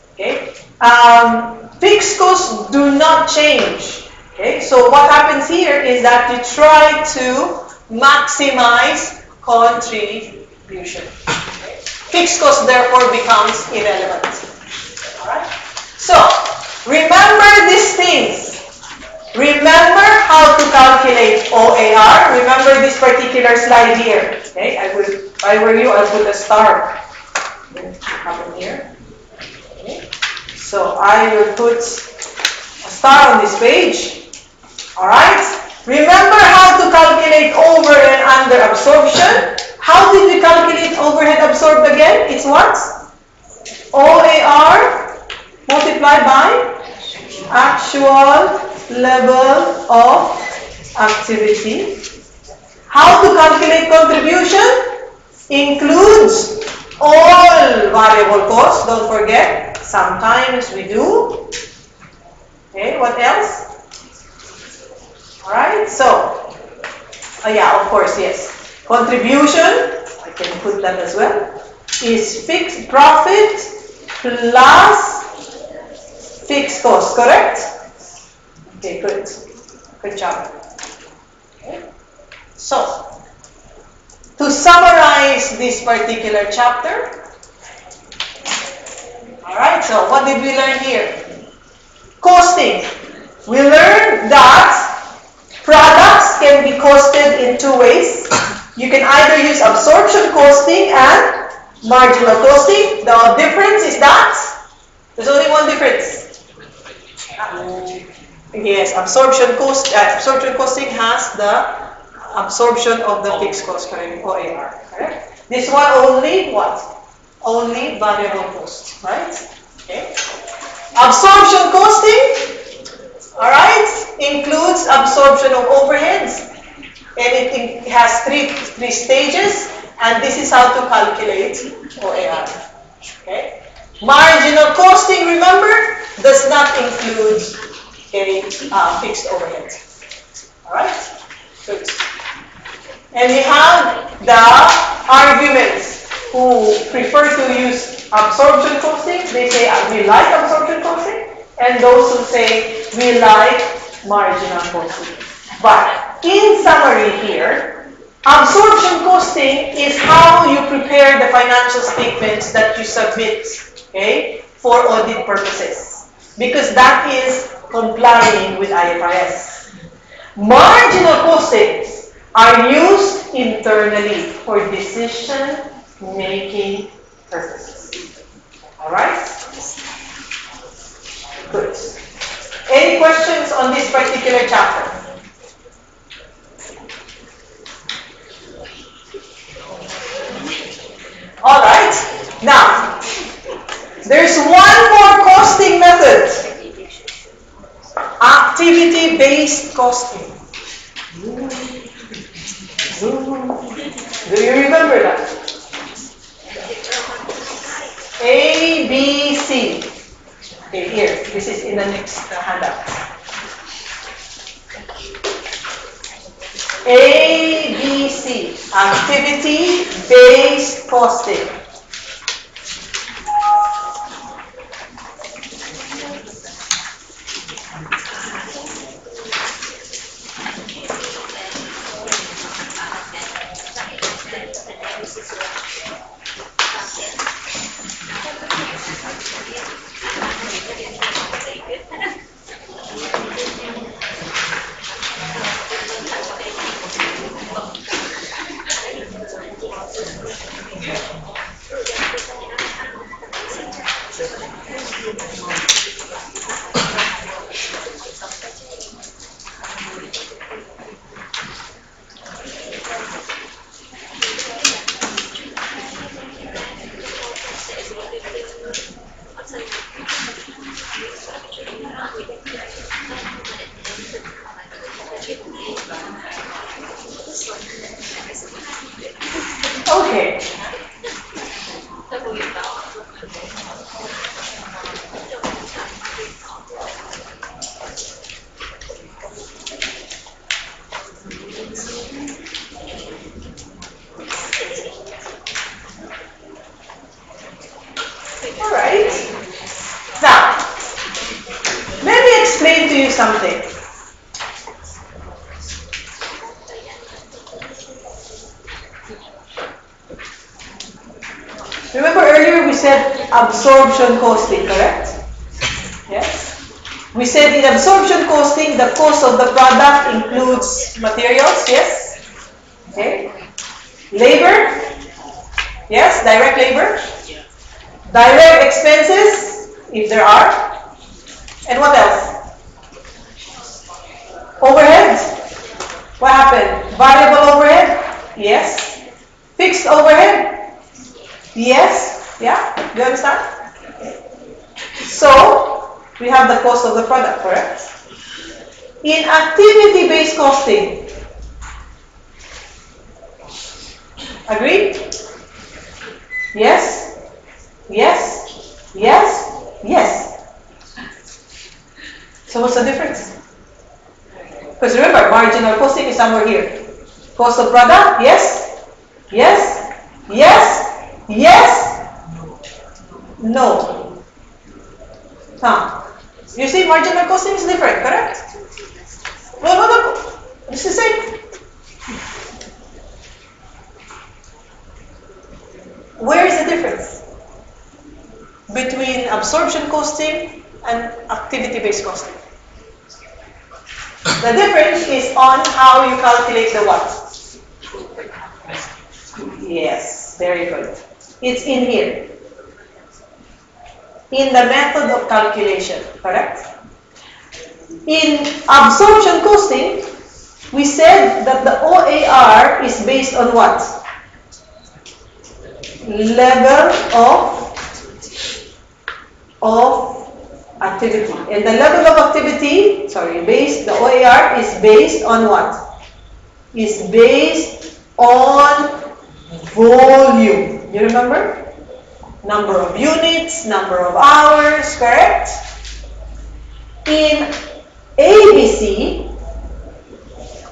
fixed costs do not change. Okay? So what happens here is that you try to maximize contribution. Okay? Fixed cost therefore becomes irrelevant. Alright? So, remember these things. Remember how to calculate OAR. Remember this particular slide here. Okay? If I were you, I'll put a star. Happen here. Okay? So I will put a star on this page. Alright? Remember how to calculate over and under absorption. How did we calculate overhead absorbed again? It's what? OAR multiplied by actual level of activity. How to calculate contribution? Includes all variable costs. Don't forget. Sometimes we do. Okay, what else? Alright, so, of course, yes. Contribution, I can put that as well, is fixed profit plus fixed cost, correct? Okay, good. Good job. Okay. So, to summarize this particular chapter, alright, so what did we learn here? Costing. We learned that products can be costed in two ways. You can either use absorption costing and marginal costing. The difference is that there's only one difference. Yes, absorption costing has the absorption of the fixed cost, correct? OAR, correct? This one only what? Only variable cost, right? Okay. Absorption costing, all right, includes absorption of overheads, and it has three stages, and this is how to calculate OAR. Okay. Marginal costing, remember, does not include fixed overhead. All right. Good. And we have the arguments who prefer to use absorption costing. They say we like absorption costing, and those who say we like marginal costing. But in summary here, absorption costing is how you prepare the financial statements that you submit, okay, for audit purposes, because that is complying with IFRS. Marginal costings are used internally for decision-making purposes. All right? Good. Any questions on this particular chapter? All right. Now, there's one more costing method. Activity-based costing. Do you remember that? A, B, C. Okay, here. This is in the next handout. A, B, C. Activity-based costing. Okay. All right. Now, let me explain to you something. Remember earlier we said absorption costing, correct? Yes. We said in absorption costing, the cost of the product includes materials, yes? Okay. Labor? Yes, direct labor. Direct expenses, if there are. And what else? Overhead? What happened? Variable overhead? Yes. Fixed overhead? Yes. Yeah? Do you understand? So, we have the cost of the product, correct? In activity-based costing, agreed? Yes? Yes? Yes? Yes? So what's the difference? Because remember, marginal costing is somewhere here. Cost of product? Yes? Yes? Yes? Yes? No. Huh? You see, marginal costing is different, correct? No. It's the same. Where is the difference between absorption costing and activity-based costing? The difference is on how you calculate the what? Yes, very good. It's in here. In the method of calculation, correct? In absorption costing, We said that the OAR is based on what? Level of activity. And the level of activity, the OAR is based on what? Is based on volume. You remember? Number of units, number of hours, correct? In ABC,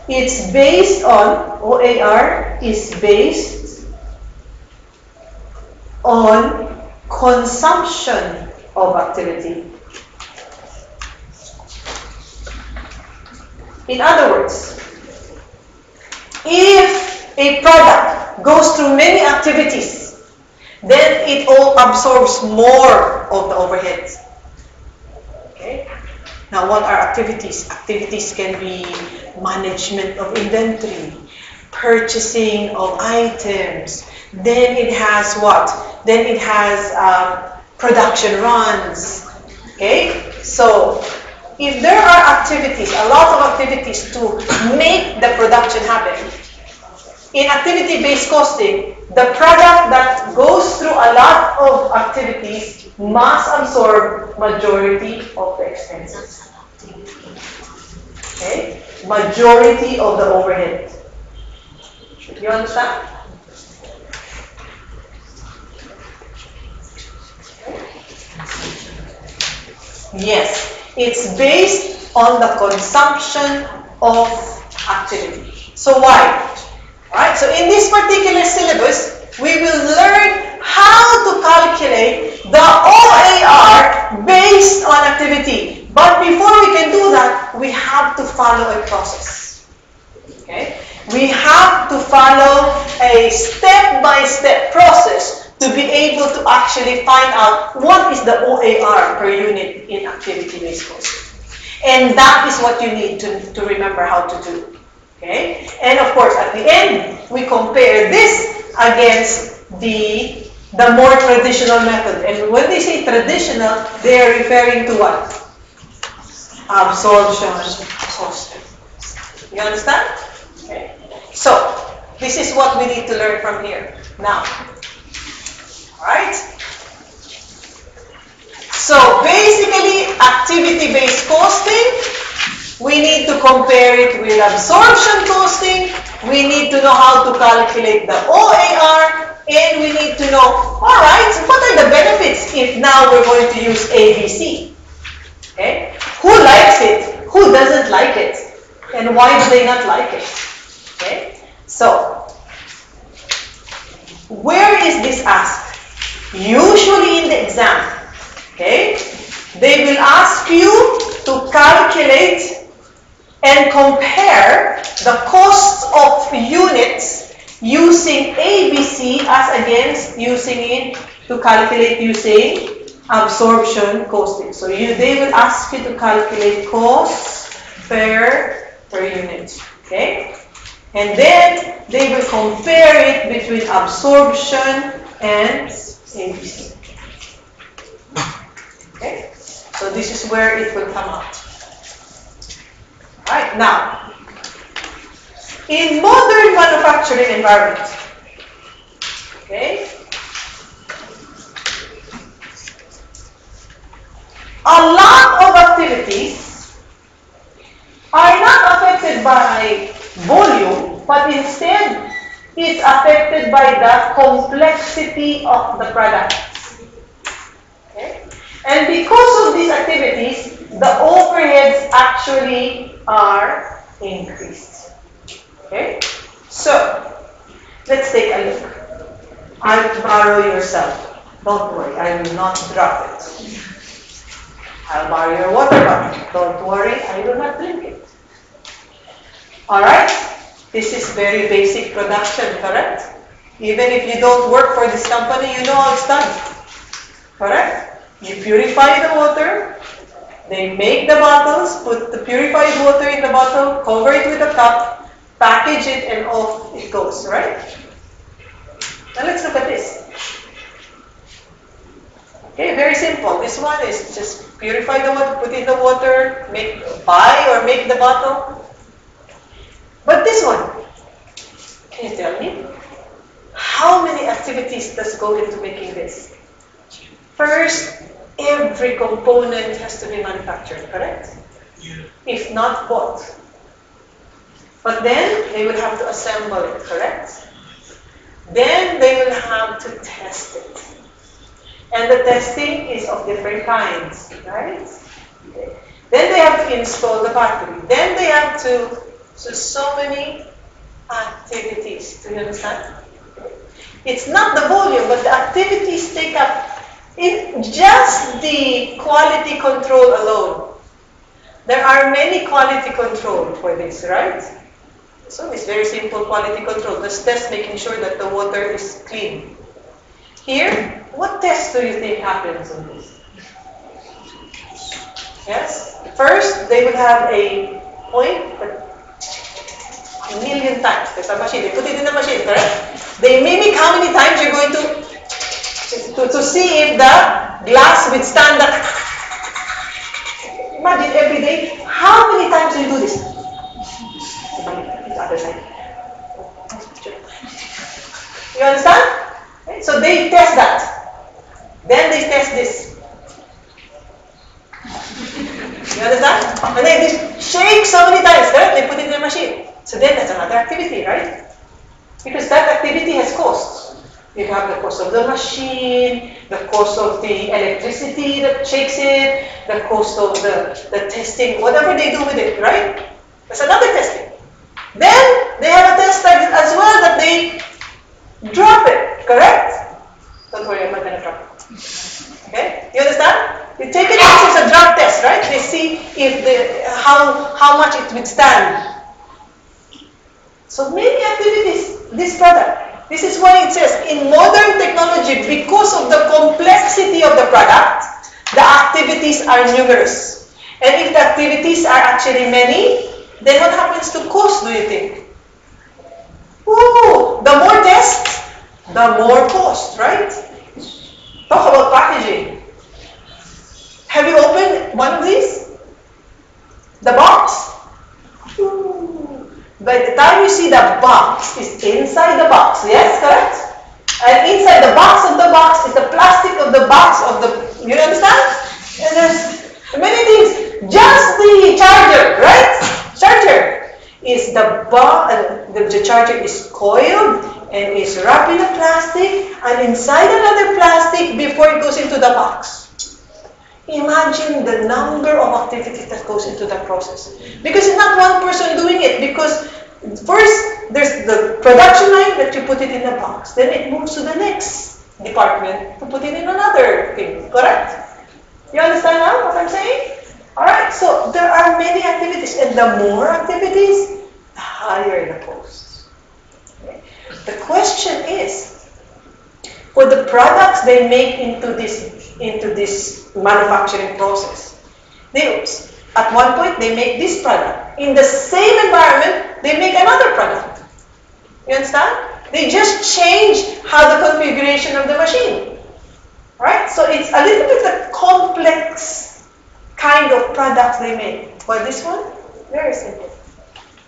it's based on, OAR is based on consumption of activity. In other words, if a product goes through many activities, then it all absorbs more of the overheads. Okay? Now, what are activities? Activities can be management of inventory, purchasing of items. Then it has what? Then it has production runs. Okay? So, if there are activities, a lot of activities to make the production happen, in activity-based costing, the product that goes through a lot of activities must absorb majority of the expenses. Okay? Majority of the overhead. You understand? Yes. It's based on the consumption of activity. So why? Alright, so in this particular syllabus, we will learn how to calculate the OAR based on activity. But before we can do that, we have to follow a process. Okay? We have to follow a step-by-step process to be able to actually find out what is the OAR per unit in activity-based costing. And that is what you need to remember how to do. Okay? And of course, at the end, we compare this against the more traditional method. And when they say traditional, they are referring to what? Absorption costing. You understand? Okay. So, this is what we need to learn from here. Now, alright? So, basically, activity-based costing, we need to compare it with absorption costing. We need to know how to calculate the OAR. And we need to know, alright, what are the benefits if now we're going to use ABC? Okay? Who likes it? Who doesn't like it? And why do they not like it? Okay? So, where is this asked? Usually in the exam. Okay? They will ask you to calculate and compare the costs of units using ABC as against using it to calculate using absorption costing. So they will ask you to calculate costs per unit. Okay? And then they will compare it between absorption and ABC. Okay? So this is where it will come out. Right, now, in modern manufacturing environment, okay, a lot of activities are not affected by volume, but instead it's affected by the complexity of the product. Okay? And because of these activities, the overheads actually are increased. Okay? So, let's take a look. I'll borrow your cell phone. Don't worry, I will not drop it. I'll borrow your water bottle. Don't worry, I will not drink it. Alright? This is very basic production, correct? Even if you don't work for this company, you know how it's done. Correct? You purify the water. They make the bottles, put the purified water in the bottle, cover it with a cup, package it, and off it goes, right? Now let's look at this. Okay, very simple. This one is just purify the water, put in the water, make the bottle. activities that go into making this? First, every component has to be manufactured, correct? If not bought. But then they will have to assemble it, correct? Then they will have to test it. And the testing is of different kinds, right? Okay. Then they have to install the battery. Then they have to, so many activities. Do you understand? It's not the volume, but the activities take up just the quality control alone. There are many quality control for this, right? So it's very simple quality control. Just test making sure that the water is clean. Here, what test do you think happens on this? Yes? First, they will have a point that a million times. There's a machine. They put it in the machine, correct? They mimic how many times you're going to see if the glass withstand that. Imagine every day, how many times do you do this? The other side. You understand? Okay, so they test that. Then they test this. You understand? And they shake so many times, right? They put it in the machine. So then that's another activity, right? Because that activity has costs. You have the cost of the machine, the cost of the electricity that shakes it, the cost of the testing, whatever they do with it, right? That's another testing. Then they have a test as well that they drop it, correct? Don't worry, I'm not going to drop it. Okay? You understand? You take it as a drop test, right? They see if how much it withstands. So many activities, this product. This is why it says, in modern technology, because of the complexity of the product, the activities are numerous. And if the activities are actually many, then what happens to cost, do you think? Ooh, the more tests, the more cost, right? Talk about packaging. Have you opened one of these? The box? Ooh. By the time you see the box, is inside the box, yes, correct? And inside the box of the box is the plastic of the box of the, you understand? And there's many things. Just the charger, right? Charger is the charger is coiled and is wrapped in a plastic and inside another plastic before it goes into the box. Imagine the number of activities that goes into the process. Because it's not one person doing it. Because first, there's the production line that you put it in the box. Then it moves to the next department to put it in another thing. Correct? You understand now what I'm saying? Alright, so there are many activities. And the more activities, the higher the costs. Okay? The question is, for the products they make into this manufacturing process. At one point, they make this product. In the same environment, they make another product. You understand? They just change how the configuration of the machine. Right? So it's a little bit a complex kind of product they make. But this one, very simple.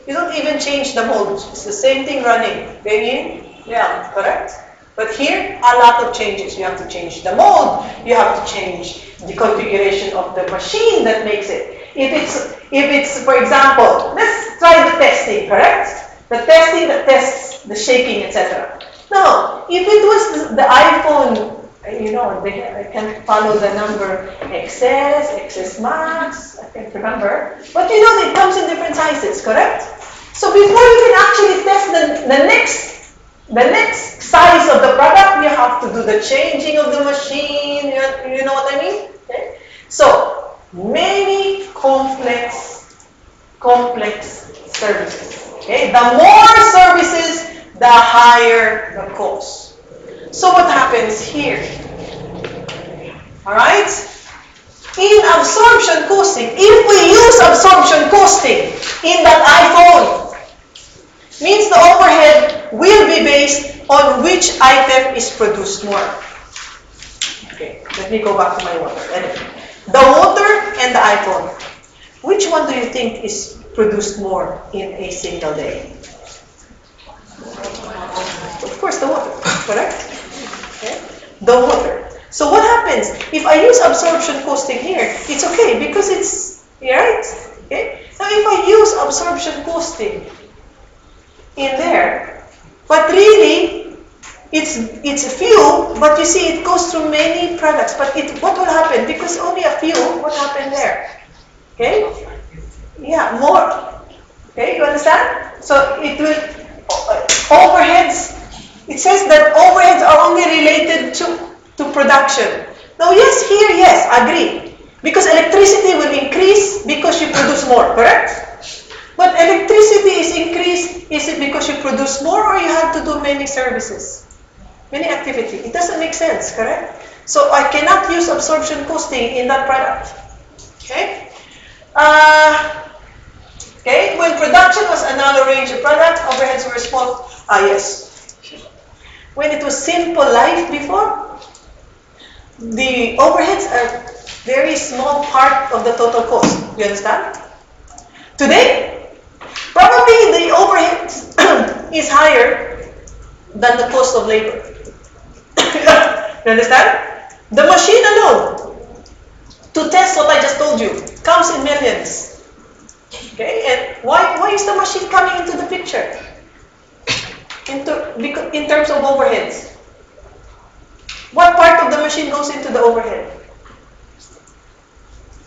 You don't even change the molds. It's the same thing running. Day in, day out. Correct? But here, a lot of changes. You have to change the mold. You have to change the configuration of the machine that makes it. If it's, for example, let's try the testing, correct? The testing that tests the shaking, etc. Now, if it was the iPhone, I can't follow the number XS Max, I can't remember. But it comes in different sizes, correct? So before you can actually test the next size of the product, you have to do the changing of the machine. You know what I mean? Okay? So, many complex services. Okay? The more services, the higher the cost. So what happens here? Alright? In absorption costing, if we use absorption costing in that iPhone, means the overhead will be based on which item is produced more. Okay, let me go back to my water. Anyway, the water and the iPhone. Which one do you think is produced more in a single day? Of course, the water, correct? Okay? The water. So what happens? If I use absorption costing here, it's okay because it's, right? Okay? Now if I use absorption costing in there, but really it's a fuel, but you see it goes through many products. But what will happen? Because only a fuel, what happened there? Okay? Yeah, more. Okay, you understand? So it will, overheads, it says that overheads are only related to production. Now yes, here, yes, agree. Because electricity will increase because you produce more, correct? But electricity is increased, is it because you produce more or you have to do many services? Many activity. It doesn't make sense, correct? So I cannot use absorption costing in that product. Okay? Okay, when production was a narrow range of products, overheads were small. Yes. When it was simple life before, the overheads are very small part of the total cost. You understand? Today, probably the overheads is higher than the cost of labor. You understand? The machine alone, to test what I just told you, comes in millions. Okay, and why is the machine coming into the picture? In terms of overheads. What part of the machine goes into the overhead?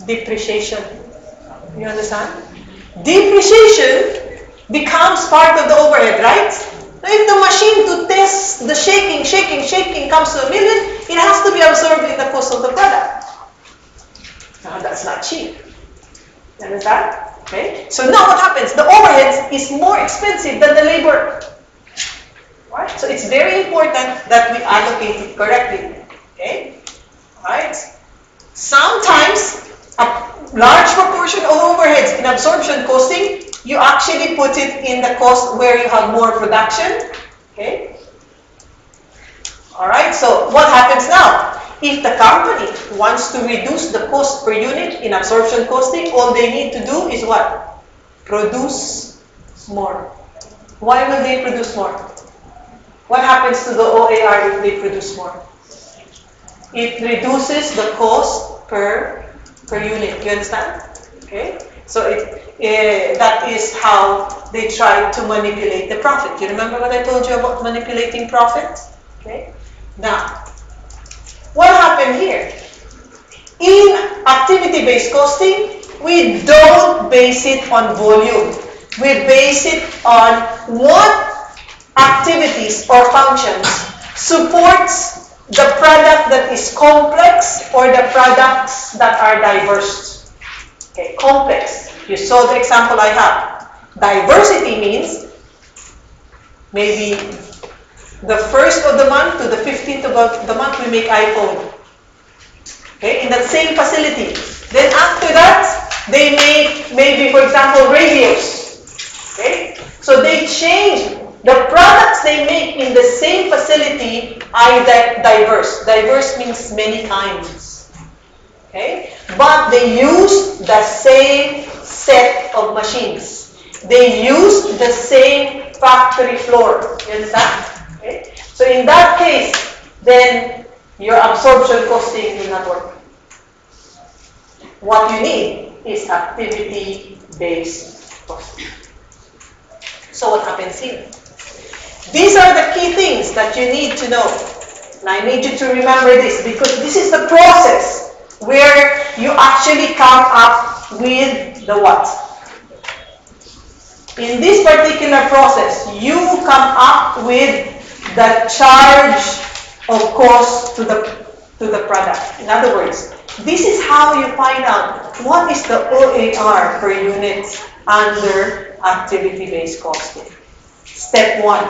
Depreciation. You understand? Depreciation becomes part of the overhead, right? Now if the machine to test the shaking comes to a million, it has to be absorbed in the cost of the product. Now that's not cheap. You understand? Okay. So now what happens? The overheads is more expensive than the labor. Right? So it's very important that we allocate it correctly. Okay? Alright? Sometimes a large proportion of overheads in absorption costing, you actually put it in the cost where you have more production. Okay? Alright, so what happens now? If the company wants to reduce the cost per unit in absorption costing, all they need to do is what? Produce more. Why will they produce more? What happens to the OAR if they produce more? It reduces the cost per unit. You understand? Okay? So that is how they try to manipulate the profit. You remember what I told you about manipulating profit? Okay? Now, what happened here? In activity-based costing, we don't base it on volume. We base it on what activities or functions supports the product that is complex or the products that are diverse. Okay, complex. You saw the example I have. Diversity means maybe the 1st of the month to the 15th of the month we make iPhone. Okay, in that same facility. Then after that, they make maybe, for example, radios. Okay, so they change the products they make in the same facility are diverse. Diverse means many kinds. Okay, but they use the same set of machines. They use the same factory floor. You understand? Okay? So in that case, then your absorption costing will not work. What you need is activity-based costing. So what happens here? These are the key things that you need to know. And I need you to remember this because this is the process where you actually come up with the what? In this particular process, you come up with the charge of cost to the product. In other words, this is how you find out what is the OAR per unit under activity-based costing. Step 1.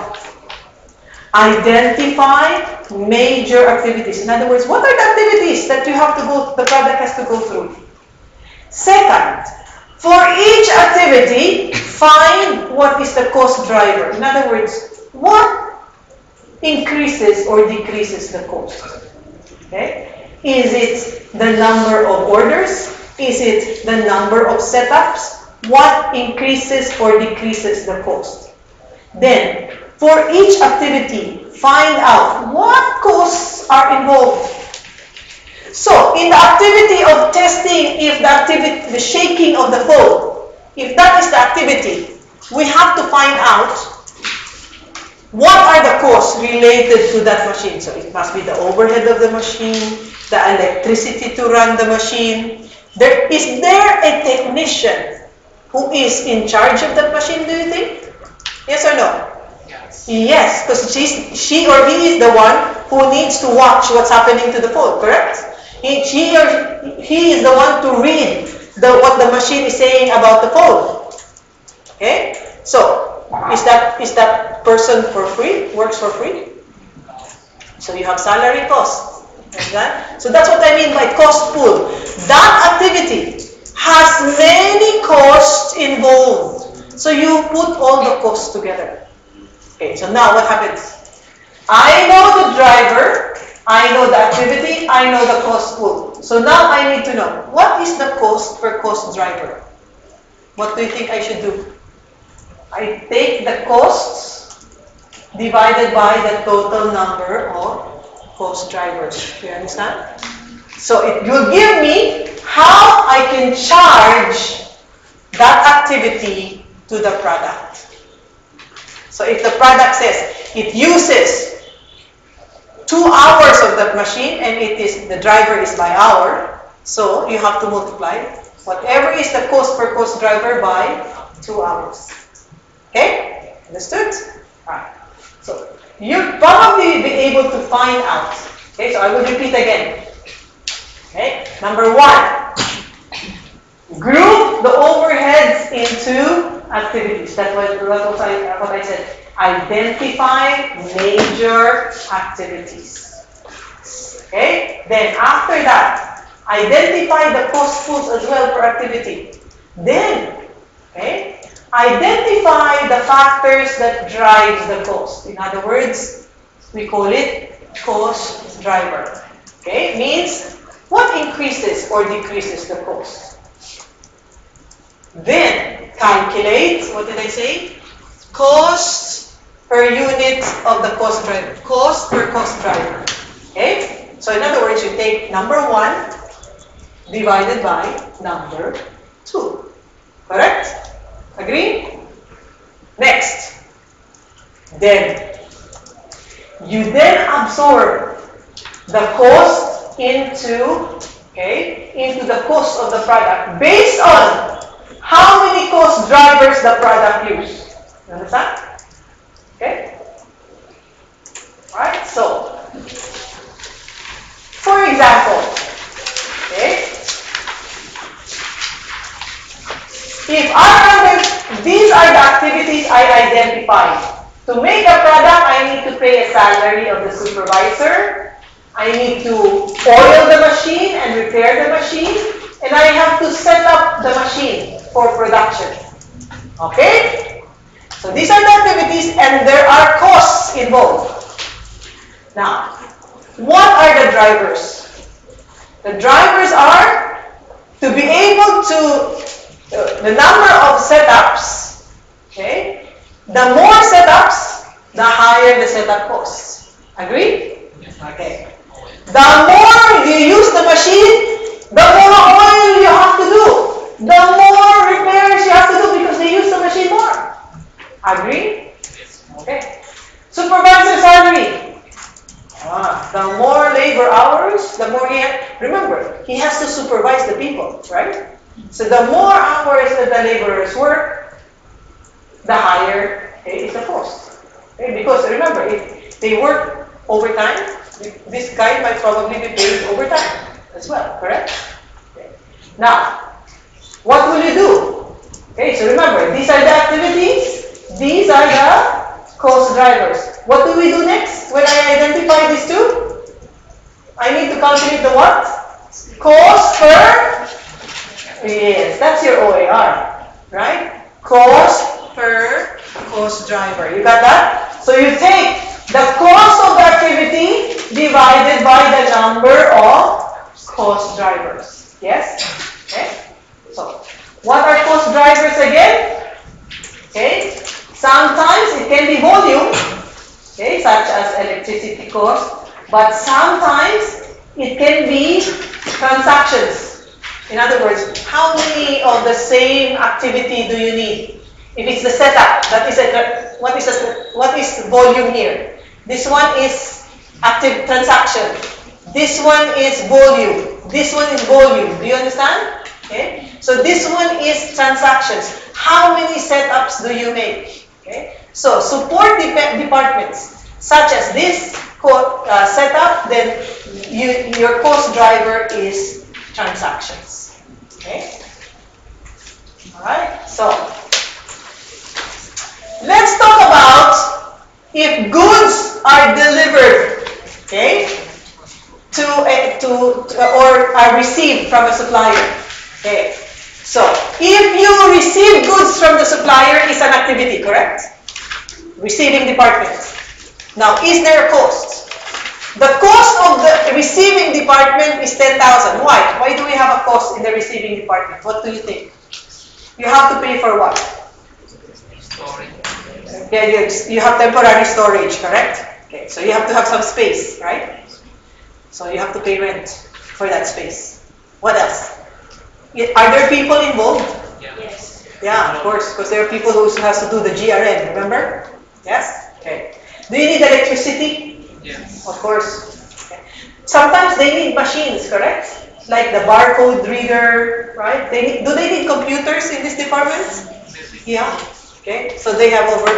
Identify major activities. In other words, what are the activities that the product has to go through? Second, for each activity, find what is the cost driver. In other words, what increases or decreases the cost? Okay? Is it the number of orders? Is it the number of setups? What increases or decreases the cost? Then, for each activity, find out what costs are involved. So, in the activity of testing, if the shaking of the foam, if that is the activity, we have to find out what are the costs related to that machine. So, it must be the overhead of the machine, the electricity to run the machine. Is there a technician who is in charge of that machine, do you think? Yes or no? Yes, because she or he is the one who needs to watch what's happening to the phone, correct? He or he is the one to read what the machine is saying about the phone. Okay? So, is that person for free? Works for free? So you have salary cost. So that's what I mean by cost pool. That activity has many costs involved. So you put all the costs together. Okay, so now what happens? I know the driver, I know the activity, I know the cost pool. So now I need to know, what is the cost per cost driver? What do you think I should do? I take the costs divided by the total number of cost drivers. Do you understand? So it will give me how I can charge that activity to the product. So if the product says it uses 2 hours of that machine and the driver is by hour, so you have to multiply whatever is the cost per cost driver by 2 hours. Okay? Understood? Alright. So you'll probably be able to find out. Okay, so I will repeat again. Okay? Number 1, group the overheads into activities. That's what I said. Identify major activities. Okay? Then after that, identify the cost pools as well per activity. Then, okay, identify the factors that drives the cost. In other words, we call it cost driver. Okay? Means what increases or decreases the cost. Then calculate, what did I say? Cost per unit of the cost driver. Cost per cost driver. Okay? So in other words, you take number 1 divided by number 2. Correct? Agree? Next. Then, you then absorb the cost into the cost of the product based on how many cost drivers the product use. You understand? Okay? Alright, so, for example, okay, if these are the activities I identified. To make a product, I need to pay a salary of the supervisor. I need to oil the machine and repair the machine. And I have to set up the machine for production. Okay? So these are the activities and there are costs involved. Now, what are the drivers? The drivers are to be able to, the number of setups, okay? The more setups, the higher the setup costs. Agree? Okay. The more you use the machine, the more oil you have to do. The more repairs you have to do because they use the machine more. Agree? Okay. Supervisor salary. The more labor hours, the more remember, he has to supervise the people, right? So the more hours that the laborers work, the higher is the cost. Okay? Because remember, if they work overtime, this guy might probably be paid overtime as well, correct? Okay. Now, what will you do? Okay, so remember, these are the activities, these are the cost drivers. What do we do next when I identify these two? I need to calculate the what? Cost per, yes, that's your OAR, right? Cost per cost driver. You got that? So you take the cost of the activity divided by the number of cost drivers. Yes? Okay? So, what are cost drivers again? Okay? Sometimes it can be volume. okay, such as electricity cost, but sometimes it can be transactions. In other words, how many of the same activity do you need? If it's the setup, that is what is the volume here? This one is active transaction. This one is volume. This one is volume. Do you understand? Okay. So this one is transactions. How many setups do you make? Okay. So support departments such as this setup, then your cost driver is transactions. Okay. All right. So let's talk about if goods are delivered, okay, or are received from a supplier. Okay. So if you receive goods from the supplier is an activity, correct? Receiving department. Now, is there a cost? The cost of the receiving department is 10,000. Why? Why do we have a cost in the receiving department? What do you think? You have to pay for what? Yeah, you have temporary storage, correct? Okay, so you have to have some space, right? So you have to pay rent for that space. What else? Are there people involved? Yes. Yeah, of course, because there are people who has to do the GRN, remember? Yes? Okay. Do you need electricity? Yes. Of course. Okay. Sometimes they need machines, correct? Like the barcode reader, right? Do they need computers in these departments? Yeah. Okay. So they have over